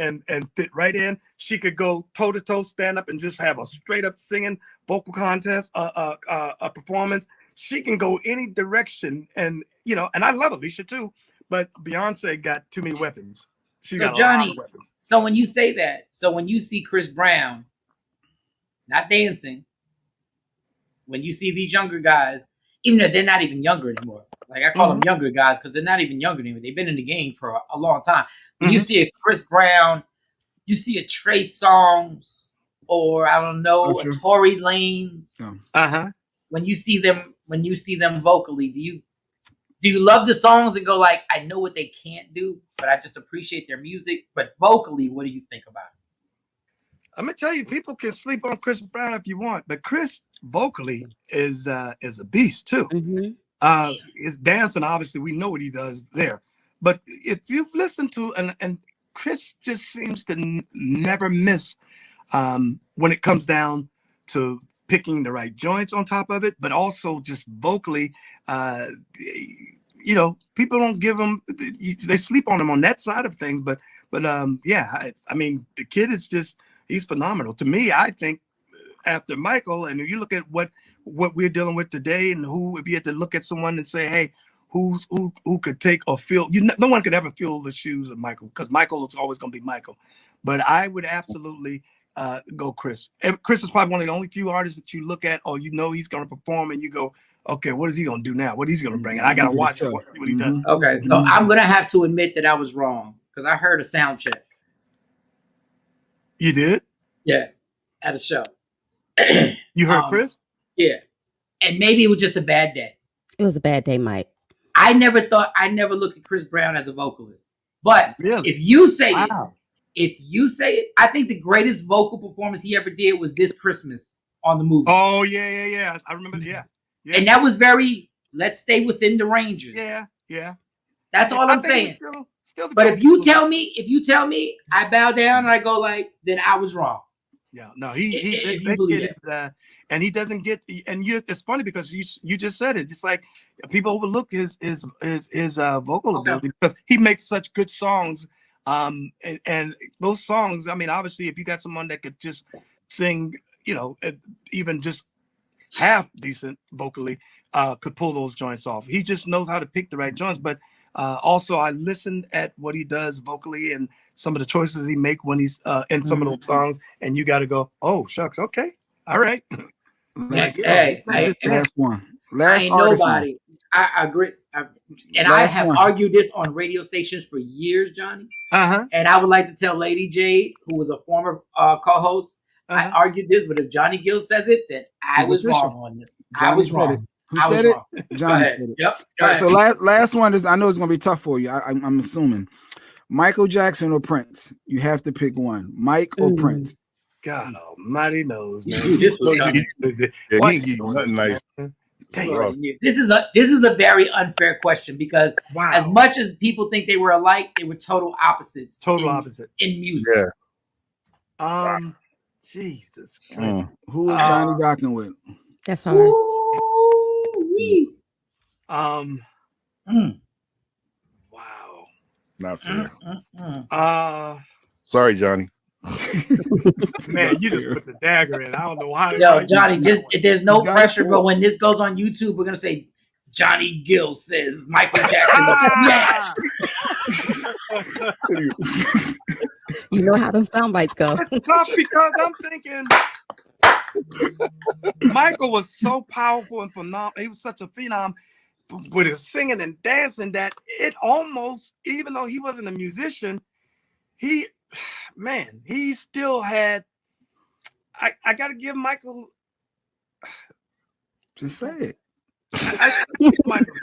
fit right in. She could go toe to toe, stand up, and just have a straight up singing vocal contest, a performance. She can go any direction, and and I love Alicia too. But Beyonce got too many weapons. She got a lot of weapons. So when you say that, when you see Chris Brown not dancing, when you see these younger guys, even though they're not even younger anymore. Like I call them younger guys because they're not even younger anymore. They've been in the game for a long time. When you see a Chris Brown, you see a Trey Songz, or I don't know, a Tory Lanez. When you see them vocally, do you love the songs and go like, I know what they can't do, but I just appreciate their music. But vocally, what do you think about it? I'm gonna tell you, people can sleep on Chris Brown if you want, but Chris vocally is a beast too. His dancing, obviously, we know what he does there. But if you've listened to and Chris just seems to never miss when it comes down to picking the right joints on top of it, but also just vocally, people don't give him, they sleep on him on that side of things. But I mean, the kid is he's phenomenal. To me, I think after Michael, and if you look at what we're dealing with today, and if you had to look at someone and say, hey, who could take or feel, no one could ever fill the shoes of Michael, because Michael is always going to be Michael. But I would absolutely go Chris. Chris is probably one of the only few artists that you look at, or he's going to perform, and you go, okay, what is he going to do now? What is he going to bring? And I got to watch it, see what he does. Okay, so I'm going to have to admit that I was wrong, because I heard a sound check. You did? Yeah, at a show. You heard Chris? Yeah. And maybe it was just a bad day. It was a bad day, Mike. I never looked at Chris Brown as a vocalist. But if you say it, I think the greatest vocal performance he ever did was this Christmas on the movie. Oh, yeah. I remember, yeah. And that was very, let's stay within the ranges. Yeah. That's all I'm saying. But if you tell me I bow down and I go like, then I was wrong. Yeah, no, and he doesn't get, and it's funny because you just said it. It's like people overlook his vocal ability because he makes such good songs. And those songs, I mean, obviously, if you got someone that could just sing, even just half decent vocally, could pull those joints off. He just knows how to pick the right joints. But also, I listened at what he does vocally and some of the choices he make when he's in some of those songs, and you got to go, oh shucks, okay, all right. Last one. I ain't nobody. I agree. I have argued this on radio stations for years, Johnny. And I would like to tell Lady Jade, who was a former co-host, I argued this, but if Johnny Gill says it, then I was wrong on this. I was wrong. Who said it? Johnny said it. Yep. All right, so last one is, I know it's going to be tough for you. I'm assuming. Michael Jackson or Prince? You have to pick one. Mike or Prince? God almighty knows, man. This was coming. He give you nothing nice. This is a very unfair question because as much as people think they were alike, they were total opposites. In music. Yeah. Jesus Christ. Who is Johnny rocking with? That's all right. Wow. Not fair. Sorry, Johnny. Man, you just put the dagger in. I don't know how. Yo, Johnny, there's no pressure, but when this goes on YouTube, we're gonna say Johnny Gill says Michael Jackson smash. You know how them sound bites go. It's tough because I'm thinking Michael was so powerful and phenomenal. He was such a phenom with his singing and dancing that it almost, even though he wasn't a musician, he still had. I got to give Michael. Just say it. Michael.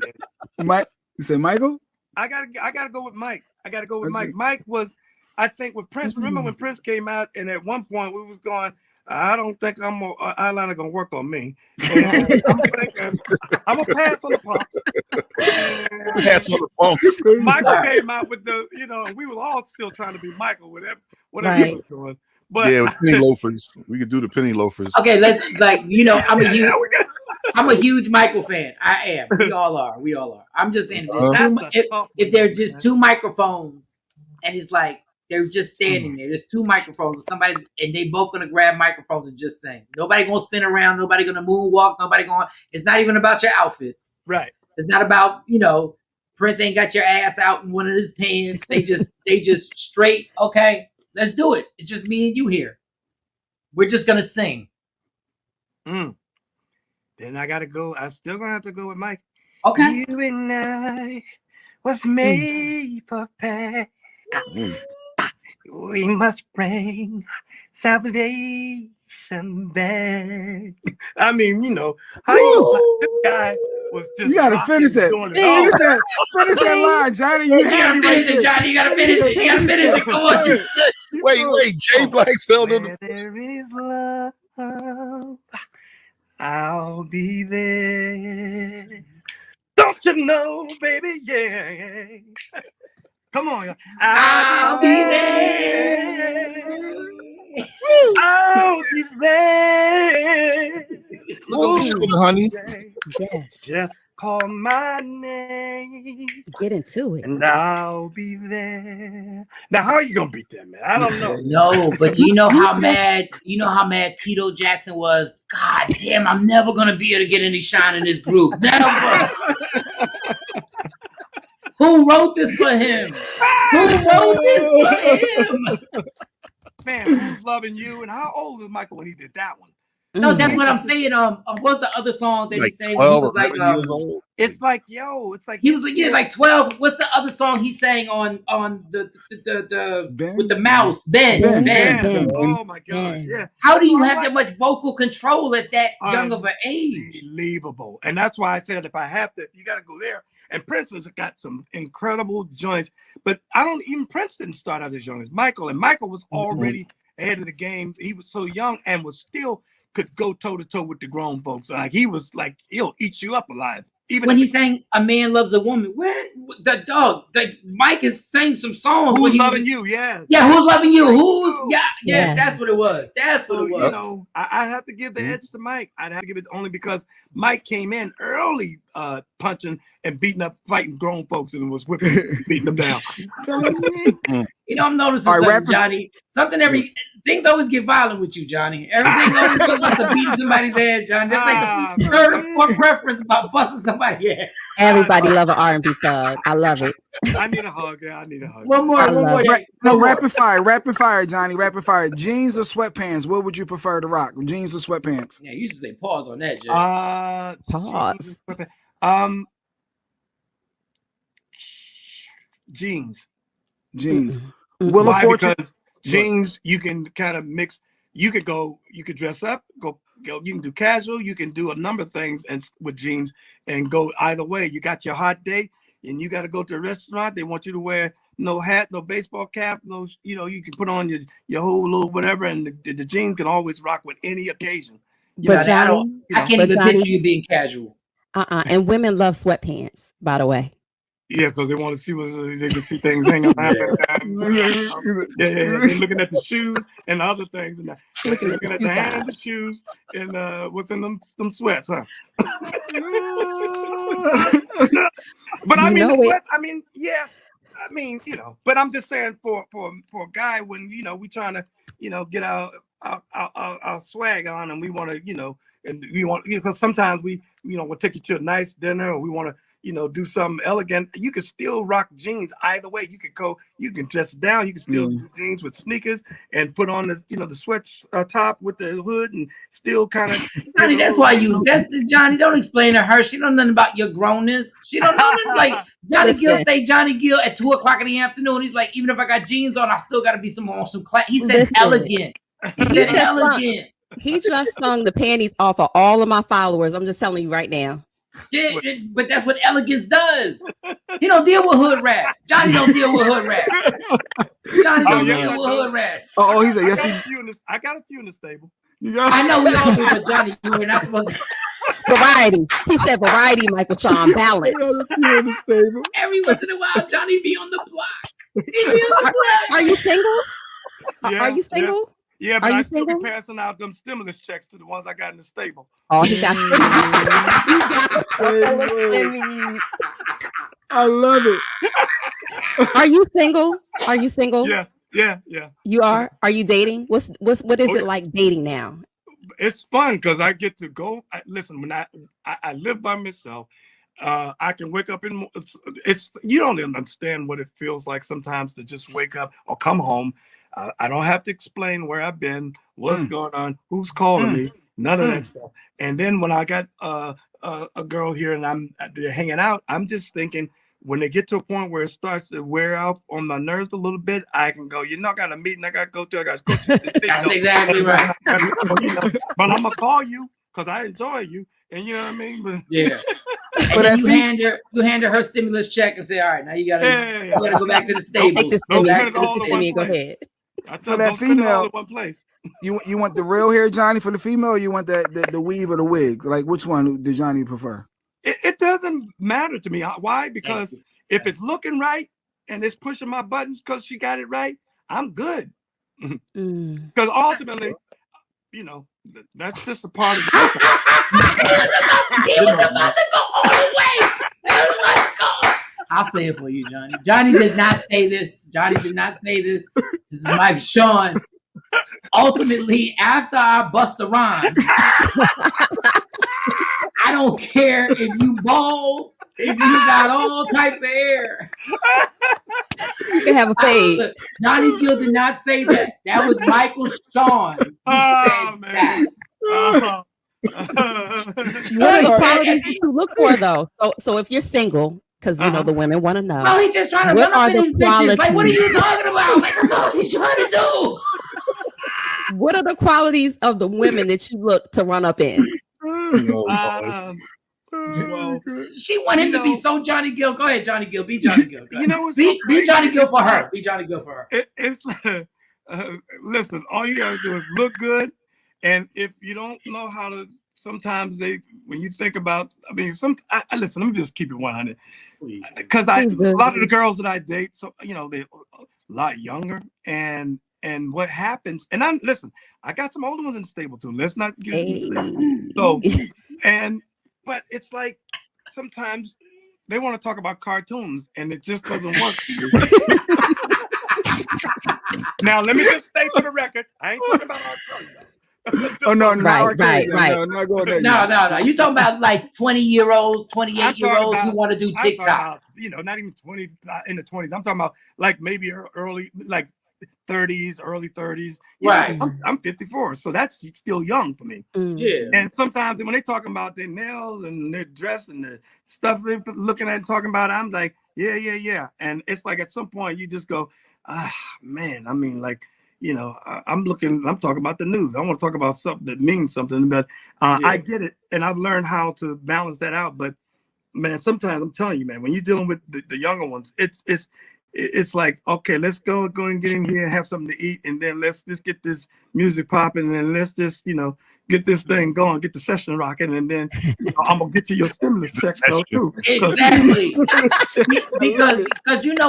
Mike, you say Michael? I gotta go with Mike. Mike. Mike was, I think, with Prince. Remember when Prince came out, and at one point we was going, I don't think eyeliner gonna work on me. And I'm gonna pass on the pumps. Pass on the pumps. Michael came out with the, we were all still trying to be Michael, whatever he was doing. But with penny loafers, we could do the penny loafers. Okay, let's I'm a huge Michael fan. I am. We all are. I'm just saying, if there's just two microphones, and it's like they're just standing there. There's two microphones, and they both gonna grab microphones and just sing. Nobody gonna spin around. Nobody gonna moonwalk. It's not even about your outfits. Right. It's not about Prince ain't got your ass out in one of his pants. They just straight. Okay, let's do it. It's just me and you here. We're just gonna sing. Then I gotta go. I'm still gonna have to go with Mike. Okay. You and I was made for pain. We must bring salvation back. I mean, how this guy was just. You gotta finish that. Finish that line, Johnny. You gotta finish it, Johnny. You gotta finish it. Come on. Wait. Jay Black still did the. There is love. I'll be there. Don't you know, baby? Yeah. Come on. I'll be there. I'll be there. Honey. Yes. Just call my name. Get into it. And I'll be there. Now, how are you gonna beat that, man? I don't know. No, but do you know how mad Tito Jackson was? God damn, I'm never gonna be able to get any shine in this group. Never. Who wrote this for him? Man, Who's Loving You? And how old was Michael when he did that one? No, that's what I'm saying. What's the other song that he sang? When he was like, it's like he was like 12. What's the other song he sang on the with the mouse? Ben. Oh my God! Yeah. How do you have that much vocal control at that young of an age? Unbelievable. And that's why I said if I have to, you got to go there. And Prince has got some incredible joints, but Prince didn't start out as young as Michael, and Michael was already ahead of the game. He was so young and was still could go toe to toe with the grown folks. Like he was like, he'll eat you up alive Even when he's saying a man loves a woman, when the dog, Mike is saying some songs. Who's loving you? Yeah. Yeah, who's loving you? Yes, that's what it was. That's what it was. You know, I have to give the edge to Mike. I'd have to give it only because Mike came in early, punching and beating up, fighting grown folks, and was whipping, beating them down. You know, I'm noticing something, Johnny. Things always get violent with you, Johnny. Everything always goes up to beating somebody's ass, Johnny. That's like the third or fourth reference about busting somebody ass. Everybody love an R&B thug. I love it. I need a hug. Yeah, I need a hug. One more. Rapid fire, Johnny. Rapid fire. Jeans or sweatpants? What would you prefer to rock? Jeans or sweatpants? Yeah, you should say pause on that, Jay. Pause. Jeans. Wheel of Fortune. Because jeans, you can kind of mix. You could dress up, go. You can do casual. You can do a number of things and with jeans and go either way. You got your hot date and you got to go to a restaurant. They want you to wear no hat, no baseball cap, no. You know, you can put on your whole little whatever, and the jeans can always rock with any occasion. But Johnny, I can't even picture you being casual. And women love sweatpants, by the way. Yeah, because they want to see they can see things hanging around. They're looking at the shoes and other things, and looking at the hand of the shoes and what's in them sweats, huh? But I mean, the sweats. I mean, yeah. I mean, you know. But I'm just saying, for a guy, when we trying to get our swag on, and we want to and we want because sometimes we'll take you to a nice dinner, or we want to. Do something elegant. You can still rock jeans either way. You can dress down. You can still do jeans with sneakers and put on the sweats top with the hood and still kind of. Johnny, that's why Johnny. Don't explain to her. She don't know nothing about your grownness. She don't know nothing. Like Johnny Gill say Johnny Gill at 2:00 in the afternoon. He's like, even if I got jeans on, I still got to be some class. He said elegant. He said elegant. He just sung the panties off of all of my followers. I'm just telling you right now. Yeah, but that's what elegance does. He don't deal with hood rats. Johnny don't deal with hood rats. Johnny don't deal with hood rats. Oh, he said yes. I got a few in the stable. I know we all do, but Johnny, you were not supposed to. Variety. He said variety, Michael Shawn, balance. Every once in a while, Johnny be on the block. He be on the block. Are you single? Yeah, Are you single? Yeah, but I still be passing out them stimulus checks to the ones I got in the stable. Oh, he got I love it. Are you single? Are you single? Yeah. You are? Are you dating? What is it like dating now? It's fun because I get to go. Listen, when I live by myself, I can wake up in. It's you don't understand what it feels like sometimes to just wake up or come home. I don't have to explain where I've been, what's going on, who's calling me, none of that stuff. And then when I got a girl here and they're hanging out, I'm just thinking when they get to a point where it starts to wear out on my nerves a little bit, I can go, I got a meeting I got to go to. I got to go to this thing. That's exactly right. But I'm going to call you because I enjoy you. And you know what I mean? But, yeah. And then you hand her stimulus check and say, all right, now you gotta go back to the stable. Take this go ahead. For that female, you want the real hair, Johnny, for the female, or you want the weave or the wig? Like, which one did Johnny prefer? It doesn't matter to me. Why? Because if it's looking right and it's pushing my buttons because she got it right, I'm good. Because ultimately, that's just a part of it. He was about to go all the way. I'll say it for you, Johnny. Johnny did not say this. This is Mike Shawn. Ultimately, after I bust the rhyme, I don't care if you bald, if you got all types of hair. You can have a fade. Johnny Gill did not say that. That was Michael Shawn who said that. What are the qualities you look for, though? So if you're single, because the women want to know. Oh, he's just trying to run up in these bitches. Like, what are you talking about? Like, that's all he's trying to do. What are the qualities of the women that you look to run up in? Well, she want him to be so Johnny Gill. Go ahead, Johnny Gill. Be Johnny Gill. Be Johnny Gill for her. Be Johnny Gill for her. It's listen. All you gotta do is look good, and if you don't know how to sometimes when you think about, I mean, I listen, let me just keep it 100. Because a lot of the girls that I date, so they're a lot younger, and what happens, and I got some older ones in the stable too. Let's not get so, but it's like sometimes they want to talk about cartoons, and it just doesn't work. Now, let me just state for the record, I ain't talking about cartoons. Oh no, right. No, You talking about like 20-year-olds, 28-year-olds who want to do TikTok? About, not even 20 in the 20s. I'm talking about like maybe early, like 30s, early 30s. Right. I'm 54, so that's still young for me. Yeah. And sometimes when they're talking about their nails and their dress and the stuff they're looking at and talking about, I'm like, yeah. And it's like at some point you just go, man. I mean, like. I'm talking about the news. I want to talk about something that means something, but I get it. And I've learned how to balance that out. But man, sometimes I'm telling you, man, when you're dealing with the younger ones, it's like, okay, let's go and get in here and have something to eat. And then let's just get this music popping and then let's just, get this thing going, get the session rocking. And then I'm going to get you your stimulus check though too. Exactly. because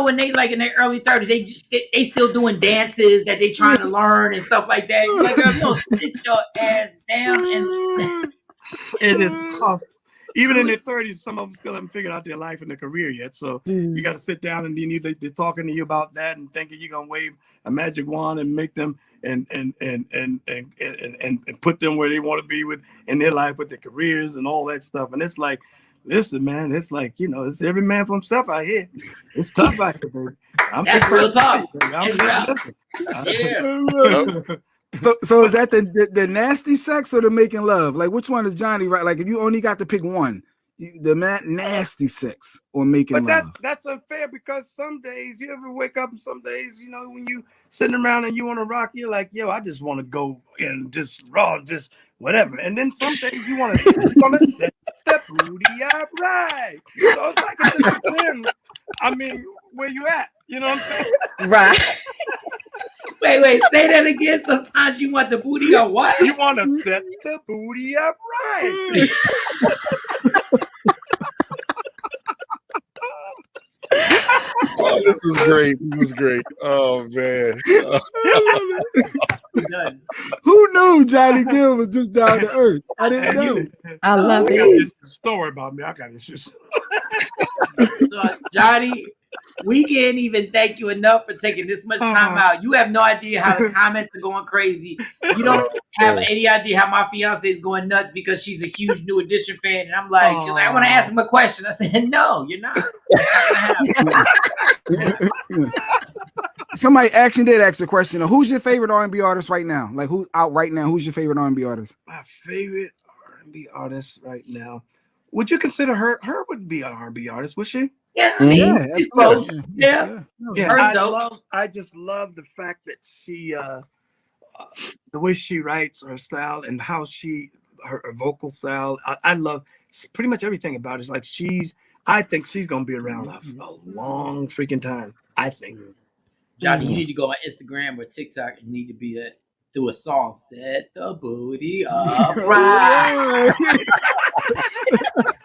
when they like in their early 30s, they still doing dances that they trying to learn and stuff like that. You're like, girl, sit your ass down. And it is tough. Even in their 30s, some of them still haven't figured out their life and their career yet. So you got to sit down and they're talking to you about that and thinking you're gonna wave a magic wand and make them and put them where they want to be in their life with their careers and all that stuff. And it's like, listen, man, it's like it's every man for himself out here. It's tough out here, baby. That's real talk. So is that the nasty sex or the making love? Like which one is Johnny right? Like if you only got to pick one, the nasty sex or making love. That's unfair because some days you ever wake up and some days, when you sitting around and you want to rock, you're like, yo, I just want to go and just raw, just whatever. And then some days you want to set the booty up right. So it's like it just depends. I mean, where you at? You know what I'm saying? Right. Wait, say that again. Sometimes you want the booty up what? You want to set the booty up right. Oh, this is great. This is great. Oh man. Who knew Johnny Gill was just down to earth? I didn't know. I love it. Story about me. I got issues. So, Johnny, we can't even thank you enough for taking this much time out. You have no idea how the comments are going crazy. You don't have any idea how my fiance is going nuts because she's a huge New Edition fan. And I'm like, she's like, I want to ask him a question. I said, no, you're not. That's not gonna happen. Somebody actually did ask a question. Who's your favorite R&B artist right now? Like who's out right now? Who's your favorite R&B artist? My favorite R&B artist right now. Would you consider her? Her would be an R&B artist, would she? Yeah, I mean, it's close. Yeah. I just love the fact that she, the way she writes, her style, and how her vocal style. I love pretty much everything about it. Like I think she's gonna be around a long freaking time. I think. Johnny, you need to go on Instagram or TikTok and need to do a song. Set the booty up right.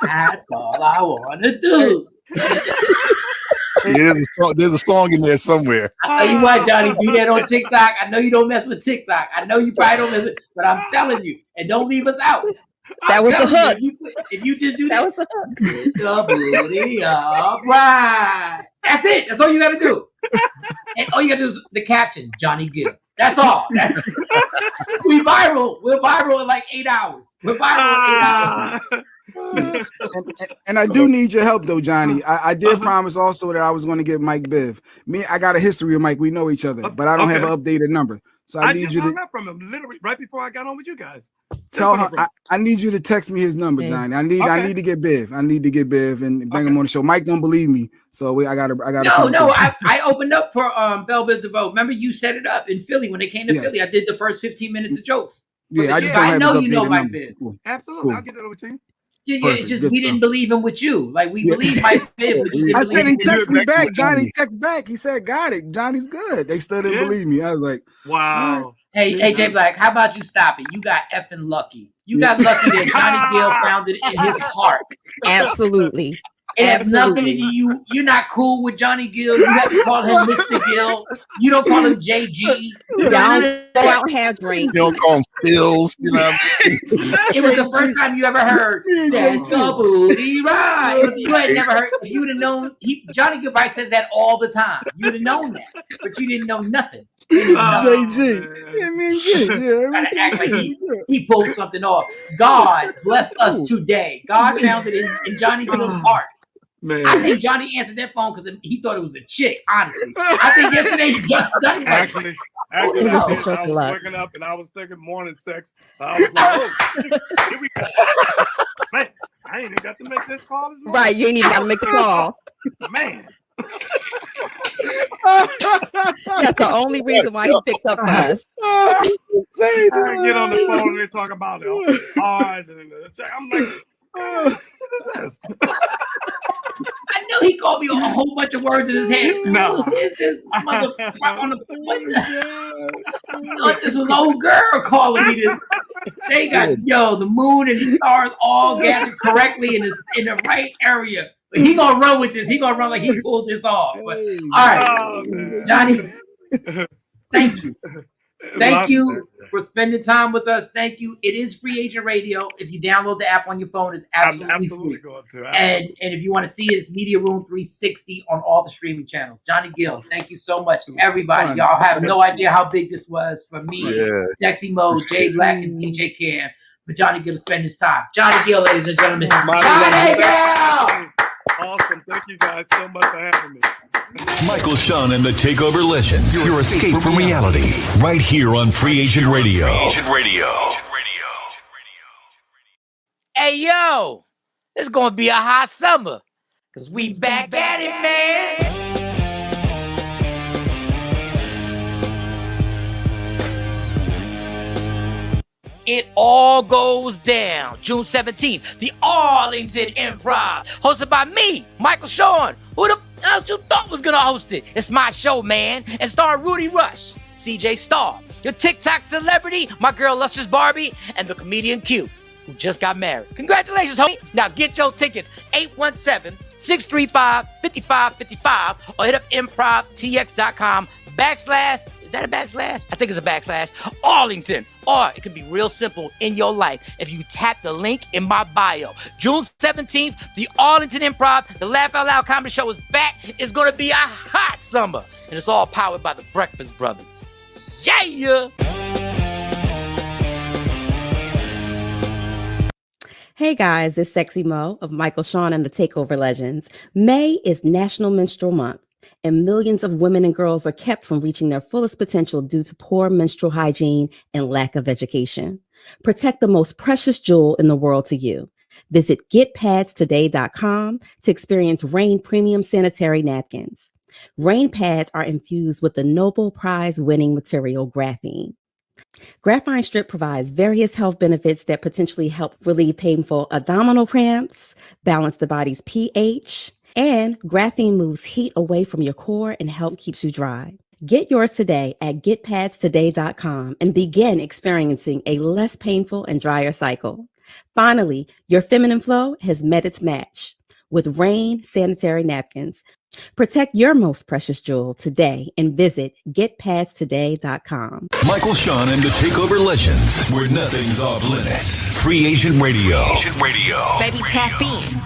That's all I want to do. There's a song in there somewhere. I tell you what, Johnny, do that on TikTok. I know you don't mess with TikTok. I know you probably don't mess with, but I'm telling you, and don't leave us out. That was the hook. If you just do that was the hook. The booty up right. That's it. That's all you got to do. And all you got to do is the caption, Johnny Gill. That's all. We viral. We're viral in like 8 hours. We're viral in 8 hours. And I do need your help though, Johnny. I did promise also that I was going to give Mike Biv. I got a history with Mike. We know each other, but I don't have an updated number. So I need just you hung to up from him literally right before I got on with you guys. Tell her I need you to text me his number, Johnny. I need to get Biv. I need to get Biv and bring him on the show. Mike don't believe me, so I gotta. No. I opened up for Belle Biv DeVoe. Remember you set it up in Philly when they came to Philly. I did the first 15 minutes of jokes. Yeah, I just don't have know his you know updated Mike numbers. Biv. Cool. Absolutely, Cool. I'll get it over to you. Yeah, it's just we didn't believe him with you. Like we believe Mike Biv, but you I didn't said he believe texted me back. Johnny text back. He said, "Got it." Johnny's good. They still didn't believe me. I was like, "Wow." Hey, Jay Black, how about you stop it? You got effing lucky. You got lucky that Johnny Gill found it in his heart. Absolutely. It has nothing to do you. You're not cool with Johnny Gill. You have to call him Mr. Gill. You don't call him JG. Y'all go out and have drinks. You don't call him Phils, you know. It was the first time you ever heard that the booty ride. You had never heard. If you would have known, Johnny Gill probably says that all the time. You would have known that, but you didn't know nothing. JG. Gotta act like he pulled something off. God bless us today. God found it in Johnny Gill's heart. Man. I think Johnny answered that phone because he thought it was a chick, honestly. I think yesterday Johnny Actually, I was waking up and I was thinking morning sex. I was like, oh, here we go. Man, I ain't even got to make this call this morning. Right, you ain't even got to make the call. Man. That's the only reason why he picked up for us. I get on the phone and they talk about it. I'm like, I knew he called me a whole bunch of words in his head. No. Who is this mother on the I thought this was old girl calling me this. They got the moon and the stars all gathered correctly in the right area. But he gonna run with this. He gonna run like he pulled this off. But all right, Johnny, thank you. Thank you for spending time with us. Thank you. It is Free Agent Radio. If you download the app on your phone, it's absolutely free. Going to. And if you want to see it, it's Media Room 360 on all the streaming channels. Johnny Gill, thank you so much, everybody. Y'all have no idea how big this was for me, Sexy Mo, Jay Black, and DJ Cam, for Johnny Gill to spend his time. Johnny Gill, ladies and gentlemen. Johnny Gill! Awesome. Thank you guys so much for having me. Michael Shawn and the TakeOver Legends. Your escape from reality. Right here on Free Agent Radio. Hey, yo, it's going to be a hot summer because we back at it, man. It all goes down June 17th, the Arlington Improv, hosted by me, Michael Shawn. Who the else you thought was gonna host it? It's my show, man, and star Rudy Rush, CJ Starr, your TikTok celebrity, my girl Lustrous Barbie, and the comedian Q, who just got married. Congratulations, homie. Now get your tickets, 817-635-5555, or hit up improvtx.com / is that a backslash? I think it's a backslash. Arlington. Or it could be real simple in your life if you tap the link in my bio. June 17th, the Arlington Improv, the Laugh Out Loud Comedy Show is back. It's going to be a hot summer. And it's all powered by the Breakfast Brothers. Yeah! Hey guys, it's Sexy Mo of Michael Shawn and the TakeOver Legends. May is National Menstrual Month, and millions of women and girls are kept from reaching their fullest potential due to poor menstrual hygiene and lack of education. Protect the most precious jewel in the world to you. Visit getpadstoday.com to experience Rain Premium Sanitary Napkins. Rain pads are infused with the Nobel Prize-winning material graphene. Graphene strip provides various health benefits that potentially help relieve painful abdominal cramps, balance the body's pH, and graphene moves heat away from your core and help keeps you dry. Get yours today at getpadstoday.com and begin experiencing a less painful and drier cycle. Finally, your feminine flow has met its match with Rain Sanitary Napkins. Protect your most precious jewel today and visit getpadstoday.com. Michael Shawn and the TakeOver Legends, where nothing's off limits. Free Agent Radio. Baby, tap in.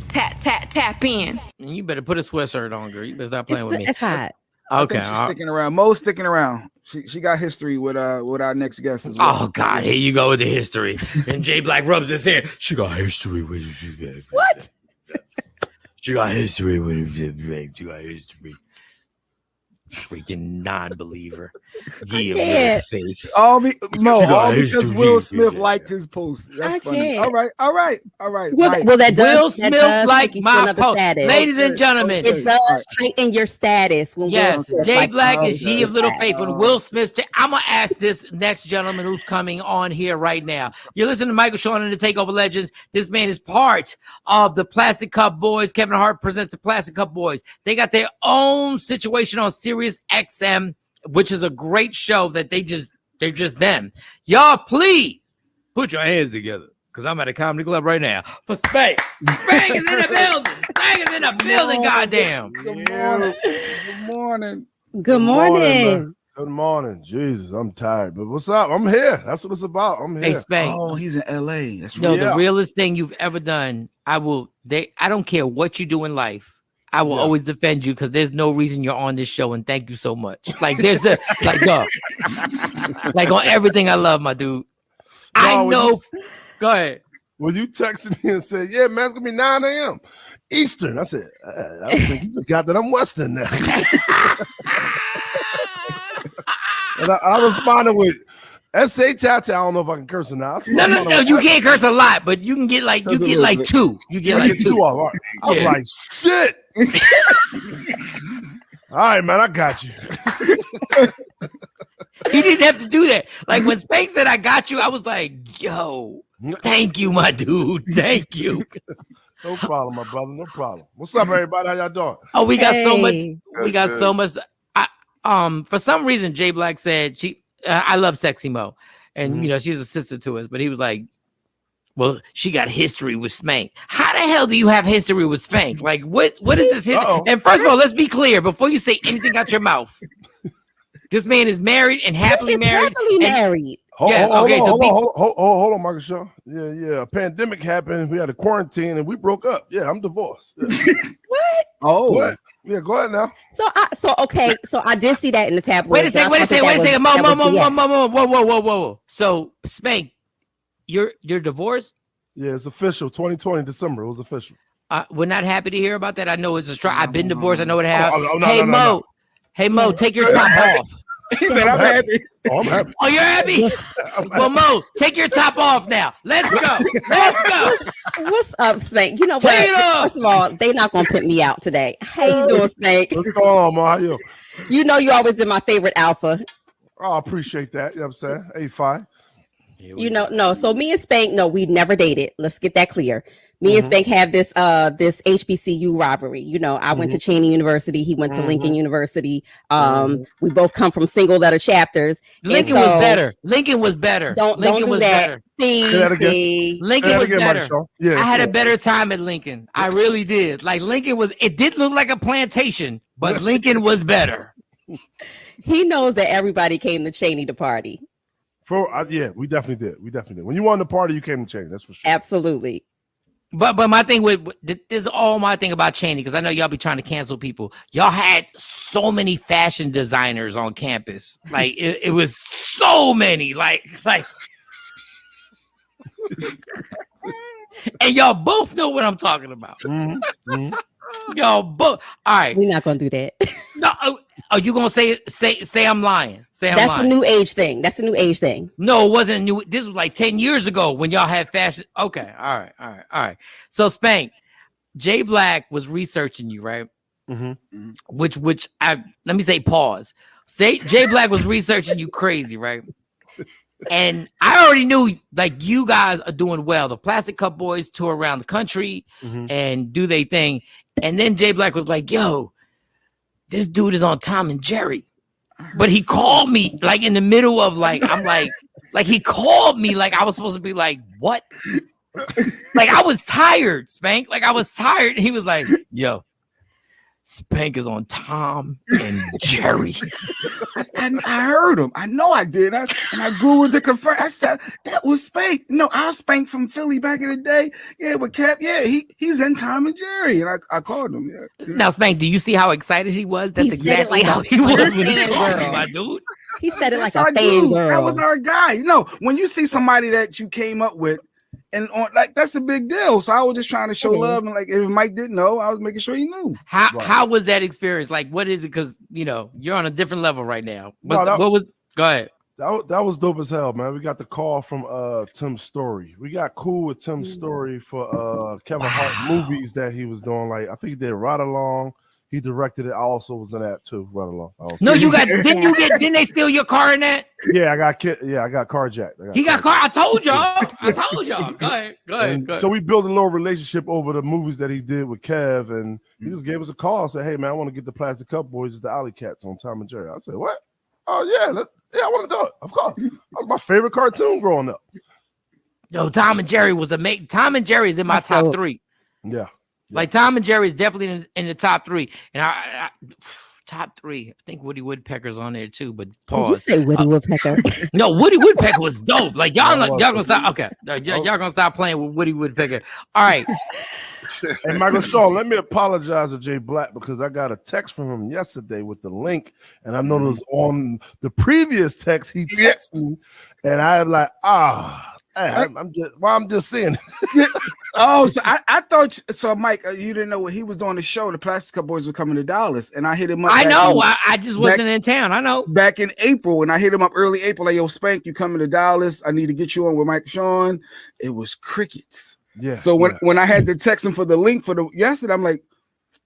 Tap in. You better put a sweatshirt on, girl. You better stop playing with me. It's hot. Okay, she's sticking around. Mo's sticking around. She got history with our next guest as well. Oh God, here you go with the history. And Jay Black rubs his head. She got history with it. What? She got history with it. She got history. Freaking non-believer. Yeah, faith. All because Will Smith liked his post. That's funny. All right. Well, that does, Will Smith like my post. Ladies and gentlemen, it does heighten your status. When yes, Jay like Black is he of little faith. When Will Smith, I'm gonna ask this next gentleman who's coming on here right now. You're listening to Michael Shawn and the TakeOver Legends. This man is part of the Plastic Cup Boys. Kevin Hart presents the Plastic Cup Boys. They got their own situation on Sirius XM which is a great show that they're just them. Y'all, please put your hands together because I'm at a comedy club right now for Spank. Spank is in the building. Spank is in the building. Goddamn. Good morning. Good morning. Good morning. Good morning. Jesus, I'm tired, but what's up? I'm here. That's what it's about. I'm here. Hey, Spank. Oh, he's in LA. That's right. The realest thing you've ever done. I don't care what you do in life. I will always defend you because there's no reason you're on this show, and thank you so much. Like there's like on everything I love, my dude. I know. Go ahead. When you texted me and said, "Yeah, man, it's gonna be 9 a.m. Eastern," I said, "I think you forgot that I'm Western now." And I responded with SHIT. I don't know if I can curse or not. No. You can't curse a lot, but you can get like two. You get like two. Off. Right. I was like, shit. All right, man, I got you. He didn't have to do that. Like when Spank said, "I got you," I was like, "Yo, thank you, my dude. Thank you." No problem, my brother. No problem. What's up, everybody? How y'all doing? Oh, we got so much. We got so much. For some reason, Jay Black said I love Sexy Mo, and she's a sister to us. But he was like, "Well, she got history with Spank. How the hell do you have history with Spank? Like, what is this history?" And first of all, let's be clear before you say anything out your mouth. This man is married and happily married. Happily married. Hold on, Michael Shaw. Yeah. A pandemic happened. We had a quarantine, and we broke up. Yeah, I'm divorced. Yeah. What? Oh, what? Yeah, go ahead now. So I did see that in the tabloids. Wait a second. Whoa. So Spank, you're divorced? Yeah, it's official. 2020 December. It was official. We're not happy to hear about that. I know it's a strike. I've been divorced. I know what happened. Hey Mo, take your top off. He said, "I'm happy." Oh, I'm happy. Oh, you're happy? Well, Mo, take your top off now. Let's go. What's up, Spank? You know what? First of all, they're not gonna pimp me out today. How you doing, Spank? What's going on, Mo? How you? You know you always been my favorite alpha. Oh, I appreciate that. You know what I'm saying? Hey, fine. No. So me and Spank, no, we never dated. Let's get that clear. Me and Spank have this HBCU rivalry. I went to Cheney University. He went to Lincoln University. We both come from single letter chapters. Lincoln was better. Lincoln was better. Lincoln was better. Lincoln was better. Yeah, I had a better time at Lincoln. I really did. Like it did look like a plantation, but Lincoln was better. He knows that everybody came to Cheney to party. We definitely did. When you wanted to party, you came to Cheney. That's for sure. Absolutely. But my thing this is all my thing about Cheney, because I know y'all be trying to cancel people. Y'all had so many fashion designers on campus. Like it was so many. Like and y'all both know what I'm talking about. Y'all both. All right. We're not gonna do that. No. Are you gonna say I'm lying? That's a new age thing. No, it wasn't a new. This was like 10 years ago when y'all had fashion. Okay, all right. So Spank, Jay Black was researching you, right? Which let me say pause. Jay Black was researching you crazy, right? And I already knew like you guys are doing well. The Plastic Cup Boys tour around the country and do they thing. And then Jay Black was like, "Yo, this dude is on Tom and Jerry." But he called me like in the middle of like, I'm like he called me like I was supposed to be like, what? Like I was tired, Spank. Like I was tired. And he was like, "Yo, Spank is on Tom and Jerry." I heard him. I know I did. And I Googled to confirm. I said, that was Spank. No, I was Spank from Philly back in the day. Yeah, with Cap. Yeah, he's in Tom and Jerry. And I called him. Yeah. Now, Spank, do you see how excited he was? That's exactly how he was when he called me, my dude. He said it like a fan girl. That was our guy. When you see somebody that you came up with, and that's a big deal. So I was just trying to show love, and like if Mike didn't know, I was making sure he knew. How was that experience? Like, what is it? Because you're on a different level right now. Go ahead. That was dope as hell, man. We got the call from Tim's Story. We got Kool with Tim's Story for Kevin Hart movies that he was doing. Like I think he did Ride Along. He directed it. I also was in that too. Ride Along. No, didn't they steal your car in that? Yeah, I got carjacked. He got car. I told y'all. Go ahead. So we built a little relationship over the movies that he did with Kev, and he just gave us a call and said, "Hey man, I want to get the Plastic Cup Boys as the Alley Cats on Tom and Jerry." I said, "What?" Oh yeah, I want to do it. Of course, that was my favorite cartoon growing up. Yo, Tom and Jerry was amazing. Tom and Jerry is in my top 3. Yeah. Like Tom and Jerry is definitely in the top 3. And I top 3. I think Woody Woodpecker's on there too. But pause. Did you say Woody Woodpecker? No, Woody Woodpecker was dope. Like y'all gonna stop. Okay, y'all gonna stop playing with Woody Woodpecker. All right. And Michael Shawn, let me apologize to Jay Black because I got a text from him yesterday with the link, and I noticed on the previous text he texted me, and I'm like, I'm just saying. Oh, so I thought so, Mike. You didn't know what he was doing the show. The Plastic Cup Boys were coming to Dallas, and I hit him up. I know. I just wasn't in town. I know. Back in April, and I hit him up early April. Like, yo, Spank, you coming to Dallas? I need to get you on with Mike Shawn. It was crickets. Yeah. So when I had to text him for the link for the yesterday, I'm like,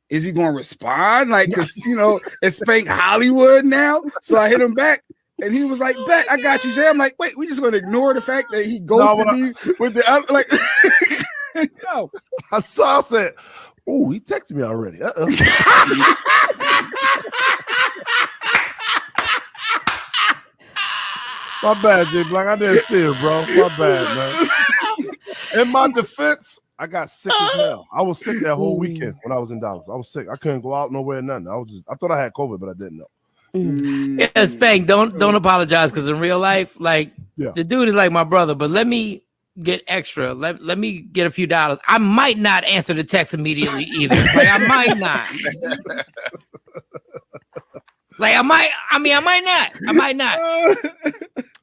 is he going to respond? Like, because it's Spank Hollywood now. So I hit him back. And he was like, bet, I got you, Jay. I'm like, wait, we just gonna ignore the fact that he ghosted me with the other, like, no. I said, oh, he texted me already. My bad, Jay Black. I didn't see it, bro. My bad, man. In my defense, I got sick as hell. I was sick that whole weekend when I was in Dallas. I was sick. I couldn't go out nowhere, nothing. I thought I had COVID, but I didn't know. Yeah, Spank, don't apologize, because in real life, like the dude is like my brother, but let me get extra. Let me get a few dollars. I might not answer the text immediately either. Like I might not. Like I might not.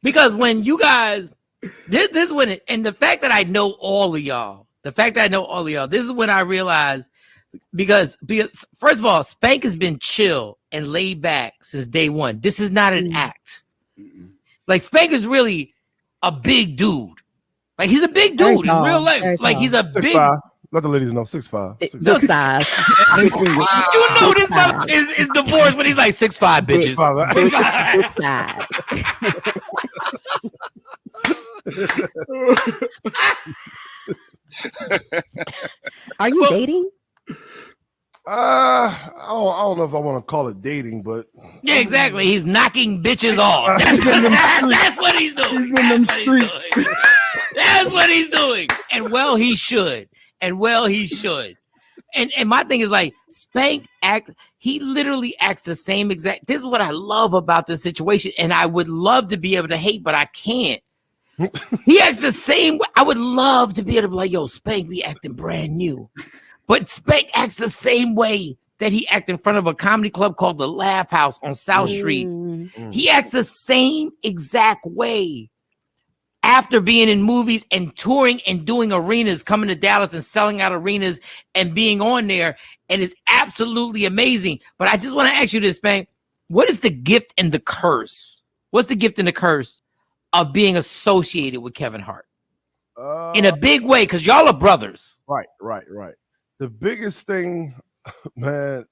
Because when you guys, this when it, and the fact that I know all of y'all, this is when I realized, because first of all, Spank has been chill and laid back since day one. This is not an act. Like Spank is really a big dude. Like he's a big dude in real life. Like he's a 6'5". big. Let the ladies know 6'5". Good size. You know this fella is divorced, but he's like 6'5", bitches. Good size. Are you dating? I don't know if I want to call it dating, but yeah, exactly. He's knocking bitches off. That's what he's doing. He's in them streets. That's what he's doing. And well, he should. And my thing is like Spank he literally acts the same exact. This is what I love about this situation. And I would love to be able to hate, but I can't. He acts the same way. I would love to be able to be like, yo, Spank be acting brand new. But Spank acts the same way that he acted in front of a comedy club called the Laugh House on South Street. He acts the same exact way after being in movies and touring and doing arenas, coming to Dallas and selling out arenas and being on there. And it's absolutely amazing. But I just want to ask you this, Spank. What is the gift and the curse? What's the gift and the curse of being associated with Kevin Hart? In a big way, because y'all are brothers. Right. The biggest thing, man,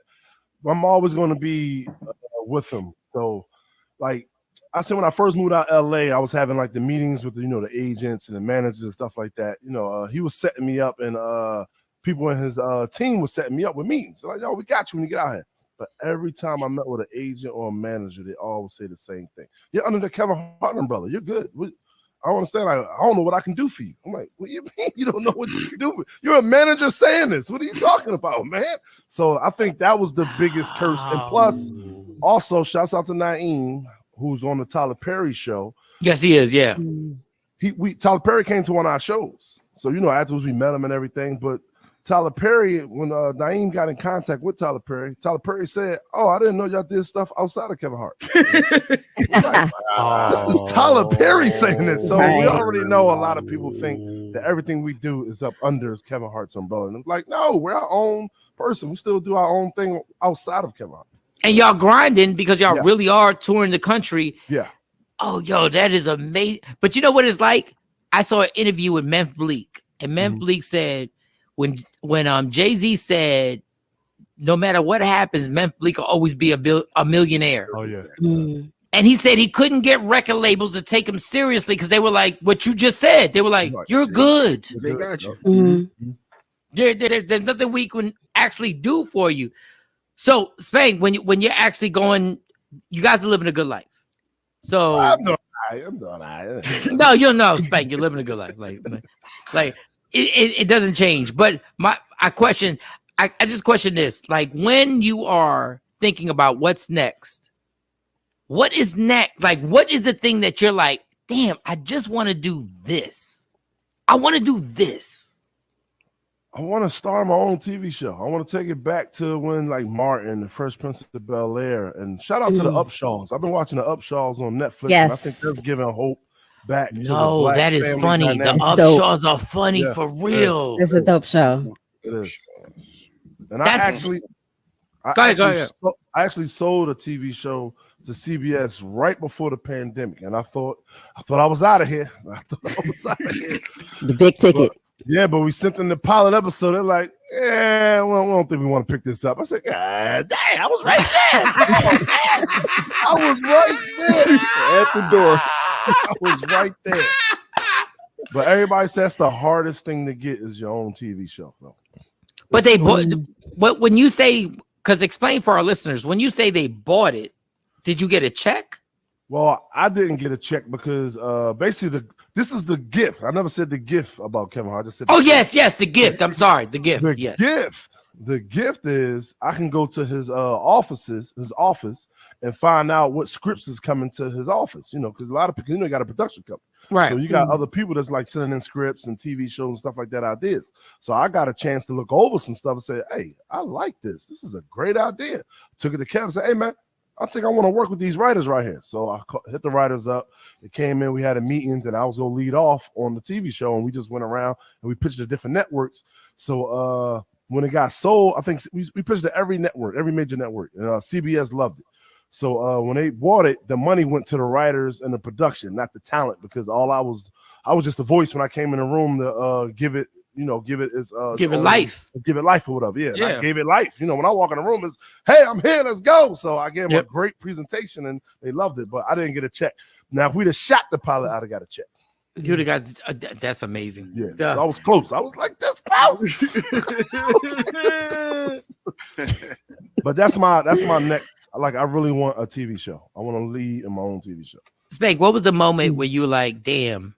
I'm always going to be with him. So, like I said, when I first moved out of LA, I was having like the meetings with the agents and the managers and stuff like that. He was setting me up, and people in his team was setting me up with meetings. Like, yo, we got you when you get out here. But every time I met with an agent or a manager, they always say the same thing: you're under the Kevin Hart umbrella. You're good. I don't understand. I don't know what I can do for you. I'm like, what do you mean you don't know what you can do? You're a manager saying this. What are you talking about, man? So I think that was the biggest curse. And plus, also, shouts out to Naeem, who's on the Tyler Perry show. Yes, he is. Yeah. Tyler Perry came to one of our shows. So, afterwards we met him and everything. But Tyler Perry, when Naeem got in contact with Tyler Perry said, "Oh, I didn't know y'all did stuff outside of Kevin Hart." This is Tyler Perry saying this. So we already know a lot of people think that everything we do is up under Kevin Hart's umbrella. And I'm like, no, we're our own person. We still do our own thing outside of Kevin Hart. And y'all grinding because y'all really are touring the country. Yeah. Oh, yo, that is amazing. But you know what it's like? I saw an interview with Memphis Bleak, and Memphis Bleak said, when Jay-Z said, no matter what happens, Memphis Bleak will always be a millionaire. Oh, yeah. And he said he couldn't get record labels to take him seriously because they were like, what you just said. They were like, you're good. They got you. There's nothing we can actually do for you. So, Spank, when you're actually going, you guys are living a good life. So I'm doing all right. No, you'll know, Spank. You're living a good life. Like it doesn't change. But I just question this. Like when you are thinking about what's next, what is next? Like what is the thing that you're like, damn, I just want to do this. I want to do this. I want to start my own TV show. I want to take it back to when like Martin, the Fresh Prince of Bel-Air, and shout out to the Upshaws. I've been watching the Upshaws on Netflix, and I think that's giving hope back to the Black that is funny. dynamic. The Upshaws are funny for real. It's a dope show. It is. And I actually sold a TV show to CBS right before the pandemic, and I thought I was out of here. The big ticket. But we sent them the pilot episode. They're like, yeah, well, we don't think we want to pick this up. I said, God dang, I was right there. I was right there at the door. I was right there. But everybody says that's the hardest thing to get is your own TV show, though. But when you say, because explain for our listeners, when you say they bought it, did you get a check? Well, I didn't get a check because basically this is the gift. I never said the gift about Kevin Hart. I just said yes, the gift. I'm sorry, the gift. The gift is I can go to his office, and find out what scripts is coming to his office. You know, because a lot of people, you got a production company, right? So you got other people that's like sending in scripts and TV shows and stuff like that. Ideas. So I got a chance to look over some stuff and say, hey, I like this. This is a great idea. Took it to Kevin and said, hey man, I think I want to work with these writers right here. So I hit the writers up. They came in. We had a meeting that I was going to lead off on the TV show. And we just went around and we pitched to different networks. So when it got sold, I think we pitched to every network, every major network. And CBS loved it. So when they bought it, the money went to the writers and the production, not the talent, because I was just the voice when I came in the room to give it life or whatever. Yeah. I gave it life. You know, when I walk in the room, it's, hey, I'm here, let's go. So I gave them a great presentation and they loved it, but I didn't get a check. Now, if we'd have shot the pilot, I'd have got a check. You'd have got that's amazing. Yeah, I was close. I was like this close. But that's my next. Like, I really want a TV show. I want to lead in my own TV show. Spank, what was the moment where you were like, damn,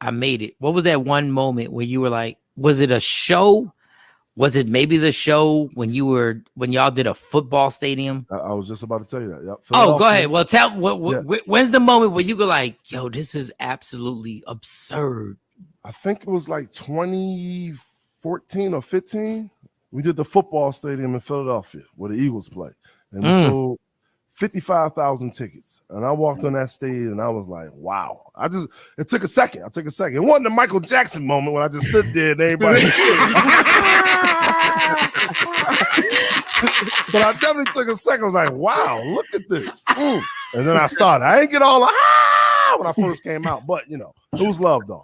I made it? What was that one moment where you were like, was it a show? Was it maybe the show when y'all did a football stadium? I was just about to tell you that. Yep. Oh, go ahead. Well, when's the moment where you go like, yo, this is absolutely absurd? I think it was like 2014 or 15. We did the football stadium in Philadelphia where the Eagles play. And we sold 55,000 tickets. And I walked on that stage and I was like, wow. It took a second. It wasn't the Michael Jackson moment when I just stood there and everybody. But I definitely took a second. I was like, wow, look at this. And then I started. I ain't get all when I first came out, but you know, it was love though.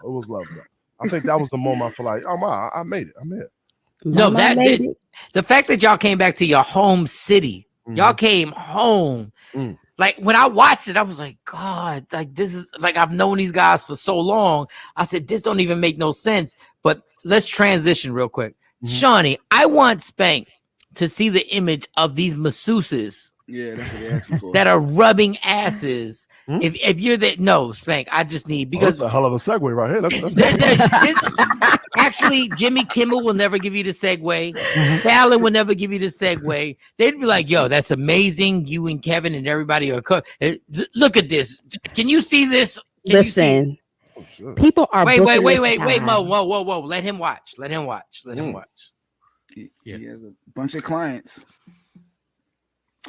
I think that was the moment I feel like, oh my, I made it. I'm here. No, the fact that y'all came back to your home city. Y'all came home. Like when I watched it, I was like, God, like this is like I've known these guys for so long. I said, this don't even make no sense. But let's transition real quick. Shawnee, I want Spank to see the image of these masseuses. Yeah, that's what they asking for. That are rubbing asses. If you're no, Spank, I just need because that's a hell of a segue right here. Actually, Jimmy Kimmel will never give you the segue. Fallon will never give you the segue. They'd be like, yo, that's amazing. You and Kevin and everybody are look at this. Can you see this? Listen, people are wait, Mo. Whoa. Let him watch. He has a bunch of clients.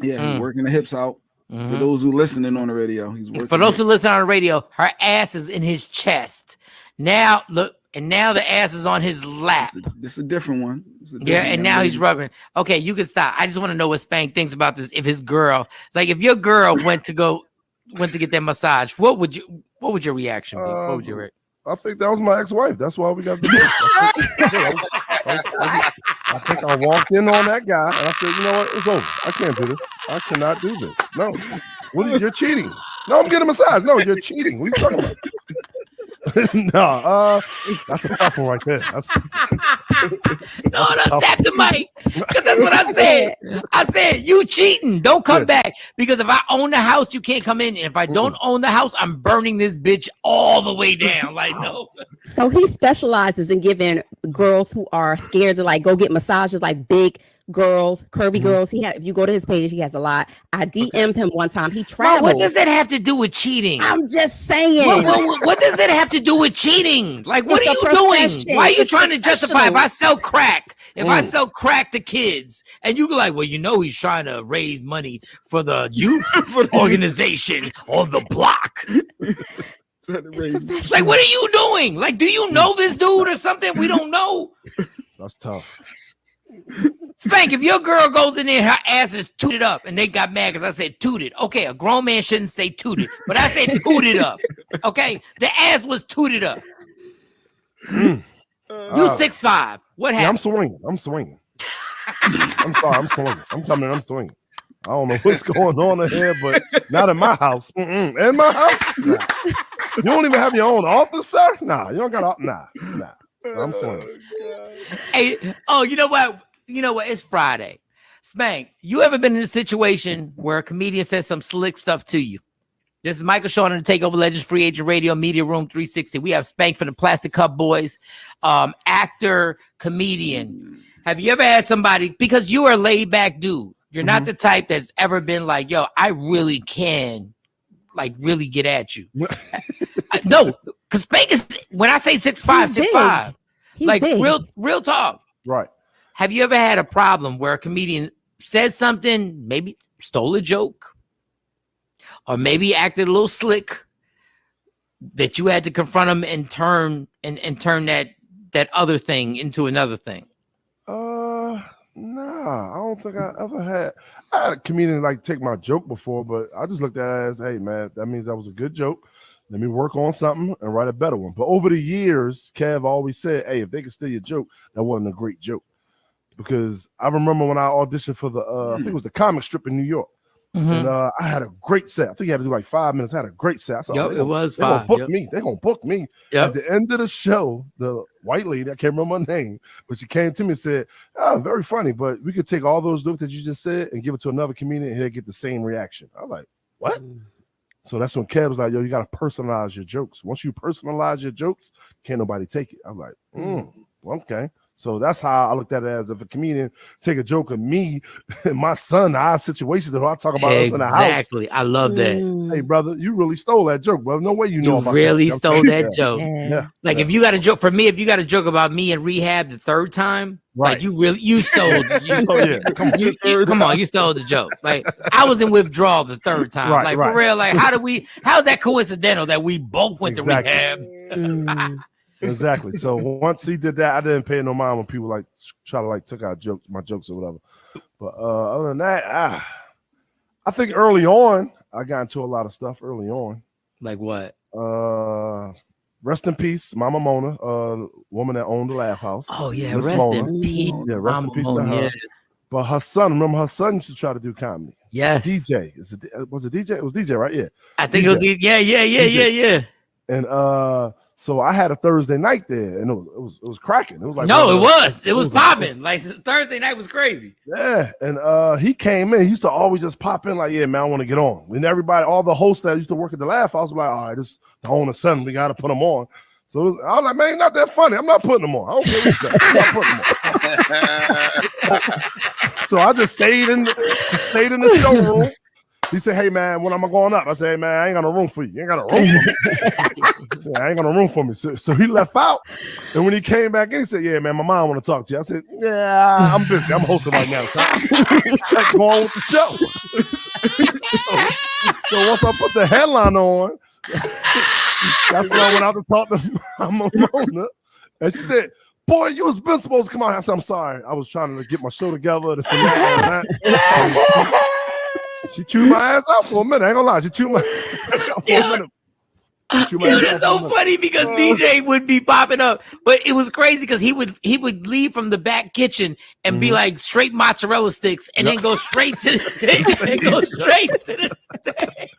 Yeah, he's working the hips out. For those who listening on the radio, he's working. For those who listen on the radio, her ass is in his chest. Now look, and now the ass is on his lap. This is a different one. And now he's rubbing. Okay, you can stop. I just want to know what Spank thinks about this. If his girl, like if your girl went to get that massage, what would your reaction be? What would your I think that was my ex-wife. That's why we got the I think I walked in on that guy and I said, you know what? It's over. I can't do this. I cannot do this. No. You're cheating. No, I'm getting a massage. No, you're cheating. What are you talking about? No, that's a tough one right there. Don't tap the mic. Because that's what I said. I said, you cheating. Don't come back. Because if I own the house, you can't come in. And if I don't own the house, I'm burning this bitch all the way down. Like, no. So he specializes in giving girls who are scared to like go get massages, like big girls, curvy girls. He had, if you go to his page, he has a lot. I DM'd him one time. He traveled. What does that have to do with cheating? I'm just saying. What does that have to do with cheating? Like, what are you doing? Why are you trying to justify if I sell crack? If I sell crack to kids, and you go like, well, you know, he's trying to raise money for the youth organization on the block. Like, what are you doing? Like, do you know this dude or something? We don't know. That's tough. Spank, if your girl goes in there, her ass is tooted up, and they got mad because I said tooted. Okay, a grown man shouldn't say tooted, but I said tooted up. Okay, the ass was tooted up. You 6'5". What happened? Yeah, I'm swinging. I'm sorry, I'm swinging. I'm swinging. I don't know what's going on in here, but not in my house. In my house? Nah. You don't even have your own office, sir? Nah, you don't got nah. I'm swinging. Hey, you know what? It's Friday. Spank, you ever been in a situation where a comedian says some slick stuff to you? This is Michael Shawn and the TakeOver Legends Free Agent Radio Media Room 360. We have Spank from the Plastic Cup Boys, actor, comedian. Have you ever had somebody, because you are a laid back dude, you're not the type that's ever been like, yo, I really can, like, really get at you. No, because Spank is, when I say 6'5", 6'5", like big. real talk. Right. Have you ever had a problem where a comedian said something, maybe stole a joke, or maybe acted a little slick, that you had to confront him and turn that other thing into another thing? Nah, I don't think I ever had. I had a comedian like take my joke before, but I just looked at it as, hey man, that means that was a good joke. Let me work on something and write a better one. But over the years, Kev always said, hey, if they can steal your joke, that wasn't a great joke. Because I remember when I auditioned for the, I think it was the comic strip in New York. And I had a great set. I think you had to do like 5 minutes. I had a great set. I said, it was 5. They're going to book me. At the end of the show, the white lady, I can't remember her name, but she came to me and said, very funny, but we could take all those jokes that you just said and give it to another comedian and he'll get the same reaction. I was like, what? So that's when Kev was like, yo, you got to personalize your jokes. Once you personalize your jokes, can't nobody take it. I'm like, okay. So that's how I looked at it, as if a comedian take a joke of me and my son, our situations that I talk about us in the house. Exactly. I love that. Hey, brother, you really stole that joke, brother. No way you know about really that. Stole that joke. Yeah. Like if you got a joke for me, if you got a joke about me in rehab the third time, like you stole come on, you stole the joke. Like I was in withdrawal the third time. For real, like how's that coincidental that we both went to rehab? Exactly. So once he did that, I didn't pay no mind when people like try to like took out my jokes or whatever. But other than that, I think early on I got into a lot of stuff early on. Like what? Rest in peace, Mama Mona, woman that owned the Laugh House. Oh yeah, rest in peace. Yeah, rest in peace to her. Yeah. But her son, remember her son used to try to do comedy. Yes. DJ. Was it DJ? It was DJ, right? Yeah. I think it was yeah. And so I had a Thursday night there, and it was cracking. It was like it was popping. Like Thursday night was crazy. Yeah, and he came in. He used to always just pop in like, yeah, man, I want to get on. And everybody, all the hosts that used to work at the Laugh House, was like, all right, this the owner son, we got to put them on. So I was like, man, not that funny. I'm not putting them on. I don't care what you say. I'm not putting them on. So I just stayed in the showroom. He said, hey, man, when am I going up? I said, hey, man, I ain't got no room for you. You ain't got no room for me. I ain't got no room for me. So he left out. And when he came back in, he said, yeah, man, my mom want to talk to you. I said, yeah, I'm busy. I'm hosting right now. So I'm going with the show. So once I put the headline on, that's when I went out to talk to Mona. And she said, boy, you was been supposed to come out. I said, I'm sorry. I was trying to get my show together. She chewed my ass out for a minute. I ain't gonna lie. She chewed my ass out for a minute. It's so funny because DJ would be popping up, but it was crazy because he would leave from the back kitchen and be like straight mozzarella sticks and then go straight to the stage.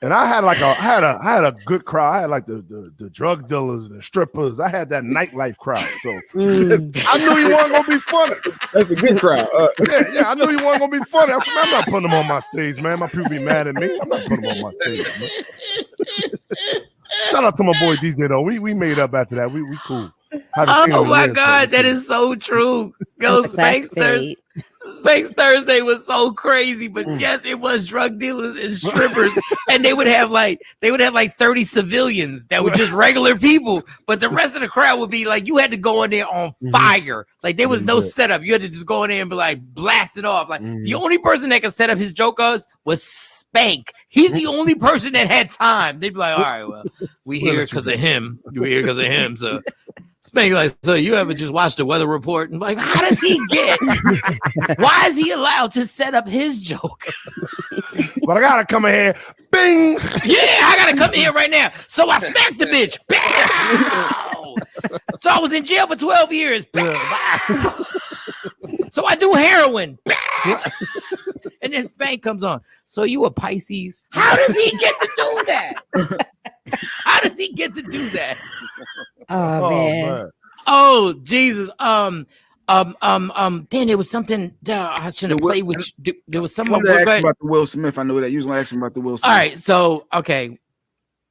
And I had like I had a good crowd. I had like the drug dealers, the strippers. I had that nightlife crowd. So I knew he wasn't gonna be funny. That's the good crowd. Yeah, I knew he wasn't gonna be funny. I said, I'm not putting him on my stage, man. My people be mad at me. I'm not putting him on my stage, man. Shout out to my boy DJ though. We made up after that. We cool. Oh my God, that is so true. Yo, Spank's Thursday was so crazy, but yes, it was drug dealers and strippers, and they would have like 30 civilians that were just regular people, but the rest of the crowd would be like, you had to go in there on fire. Like there was no setup. You had to just go in there and be like blast it off. Like the only person that could set up his jokers was Spank. He's the only person that had time. They'd be like, all right, well, we here because of him. We're here because of him. So Spank like, so you ever just watch the weather report? And like, how does he get? Why is he allowed to set up his joke? But I gotta come in here, bing. Yeah, I gotta come in here right now. So I smacked the bitch. Bow! So I was in jail for 12 years. Bow! So I do heroin. Bow! And then Spank comes on. So you a Pisces? How does he get to do that? How does he get to do that? Oh man. Oh Jesus. Then there was something I shouldn't play with. There was someone about the Will Smith. I know that you was gonna ask him about the Will Smith. All right, so okay,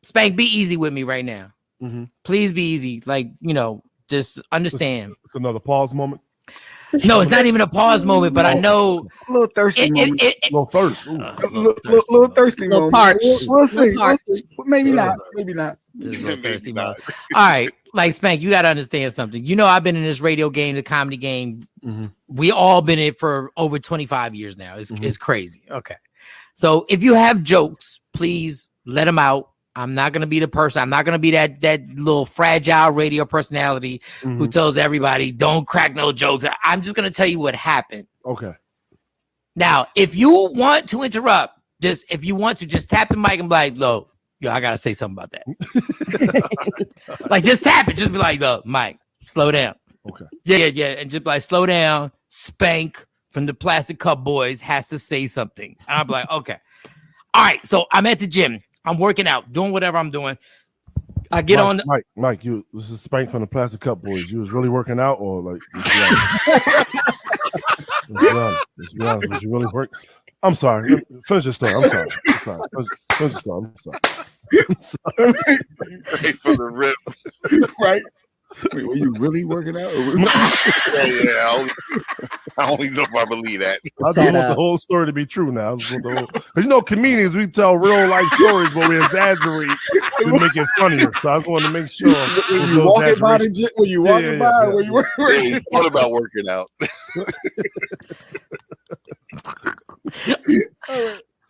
Spank, be easy with me right now. Please be easy. Like just understand. It's another pause moment. No, it's not even a pause moment, but I know a little thirsty moment. A little thirst. Little thirsty moment. We'll see. Maybe not. Maybe not. Thirsty moment. All right, like Spank, you got to understand something. I've been in this radio game, the comedy game. We all been in it for over 25 years now. It's crazy. Okay, so if you have jokes, please let them out. I'm not gonna be the person. I'm not gonna be that little fragile radio personality who tells everybody don't crack no jokes. I'm just gonna tell you what happened. Okay. Now, if you want to interrupt, just tap the mic and be like, "Yo, I gotta say something about that." Like, just tap it. Just be like, "Look, Mike, slow down." Okay. Yeah, and just be like, "Slow down." Spank from the Plastic Cup Boys has to say something, and I'm like, "Okay, all right." So I'm at the gym. I'm working out, doing whatever I'm doing. I get on. Mike, this is Spank from the Plastic Cup Boys. You was really working out, or like? Let's be honest. Was you really work? I'm sorry. Finish your story. I'm sorry. Finish your story. I'm sorry. Right for the rip. Right. Wait, were you really working out? Or was I don't even know if I believe that. I just want the whole story to be true now. Comedians, we tell real life stories, but we exaggerate to make it funnier. So I just wanted to make sure. Were you walking by the gym? Were you walking by? Were you working? What about working out?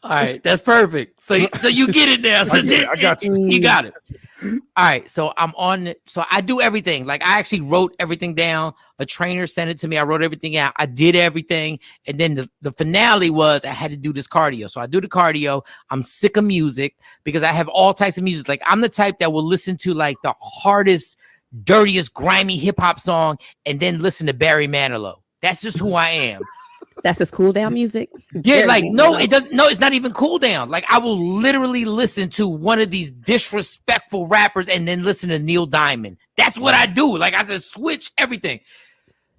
All right, that's perfect. So you get it now. So I got you. You got it. All right, so I'm on it. So I do everything. Like I actually wrote everything down. A trainer sent it to me. I wrote everything out. I did everything. And then the finale was I had to do this cardio. So I do the cardio. I'm sick of music because I have all types of music. Like I'm the type that will listen to like the hardest, dirtiest, grimy hip hop song and then listen to Barry Manilow. That's just who I am. That's his cool down music. Yeah, like no, it doesn't. No, it's not even cool down. Like I will literally listen to one of these disrespectful rappers and then listen to Neil Diamond. That's what I do. Like I just switch everything.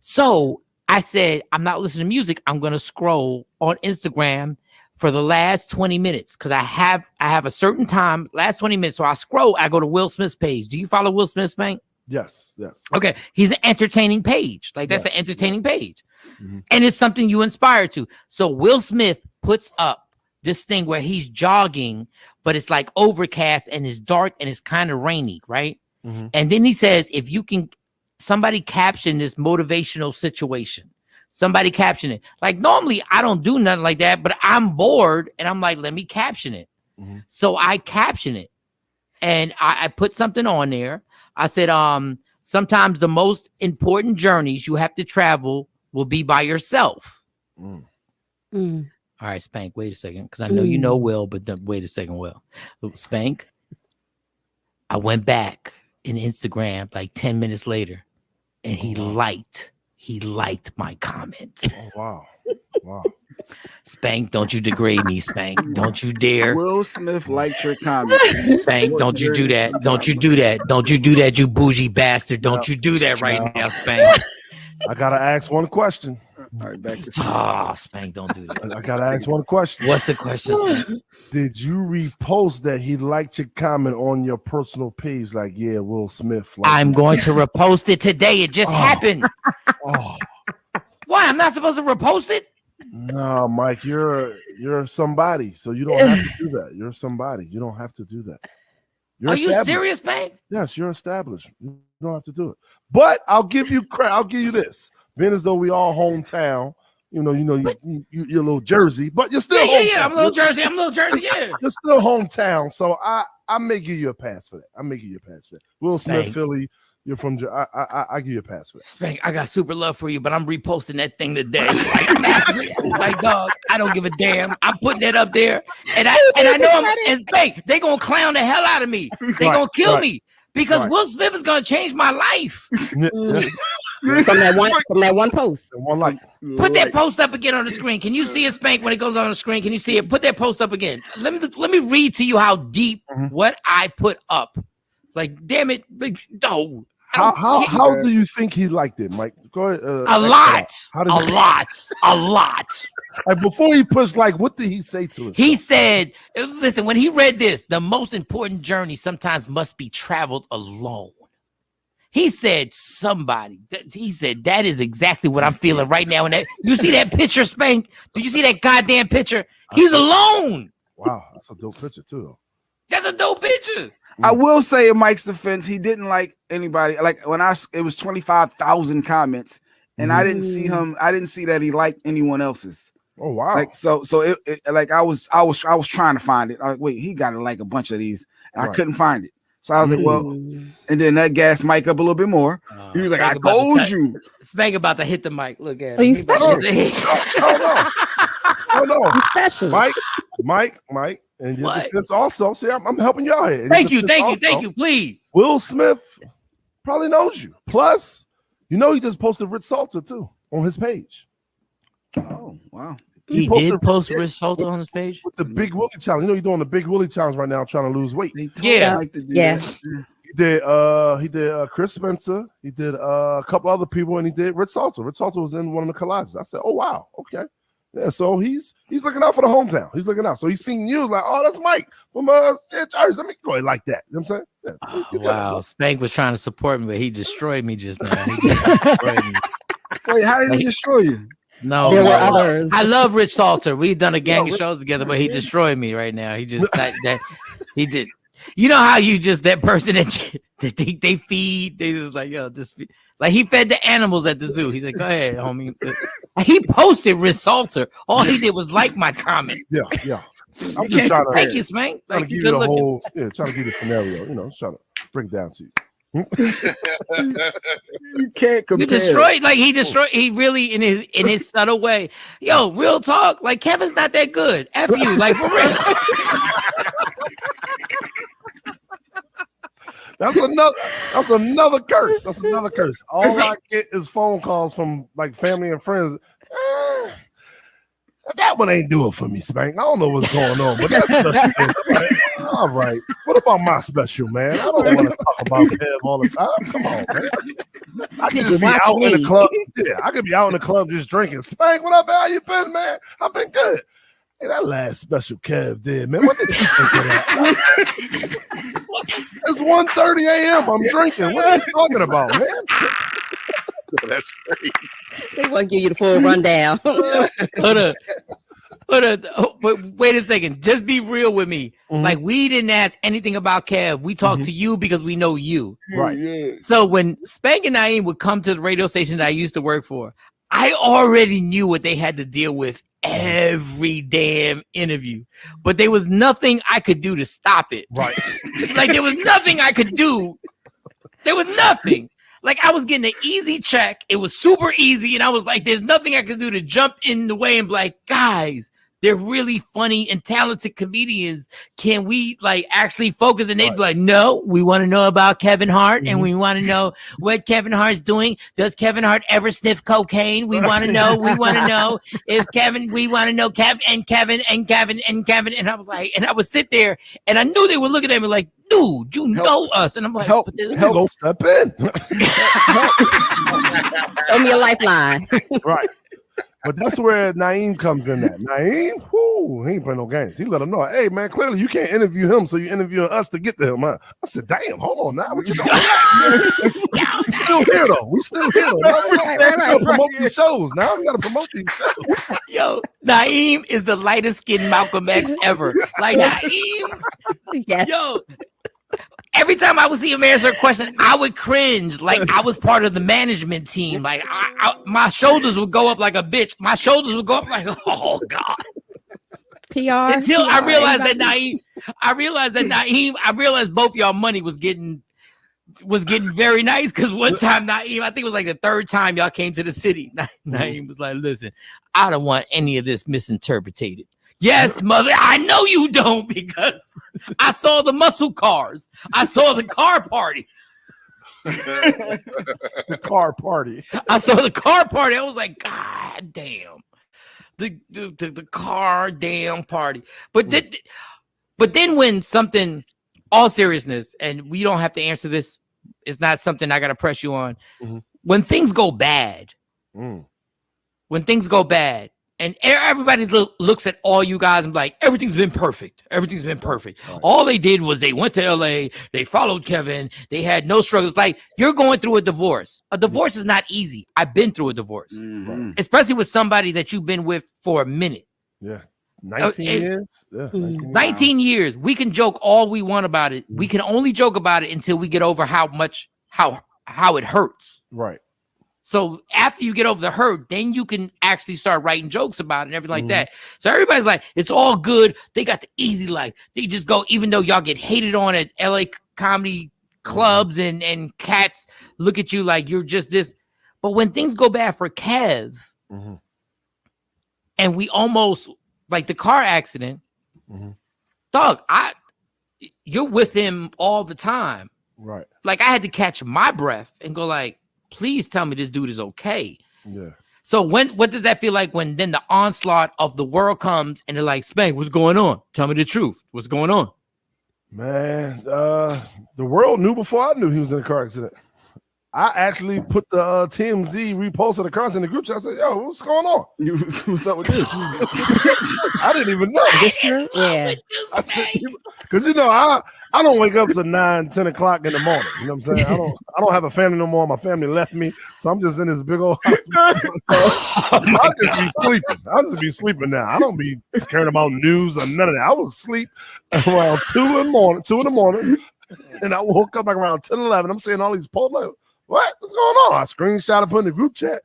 So I said, I'm not listening to music. I'm gonna scroll on Instagram for the last 20 minutes because I have a certain time. Last 20 minutes. So I scroll. I go to Will Smith's page. Do you follow Will Smith's Spank? Yes. Okay, he's an entertaining page. Like that's an entertaining page. And it's something you inspire to. So Will Smith puts up this thing where he's jogging, but it's like overcast and it's dark and it's kind of rainy, right? And then he says, if you can, somebody caption this motivational situation. Somebody caption it. Like normally I don't do nothing like that, but I'm bored and I'm like, let me caption it. So I caption it and I put something on there. I said, sometimes the most important journeys you have to travel will be by yourself. All right, Spank, wait a second, because I know you know Will, but wait a second, Will. Spank, I went back in Instagram like 10 minutes later, and he liked my comments. Oh, wow. Wow. Spank, don't you degrade me, Spank. Don't you dare. Will Smith liked your comment. Spank, don't you do that. Don't you do that. Don't you do that, you bougie bastard. Don't you do that right now, Spank. I gotta ask one question. All right, back to Spank, don't do that. I gotta ask one question. What's the question, Spank? Did you repost that he liked your comment on your personal page? Like, yeah, Will Smith. I'm going to repost it today. It just happened. Why? I'm not supposed to repost it? No, Mike, you're somebody, so you don't have to do that. You're somebody. You don't have to do that. Are you serious, man? Yes, you're established. You don't have to do it. But I'll give you credit. I'll give you this. Being as though we all hometown, you're a little Jersey, but you're still hometown. Yeah. I'm a little Jersey. Yeah. You're still hometown, so I may give you a pass for that. Will Smith, Philly. You're from. I give you a pass for that. Spank, I got super love for you, but I'm reposting that thing today. Like dog, I don't give a damn. I'm putting that up there, and I know and Spank, they gonna clown the hell out of me. They gonna kill me because Will Smith is gonna change my life. From that one post. One like. Put that post up again on the screen. Can you see it, Spank, when it goes on the screen? Can you see it? Put that post up again. Let me read to you how deep what I put up. Like, damn it, no. How do you think he liked it, Mike? Go ahead. A lot. Like before he pushed, like, what did he say to us? He said, listen, when he read this, the most important journey sometimes must be traveled alone. He said, that is exactly what I'm feeling right now. And you see that picture, Spank? Did you see that goddamn picture? He's alone. Wow, that's a dope picture too, though. That's a dope picture. I will say in Mike's defense, he didn't like anybody. Like it was 25,000 comments, and I didn't see him. I didn't see that he liked anyone else's. Oh wow! Like so it like I was trying to find it. I was like, wait, he got to like a bunch of these, and I couldn't find it. So I was like, well, and then that gassed Mike up a little bit more. He was like, I told you. Spank about to hit the mic. Look at so you special. Oh no, you special. Mike. And your defense also. See, I'm helping y'all here. Thank you, please. Will Smith probably knows you. Plus, he just posted Rich Salter too on his page. Oh, wow. He did post Rich Salter on his page? With the Big Willie Challenge. He's doing the Big Willie Challenge right now, trying to lose weight. Yeah. He did Chris Spencer. He did a couple other people, and he did Rich Salter. Rich Salter was in one of the collages. I said, oh, wow. Okay. Yeah, so he's looking out for the hometown. He's looking out. So he's seen you like, oh, that's Mike from Jersey. Let me go ahead like that. You know what I'm saying? Yeah, wow. Spank was trying to support me, but he destroyed me just now. Wait, how did he destroy you? No, there were others. I love Rich Salter. We've done a gang of shows together, but he destroyed me right now. He just that he did. You know how you just that person that they feed. They was like, yo, just feed. Like he fed the animals at the zoo. He's like, go ahead, homie. He posted Rich Salter. All he did was like my comment. Yeah. I'm just trying to thank you, Spank. Trying to give you the whole, trying to give you the scenario. Trying to bring it down to you. You can't compare. You destroyed, like he destroyed. He really in his subtle way. Yo, real talk. Like Kevin's not that good. F you, like for real. That's another curse. That's another curse. All I get is phone calls from like family and friends. That one ain't do it for me, Spank. I don't know what's going on, but that's special. All right. What about my special, man? I don't want to talk about Kev all the time. Come on, man. I can just be out in the club. Yeah, I could be out in the club just drinking. Spank, what up, man? How you been, man? I've been good. Hey, that last special Kev did, man. What did you think of that? It's 1:30 a.m. I'm drinking. What are you talking about, man? That's great. They won't give you the full rundown. Hold up. But wait a second. Just be real with me. Like we didn't ask anything about Kev. We talked to you because we know you. Right. Yeah. So when Spank and Naeem would come to the radio station that I used to work for, I already knew what they had to deal with every damn interview, but there was nothing I could do to stop it. Right. Like there was nothing I could do. There was nothing. Like I was getting an easy check. It was super easy. And I was like, there's nothing I could do to jump in the way and be like, guys, they're really funny and talented comedians. Can we like actually focus? And they'd be like, no, we want to know about Kevin Hart, and we want to know what Kevin Hart's doing. Does Kevin Hart ever sniff cocaine? We want to know. We want to know if Kevin. We want to know Kevin. And I was like, and I would sit there, and I knew they were looking at me like, dude, you know us. And I'm like, help step in. Throw me a lifeline. Right. But that's where Naeem comes in at. Naeem, he ain't playing no games. He let him know, hey, man, clearly you can't interview him, so you interviewing us to get to him. Huh? I said, damn, hold on now. What you doing? We still here, though. We still here, though. Now we gotta promote these shows. Now we got to promote these shows. Yo, Naeem is the lightest skinned Malcolm X ever. Like, Naeem, yes. Yo, every time I would see him answer a question, I would cringe like I was part of the management team. Like my shoulders would go up like a bitch. My shoulders would go up like, oh God. PR. Until PR, I realized that Naeem, I realized both y'all money was getting very nice, because one time Naeem, I think it was like the third time y'all came to the city. Naeem was like, listen, I don't want any of this misinterpreted. Yes, mother, I know you don't, because I saw the muscle cars. I saw the car party. The car party. I saw the car party. I was like, God damn. The car damn party. But then when something, all seriousness, and we don't have to answer this, it's not something I got to press you on. When things go bad, and everybody looks at all you guys and be like, everything's been perfect. Everything's been perfect. Right. All they did was they went to LA, they followed Kevin, they had no struggles. Like, you're going through a divorce. A divorce is not easy. I've been through a divorce, especially with somebody that you've been with for a minute. Yeah. 19 years? Yeah, 19 years. We can joke all we want about it. We can only joke about it until we get over how it hurts. Right. So after you get over the hurt, then you can actually start writing jokes about it and everything like that. So everybody's like, it's all good. They got the easy life. They just go, even though y'all get hated on at LA comedy clubs and cats look at you like you're just this. But when things go bad for Kev, and we almost, like the car accident, dog, you're with him all the time. Right. Like, I had to catch my breath and go like, please tell me this dude is okay. Yeah. So what does that feel like when then the onslaught of the world comes and they're like, Spank, what's going on? Tell me the truth. What's going on? Man, the world knew before I knew he was in a car accident. I actually put the TMZ repost of the cars in the group chat. I said, yo, what's going on? What's up with this? I didn't even know. Yeah. Because, I don't wake up till 9, 10 o'clock in the morning. You know what I'm saying? I don't have a family no more. My family left me. So I'm just in this big old house. I'll just be sleeping. I'll just be sleeping now. I don't be caring about news or none of that. I was asleep around 2 in the morning. And I woke up like around 10, 11. I'm seeing all these posts like, what's going on? I screenshot and put in the group chat.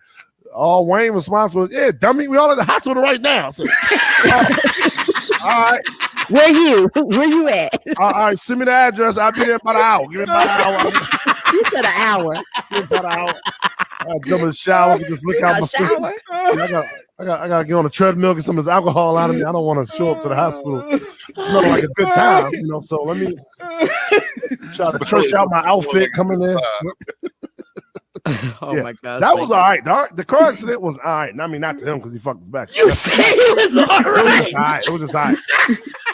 All Wayne response was, yeah, dummy, we all at the hospital right now. So, all right. Where you at? All right, send me the address. I'll be there about an hour. Give me about an hour. You said an hour. Give me about an hour. I jump in the shower and just look out my system. I got to get on the treadmill, get some of this alcohol out of me. I don't want to show up to the hospital smelling like a good time, So let me try to church out my outfit coming in. Oh my God. That was all right, dog. The car accident was all right. I mean, not to him because he fucked his back. You said it was all right. It was just all right.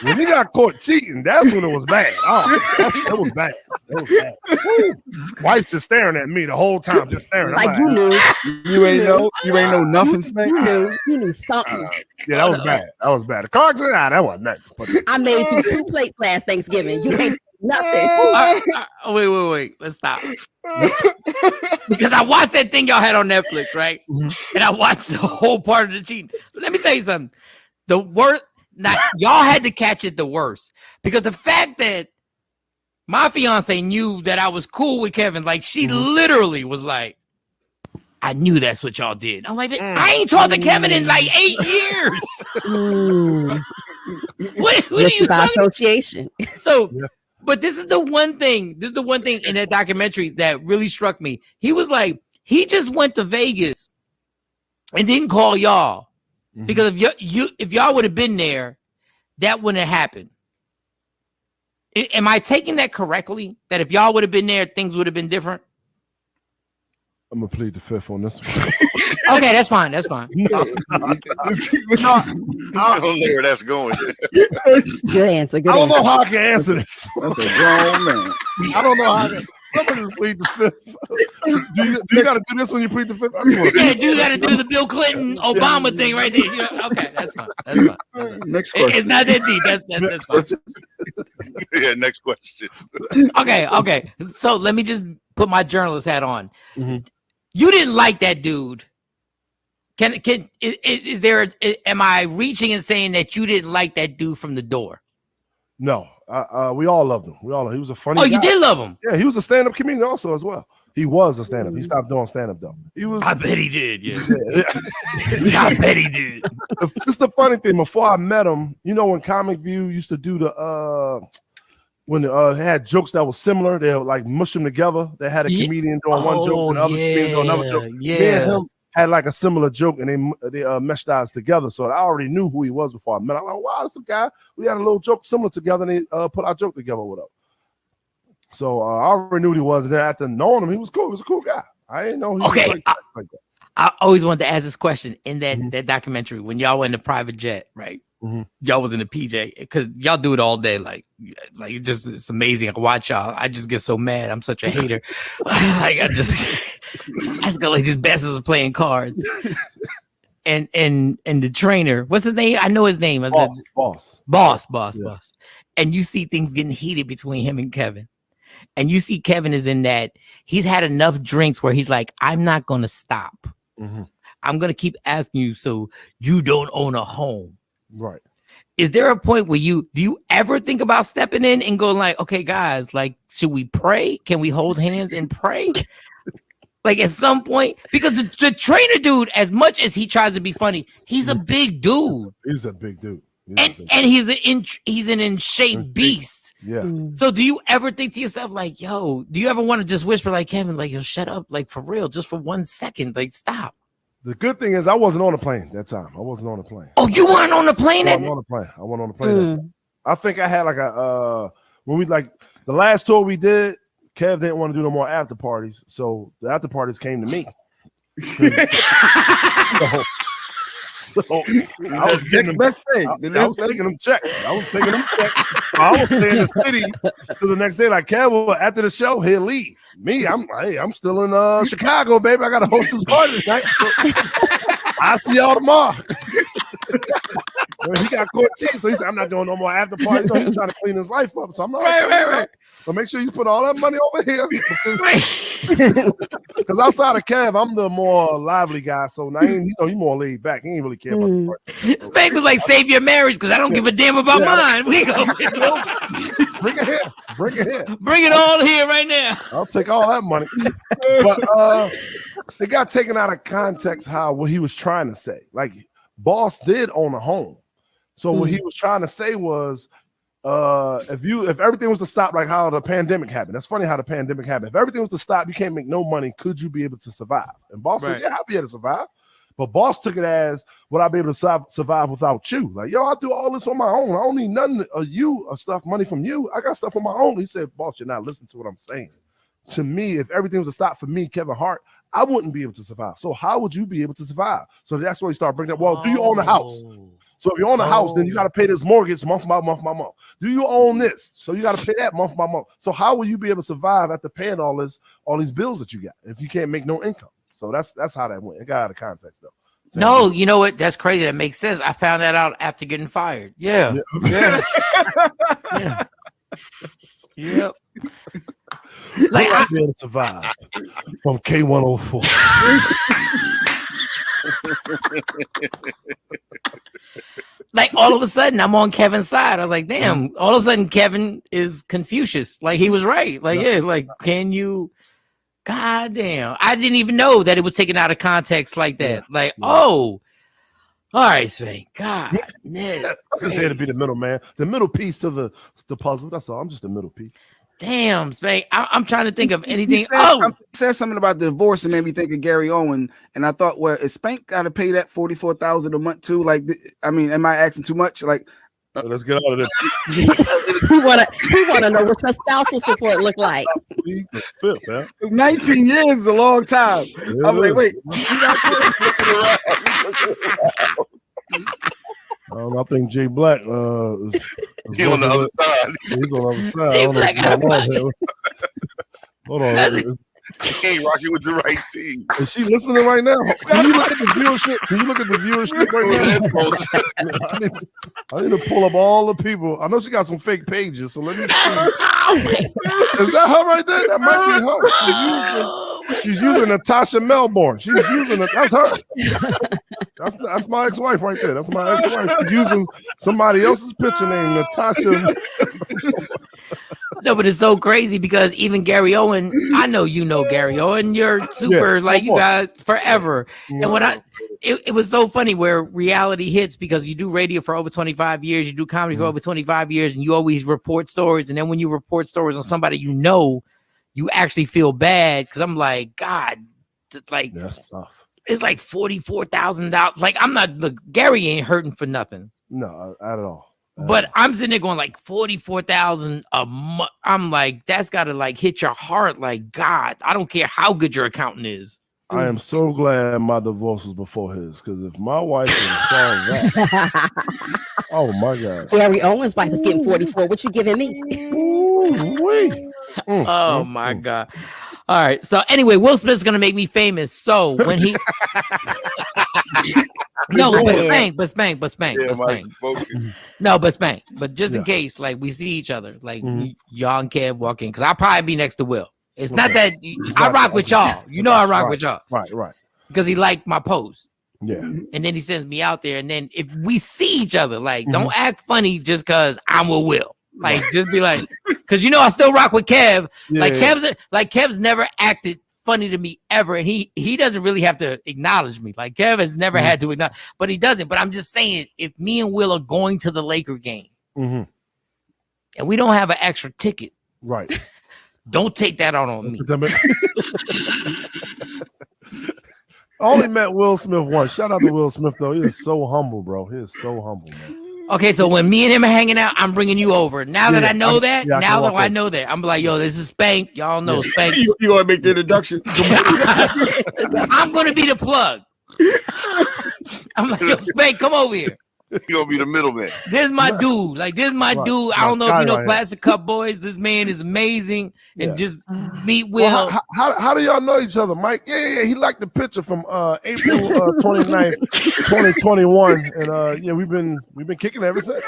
When he got caught cheating, that's when it was bad. It was bad. It was bad. Woo. Wife just staring at me the whole time, just staring. Like you knew. You ain't know nothing, Spank. You knew something. Yeah, that was bad. That was bad. The car accident, that wasn't nothing. I made you 2 plates last Thanksgiving. You ain't nothing. Wait. Let's stop. Because I watched that thing y'all had on Netflix, right? And I watched the whole part of the cheating. Let me tell you something. The worst, y'all had to catch it the worst. Because the fact that my fiance knew that I was cool with Kevin, like she literally was like, I knew that's what y'all did. I'm like, I ain't talked to Kevin in like 8 years. What are you talking association? So, but this is the one thing in that documentary that really struck me. He was like, he just went to Vegas and didn't call y'all. Because if y'all would have been there, that wouldn't have happened. Am I taking that correctly? That if y'all would have been there, things would have been different? I'm gonna plead the fifth on this one. Okay, that's fine. That's fine. I don't know where that's going. Good answer. Good I don't know answer. how I can answer this. That's a grown man. I don't know how. Somebody plead the fifth. Do you got to do this when you plead the fifth? Yeah, you got to do the Bill Clinton Obama thing right there. You know, okay, that's fine. That's fine. Next question. It's not that deep. That's fine. Yeah, next question. Okay. So let me just put my journalist hat on. Mm-hmm. You didn't like that dude. Is there? Am I reaching and saying that you didn't like that dude from the door? No, we all loved him. He was a funny. Oh, guy. you did love him. Yeah, he was a stand-up comedian also as well. He was a stand-up. He stopped doing stand-up though. He was. I bet he did. Yeah. I bet he did. It's the funny thing. Before I met him, you know, when Comic View used to do the when they had jokes that was similar, they would like mush them together. They had a comedian doing one joke and the other comedian doing another joke. Yeah. Me and him had like a similar joke, and they meshed us together. So I already knew who he was before I met him. I'm like, wow, that's a guy. We had a little joke similar together, and they put our joke together with him. So I already knew who he was, and then after knowing him, he was cool. He was a cool guy. I didn't know he was like that. I always wanted to ask this question in that documentary when y'all were in the private jet, right? Mm-hmm. Y'all was in the PJ because y'all do it all day. Like it's amazing. I can watch y'all. I just get so mad. I'm such a hater. Like I just got like these bastards are playing cards. And the trainer, what's his name? I know his name. Boss. And you see things getting heated between him and Kevin. And you see Kevin is in that he's had enough drinks where he's like, I'm not gonna stop. Mm-hmm. I'm gonna keep asking you so you don't own a home. Right. Is there a point where do you ever think about stepping in and going like, okay, guys, like, should we pray? Can we hold hands and pray? Like at some point, because the trainer dude, as much as he tries to be funny, he's a big dude. He's a big dude. He's an in shape beast. Yeah. So do you ever think to yourself like, yo, do you ever want to just whisper like Kevin, like, yo, shut up, like for real, just for 1 second, like stop. The good thing is I wasn't on the plane that time. I wasn't on the plane. Oh, you weren't on the plane? I wasn't on the plane that time. I think I had like when we like the last tour we did, Kev didn't want to do no more after parties. So the after parties came to me. So I was getting them best thing. I was taking them checks. I was staying in the city till the next day. Like Kev, after the show, he'll leave. Me, I'm still in Chicago, baby. I gotta host this party tonight. So I'll see y'all tomorrow. He got caught cheating, so he said, I'm not doing no more after party. You know, he's trying to clean his life up. So I'm like, right. So make sure you put all that money over here. Because outside of Kev, I'm the more lively guy. So now he more laid back. He ain't really care about the party. So. Spank was like, save your marriage because I don't give a damn about mine. We go. Bring it here. Bring it all here right now. I'll take all that money. But it got taken out of context what he was trying to say. Like, Boss did own a home. So what he was trying to say was, if everything was to stop, like how the pandemic happened. That's funny how the pandemic happened. If everything was to stop, you can't make no money. Could you be able to survive? And Boss said, yeah, I'll be able to survive. But Boss took it as, would I be able to survive without you? Like, yo, I do all this on my own. I don't need nothing of you or money from you. I got stuff on my own. He said, Boss, you're not listening to what I'm saying. To me, if everything was to stop for me, Kevin Hart, I wouldn't be able to survive. So how would you be able to survive? So that's why he started bringing up, well, do you own a house? So if you own a house, then you got to pay this mortgage month by month by month. Do you own this? So you got to pay that month by month. So how will you be able to survive after paying all these bills that you got if you can't make no income? So that's how that went. It got out of context though. No, you know what? That's crazy. That makes sense. I found that out after getting fired. Yeah. Yep. Like I'll be able to survive from K104. Like all of a sudden, I'm on Kevin's side. I was like, damn. All of a sudden, Kevin is Confucius. Like he was right. Like like can you? God damn! I didn't even know that it was taken out of context like that. Oh. All right, Spank. God, I'm just here to be the middle man, the middle piece to the puzzle. That's all. I'm just the middle piece. Damn, Spank. I'm trying to think of anything. He said something about the divorce and made me think of Gary Owen. And I thought, well, is Spank got to pay that $44,000 a month too? Like, I mean, am I asking too much? Like, let's get out of this. we want to know what your spousal support look like. 19 years is a long time. Yeah. I'm like, wait. I think Jay Black He's on the other side. He's on the other side. I don't know what's going on here. Hold on. He ain't rocking with the right team. Is she listening right now? Can you look at the viewership? Can you look at the viewership right now? I need to pull up all the people. I know she got some fake pages, so let me see. Is that her right there? That might be her. She's using Natasha Melbourne. She's using it. That's her. That's my ex-wife right there. That's my ex-wife. She's using somebody else's picture named Natasha. No, but it's so crazy because even Gary Owen, I know you know Gary Owen. You're super you guys forever. Yeah. And when it was so funny where reality hits because you do radio for over 25 years, you do comedy for over 25 years, and you always report stories. And then when you report stories on somebody you know, you actually feel bad because I'm like, God, like that's tough. It's like $44,000. Like Gary ain't hurting for nothing. No, not at all. But I'm sitting there going like 44,000 a month. I'm like, that's got to like hit your heart. Like, God, I don't care how good your accountant is. I am so glad my divorce was before his, because if my wife saw that, oh my God. Gary Owen's wife is getting 44. What you giving me? Oh my God. All right. So anyway, Will Smith's gonna make me famous. So when he but Spank. No, but Spank. But just in case, like we see each other, like y'all and Kev walk in, because I'll probably be next to Will. It's not that I rock with y'all. You know I rock with y'all. Right. Because he liked my post. Yeah. And then he sends me out there. And then if we see each other, like don't act funny just because I'm with Will. Like just be like, because you know I still rock with Kev. Kev's never acted funny to me ever, and he doesn't really have to acknowledge me. Like Kev has never had to acknowledge, but he doesn't. But I'm just saying, if me and Will are going to the Laker game, and we don't have an extra ticket, right? Don't take that out on me. I only met Will Smith once. Shout out to Will Smith though. He is so humble, bro. He is so humble, man. Okay, so when me and him are hanging out, I'm bringing you over. Now that I know that, I know that, I'm like, yo, this is Spank. Y'all know Spank. You want to make the introduction? I'm going to be the plug. I'm like, yo, Spank, come over here. You're gonna be the middleman. This is my dude. Like, this is my dude. I don't know if you know Classic Cup Boys. This man is amazing. And just meet Will. Well, how do y'all know each other, Mike? Yeah. He liked the picture from April 29th, 2021. And we've been kicking ever since.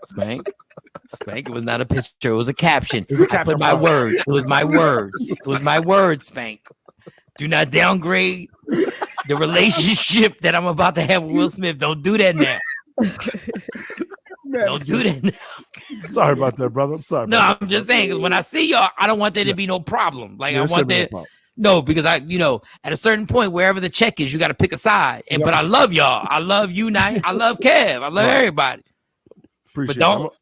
Spank. It was not a picture. It was a caption. I put my words. It was my words. It was my words, Spank. Do not downgrade the relationship that I'm about to have with Will Smith. Don't do that now. Don't do that now. Sorry about that, brother. I'm sorry. No, I'm just saying, because when I see y'all, I don't want there to be no problem. Like, I want that. No, because at a certain point, wherever the check is, you got to pick a side. But I love y'all. I love you, Knight. I love Kev. I love everybody. Appreciate but don't.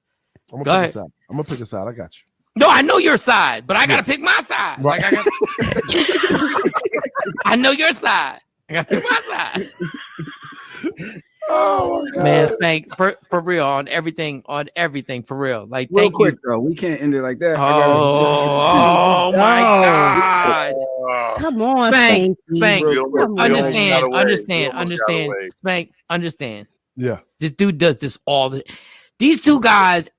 I'm gonna pick a side. I'm gonna pick a side. I got you. No, I know your side, but I gotta pick my side. Right. Like I know your side. I gotta pick my side. Oh man, Spank, for real, on everything for real. Like, real thank quick you. though, we can't end it like that. Oh my God! Come on, Spank. Understand. Spank, understand. Yeah, this dude does this all the. These two guys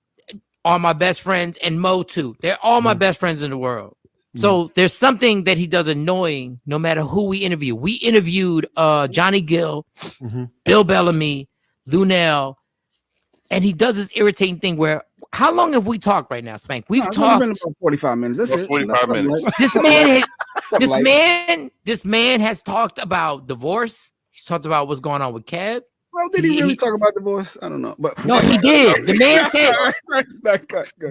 are my best friends, and Mo too. They're all my best friends in the world. So there's something that he does annoying no matter who we interview. We interviewed Johnny Gill, Bill Bellamy, Lunel, and he does this irritating thing where, how long have we talked right now, Spank? We've talked been about 45 minutes. That's it. 45 minutes. This man has talked about divorce. He's talked about what's going on with Kev. Well, did he really talk about divorce? I don't know. But no, he did. The man said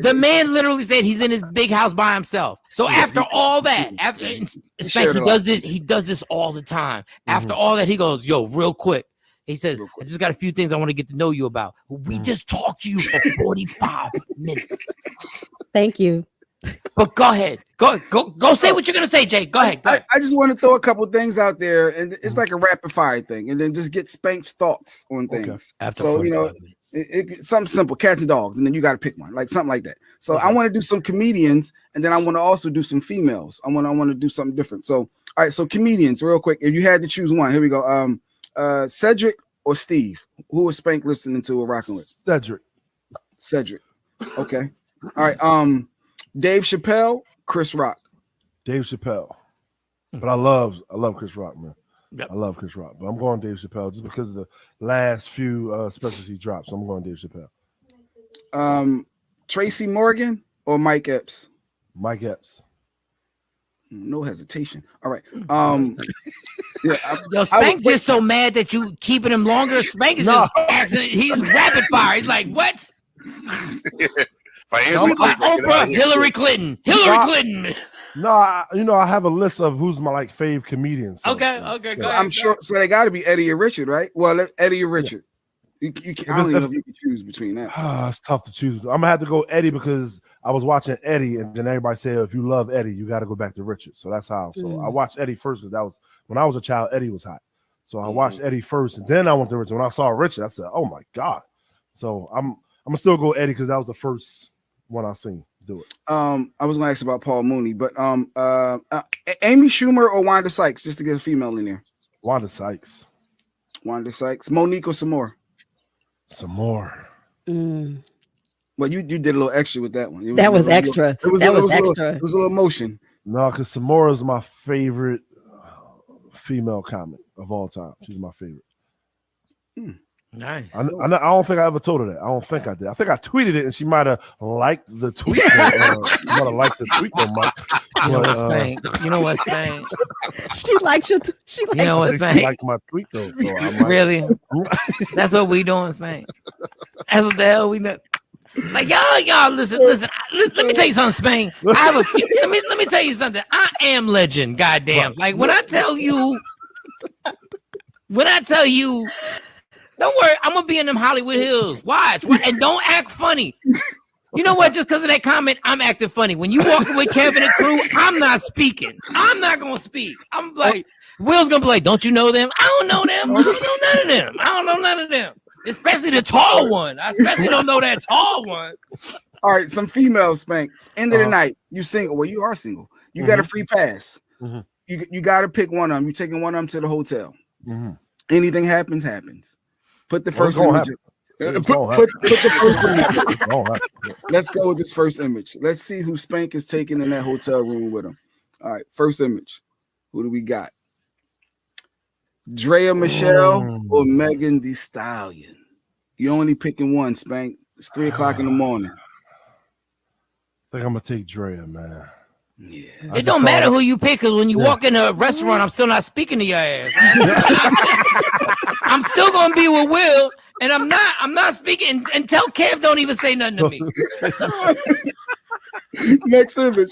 the man literally said he's in his big house by himself. So after all that, he does this all the time. After all that, he goes, yo, real quick. He says, I just got a few things I want to get to know you about. We just talked to you for 45 minutes. Thank you. But go ahead. Go say what you're going to say, Jay. Go ahead. I just want to throw a couple things out there, and it's like a rapid fire thing, and then just get Spank's thoughts on things. After so, you know, something simple, cats and dogs, and then you got to pick one, like something like that. So I want to do some comedians, and then I want to also do some females. I want to do something different. So, all right, so comedians, real quick. If you had to choose one, here we go. Cedric or Steve? Who was Spank listening to or rocking with? Cedric. Okay. All right. Dave Chappelle, Chris Rock. Dave Chappelle. But I love Chris Rock, man. Yep. I love Chris Rock, but I'm going Dave Chappelle just because of the last few specials he dropped. So I'm going Dave Chappelle. Tracy Morgan or Mike Epps? Mike Epps. No hesitation. All right. Yo, Spank just so mad that you keeping him longer. Spank is just accident. He's rapid fire. He's like, what? Oprah, Hillary Clinton. No, I have a list of who's my like fave comedians. So. Okay. Go ahead, I'm sure. So they got to be Eddie or Richard, right? Well, Eddie or Richard. You can't, I don't even know if you can choose between that. It's tough to choose. I'm gonna have to go Eddie because I was watching Eddie, and then everybody said if you love Eddie, you got to go back to Richard. So that's how. So I watched Eddie first because that was when I was a child. Eddie was hot, so I watched Eddie first, and then I went to Richard. When I saw Richard, I said, "Oh my god!" So I'm gonna still go Eddie because that was the first one I seen do it. I was gonna ask about Paul Mooney, but Amy Schumer or Wanda Sykes, just to get a female in there. Wanda Sykes, Monique or some more. Well, you did a little extra with that one. That was extra. It was extra. It was a little emotion. No, because Samora is my favorite female comic of all time. She's my favorite. Nice. I don't think I ever told her that. I don't think I did. I think I tweeted it, and she might have liked the tweet. She might have liked the tweet, though, Mike. You know what, Spank? She liked your. She liked my tweet, though. So really? That's what we doing, Spank. That's what the hell we do. Like y'all listen. Let me tell you something, Spank. Let me tell you something. I am legend. Goddamn. Like when I tell you. Don't worry, I'm gonna be in them Hollywood Hills. Watch, and don't act funny. You know what? Just because of that comment, I'm acting funny. When you walking with Kevin and crew, I'm not speaking. I'm not gonna speak. I'm like, Will's gonna be like, "Don't you know them? I don't know them. I don't know none of them. Especially the tall one. I especially don't know that tall one." All right, some females, Spank. End of the night, you single. Well, you are single. You got a free pass. You got to pick one of them. You taking one of them to the hotel. Anything happens. Put the first image. Put the first image. Let's go with this first image. Let's see who Spank is taking in that hotel room with him. All right, first image. Who do we got? Drea Michelle or Megan Thee Stallion? You're only picking one, Spank. It's 3:00 in the morning. I think I'm gonna take Drea, man. Yeah. It don't matter who you pick, because when you walk in a restaurant, I'm still not speaking to your ass. I'm still gonna be with Will, and I'm not speaking. And tell Kev don't even say nothing to me. Next image.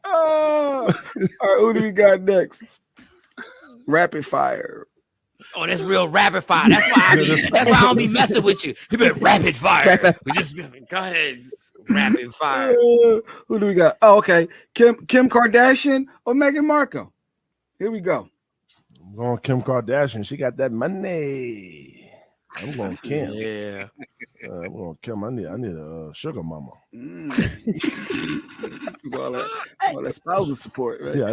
All right, who do we got next? Rapid fire. Oh, that's real rapid fire. That's why I don't be messing with you. You better rapid fire. We just go ahead. Rapid fire. Who do we got? Oh, okay. Kim Kardashian or Meghan Markle? Here we go. I'm going Kim Kardashian. She got that money. I'm going Kim. Yeah. I'm going Kim. I need a sugar mama. all that spousal support, right? Yeah.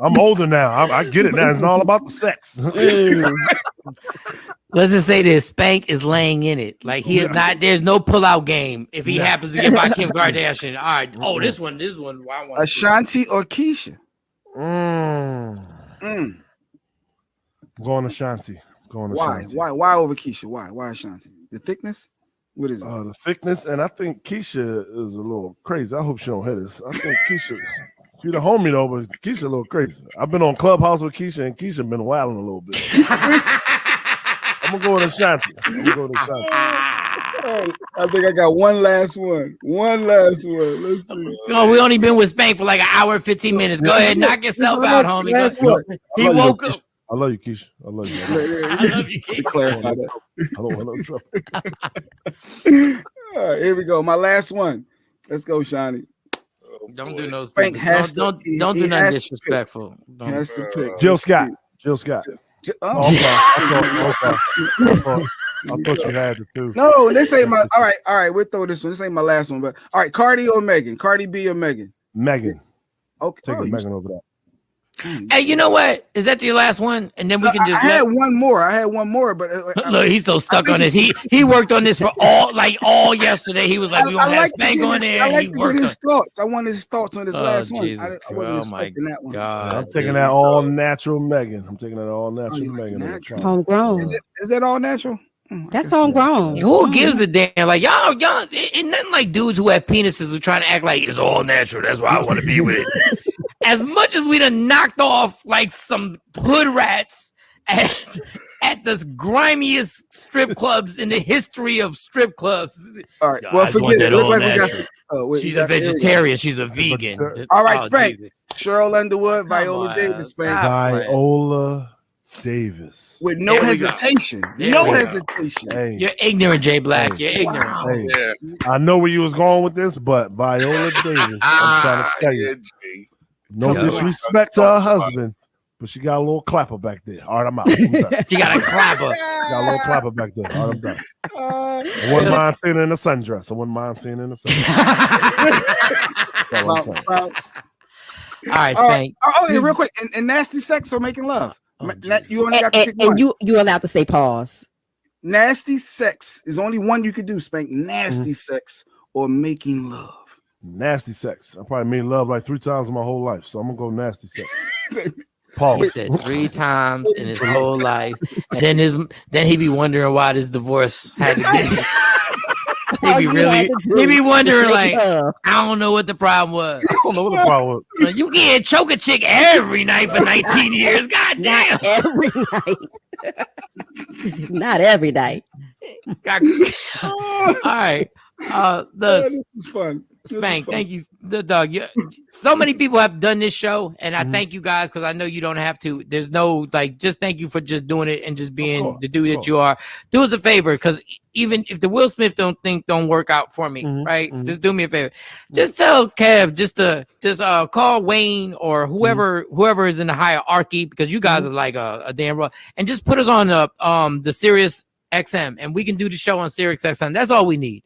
I'm older now. I get it now. It's not all about the sex. Let's just say this: Spank is laying in it. Like he is not. There's no pullout game if he happens to get by Kim Kardashian. All right. Oh, this one. I want Ashanti or Keisha? I'm going Ashanti. Why over Keisha? Why Ashanti? The thickness? What is it? The thickness, and I think Keisha is a little crazy. I hope she don't hit us. I think Keisha, she the homie though, but Keisha a little crazy. I've been on Clubhouse with Keisha, and Keisha been wilding a little bit. I'm gonna go with Ashanti. I think I got one last one. Let's see. No, we only been with Spank for like an hour and 15 minutes. Go ahead, knock yourself out, homie. Last one. He woke up. I love you, Keisha. I love you. I love you, Keisha. Clarify that. I don't want no trouble. All right, here we go. My last one. Let's go, Shawnee. Don't do no Spank has don't to- do he nothing has to disrespectful. He has to pick. Jill Scott. Oh. I thought you had the two. No, this ain't my. All right. We'll throw this one. This ain't my last one, but all right. Cardi or Megan? Cardi B or Megan? Megan. Okay. Taking Megan over that. Hey, you know what? Is that your last one? And then we can just. I had one more, but look, he's so stuck on this. He worked on this for all yesterday. He was like, "We gonna have Spank on there." I like He to worked get on. his thoughts. I wanted his thoughts on this last one. Jesus I wasn't Christ. expecting that one. God, I'm taking that all natural Megan. I'm taking that all natural Megan. Natural. Homegrown. Is that all natural? That's homegrown. Who gives a damn? Like y'all, it's nothing like dudes who have penises who trying to act like it's all natural. That's why I want to be with it. As much as we done knocked off like some hood rats at the grimiest strip clubs in the history of strip clubs. All right. Well, forget it. Look like we got She's a vegetarian. She's a vegan. All right, Oh, Spank. Jesus. Cheryl Underwood, Viola Davis, Spank. Viola Davis. With no hesitation. No hesitation. Hey, You're ignorant, Jay Black. You're ignorant. hey, I know where you was going with this, but Viola Davis. I'm trying to tell you. No disrespect to her husband, but she got a little clapper back there. All right, I'm out. She got a clapper. Got a little clapper back there. All right, I'm done. I wouldn't mind seeing her in a sundress. That's what I'm saying. All right, Spank. Oh, real quick. And nasty sex or making love? You only got to pick one. And you allowed to say pause. Nasty sex is only one you could do, Spank. Nasty sex or making love. Nasty sex. I probably made love like 3 times in my whole life, so I'm gonna go nasty sex. Pause. He said 3 times in his whole life, and then he be wondering why this divorce had to be. He be wondering like, I don't know what the problem was. I don't know what the problem was. You can't choke a chick every night for 19 years. God damn. Not every night. Not every night. All right. This was fun. Spank, thank you, the dog. So many people have done this show, and I thank you guys because I know you don't have to. There's no just thank you for just doing it and just being the dude that you are. Do us a favor, because even if the Will Smith don't work out for me, right? Just do me a favor. Just tell Kev just call Wayne or whoever is in the hierarchy, because you guys are like a damn raw, and just put us on the Sirius XM, and we can do the show on Sirius XM. That's all we need.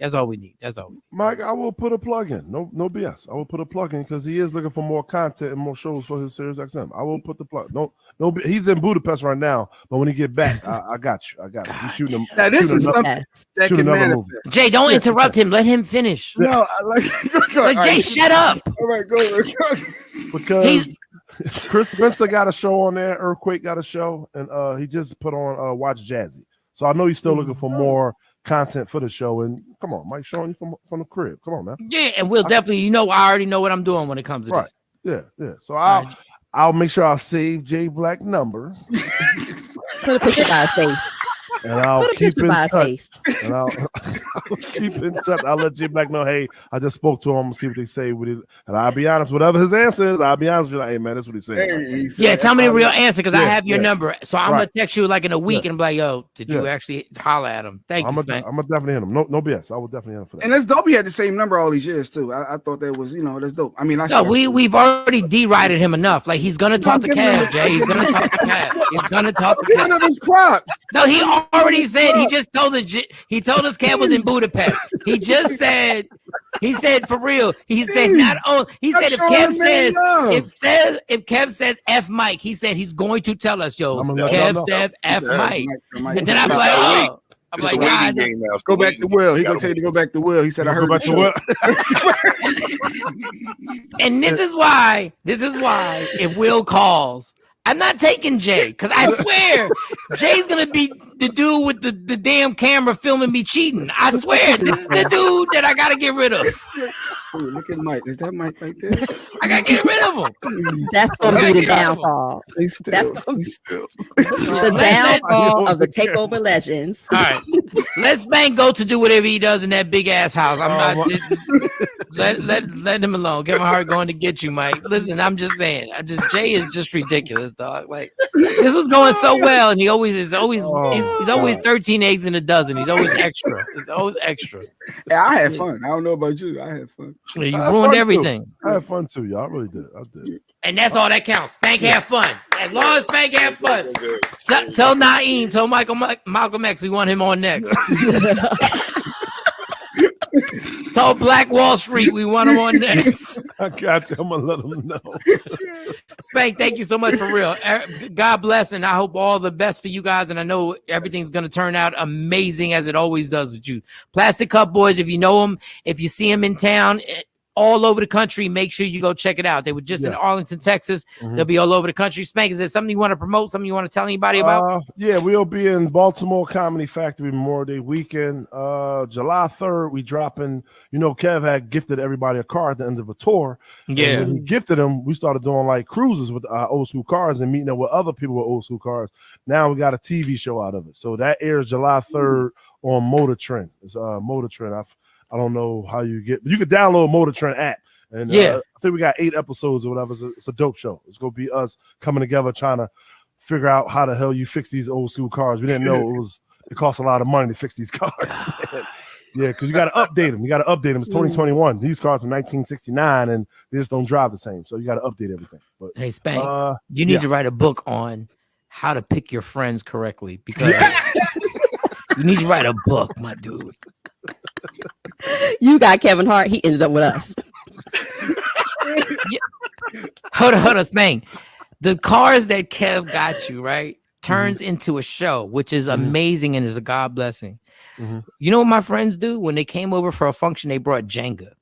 Mike, I will put a plug in. No BS. I will put a plug in because he is looking for more content and more shows for his Sirius XM. I will put the plug. No, he's in Budapest right now, but when he get back, I got you. You shooting him. Now this is something that can manifest. Jay, don't interrupt him. Let him finish. No, I like Jay, shut up. All right, go. Because Chris Spencer got a show on there. Earthquake got a show, and he just put on Watch Jazzy. So I know he's still looking for more content for the show. And come on, Mike, showing you from the crib. Come on, man. Yeah, and we'll definitely, I already know what I'm doing when it comes to this. Yeah. So I'll make sure I'll save Jay Black number. Put a picture by his face. And I'll keep in touch. Face. And I'll keep in touch. I'll let Jay Black know, hey, I just spoke to him, see what they say with it. And I'll be honest, whatever his answer is, I'll be honest with you, like, hey man, that's what he's saying. Yeah, tell me the real answer, because I have your number. So I'm gonna text you like in a week and be like, yo, did you actually holler at him? Thank you, Spank. I'm gonna definitely hit him. No BS. I will definitely hit him for that. And that's dope. He had the same number all these years too. I thought that was, that's dope. I mean, we've already derided him enough. Like he's gonna talk to Cav, Jay. He's gonna talk to Cav. He's gonna talk to Cav. Giving him his props. No, he already said. He just told us. He told us Kev was in Budapest. He just said. He said for real. He said not only. He said if Kev says F Mike, he said he's going to tell us, yo. Kev said F Mike, and then I'm like, oh. I'm like, God, go back to Will. He gonna tell you to go back to Will. He said, I heard back to Will. And this is why if Will calls, I'm not taking Jay, because I swear Jay's gonna be the dude with the damn camera filming me cheating. I swear this is the dude that I gotta get rid of. Ooh, look at Mike. Is that Mike right there? I gotta get rid of them. That's gonna be the downfall. That's gonna be the downfall of the TakeOver legends. All right, let Spank go to do whatever he does in that big ass house. I'm not. Let him alone. Kevin Hart going to get you, Mike. Listen, I'm just saying. Jay is just ridiculous, dog. Like this was going so well, and he's always 13 eggs in a dozen. He's always extra. He's always extra. Yeah, I had fun. I don't know about you. I had fun. You ruined everything. I had fun too, y'all. I really did. I did. And that's all that counts. Spank have fun. As long as Spank have fun. Tell Naeem, tell Malcolm X we want him on next. Tell Black Wall Street we want him on next. I got you. I'm gonna let him know. Spank, thank you so much for real. God bless, and I hope all the best for you guys. And I know everything's gonna turn out amazing as it always does with you. Plastic Cup Boys, if you know them, if you see them in town, all over the country, make sure you go check it out. They were just in Arlington, Texas. They'll be all over the country. Spank, is there something you want to promote? Something you want to tell anybody about? Yeah, we'll be in Baltimore Comedy Factory Memorial Day weekend. July 3rd, we dropping. You know, Kev had gifted everybody a car at the end of a tour. Yeah. And when he gifted them, we started doing like cruises with old school cars and meeting up with other people with old school cars. Now we got a TV show out of it. So that airs July 3rd on Motor Trend. It's Motor Trend. I don't know how you can download Motor Trend app. And I think we got 8 episodes or whatever. It's a dope show. It's going to be us coming together trying to figure out how the hell you fix these old school cars. We didn't know it costs a lot of money to fix these cars. Yeah, because you got to update them. It's 2021. These cars from 1969 and they just don't drive the same. So you got to update everything. But hey, Spank, you need to write a book on how to pick your friends correctly because you need to write a book, my dude. You got Kevin Hart. He ended up with us. Hold on, Spank. The cars that Kev got you, right, turns into a show, which is amazing and is a God blessing. You know what my friends do? When they came over for a function, they brought Jenga.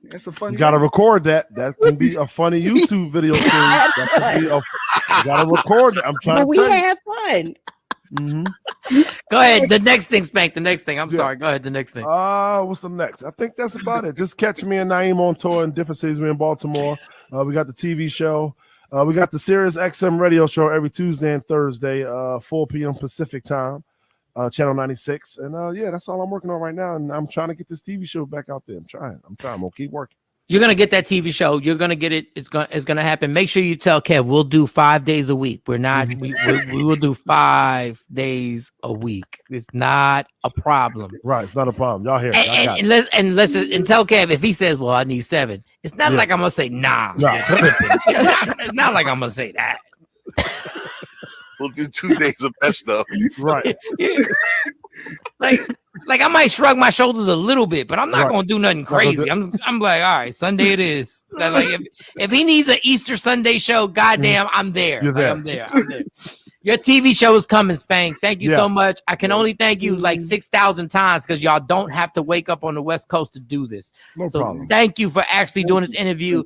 That's a funny. You gotta record that. That can be a funny YouTube video series. That can be you gotta record it. I'm trying to tell you. We had fun. Go ahead. The next thing, Spank. The next thing. I'm sorry. Go ahead. The next thing. What's the next? I think that's about it. Just catch me and Naeem on tour in different cities. We're in Baltimore. We got the TV show. We got the Sirius XM radio show every Tuesday and Thursday, 4 p.m. Pacific time, channel 96. And that's all I'm working on right now. And I'm trying to get this TV show back out there. I'm trying. I'm gonna keep working. You're gonna get that TV show. You're gonna get it. It's gonna happen. Make sure you tell Kev we'll do 5 days a week. We're not. We will do 5 days a week. It's not a problem. Right. It's not a problem. Y'all hear? And tell Kev if he says, "Well, I need 7." It's not like I'm gonna say nah. It's not like I'm gonna say that. We'll do 2 days of best stuff. Right. Like I might shrug my shoulders a little bit, but I'm not gonna do nothing crazy. I'm like, all right, Sunday it is. Like if he needs an Easter Sunday show, goddamn, I'm there. You're there. I'm there. Your TV show is coming, Spank. Thank you so much. I can only thank you like 6,000 times because y'all don't have to wake up on the West Coast to do this. No problem. Thank you for actually doing this interview.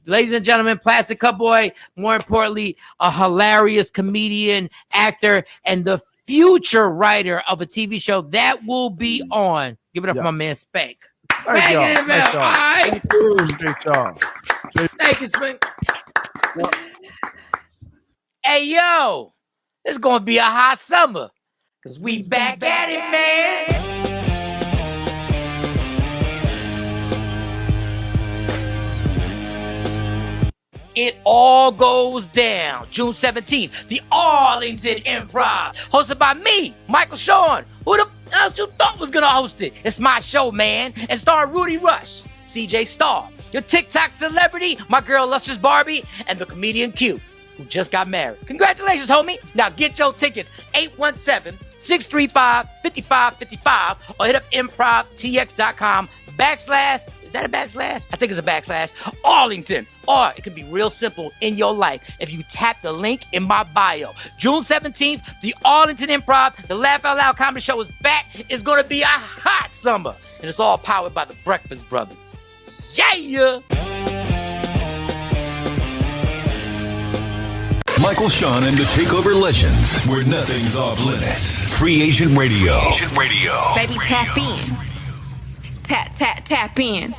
Ladies and gentlemen, Plastic Cup Boy, more importantly, a hilarious comedian, actor, and the future writer of a TV show that will be on. Give it up for my man Spank. Thank y'all. Thank you, Spank. Hey, yo, it's going to be a hot summer because we back at it, man. It all goes down June 17th, the Arlington Improv, hosted by me, Michael Shawn. Who the else you thought was gonna host it? It's my show, man, and star Rudy Rush, CJ Starr, your TikTok celebrity, my girl Lustrous Barbie, and the comedian Q, who just got married. Congratulations, homie. Now get your tickets, 817-635-5555, or hit up improvtx.com/ is that a backslash? I think it's a backslash. Arlington. Or it could be real simple in your life if you tap the link in my bio. June 17th, the Arlington Improv, the Laugh Out Loud Comedy Show is back. It's going to be a hot summer. And it's all powered by the Breakfast Brothers. Yeah! Michael Shawn and the TakeOver Legends, where nothing's off limits. Free Agent Radio. Baby, tap in. Tap in.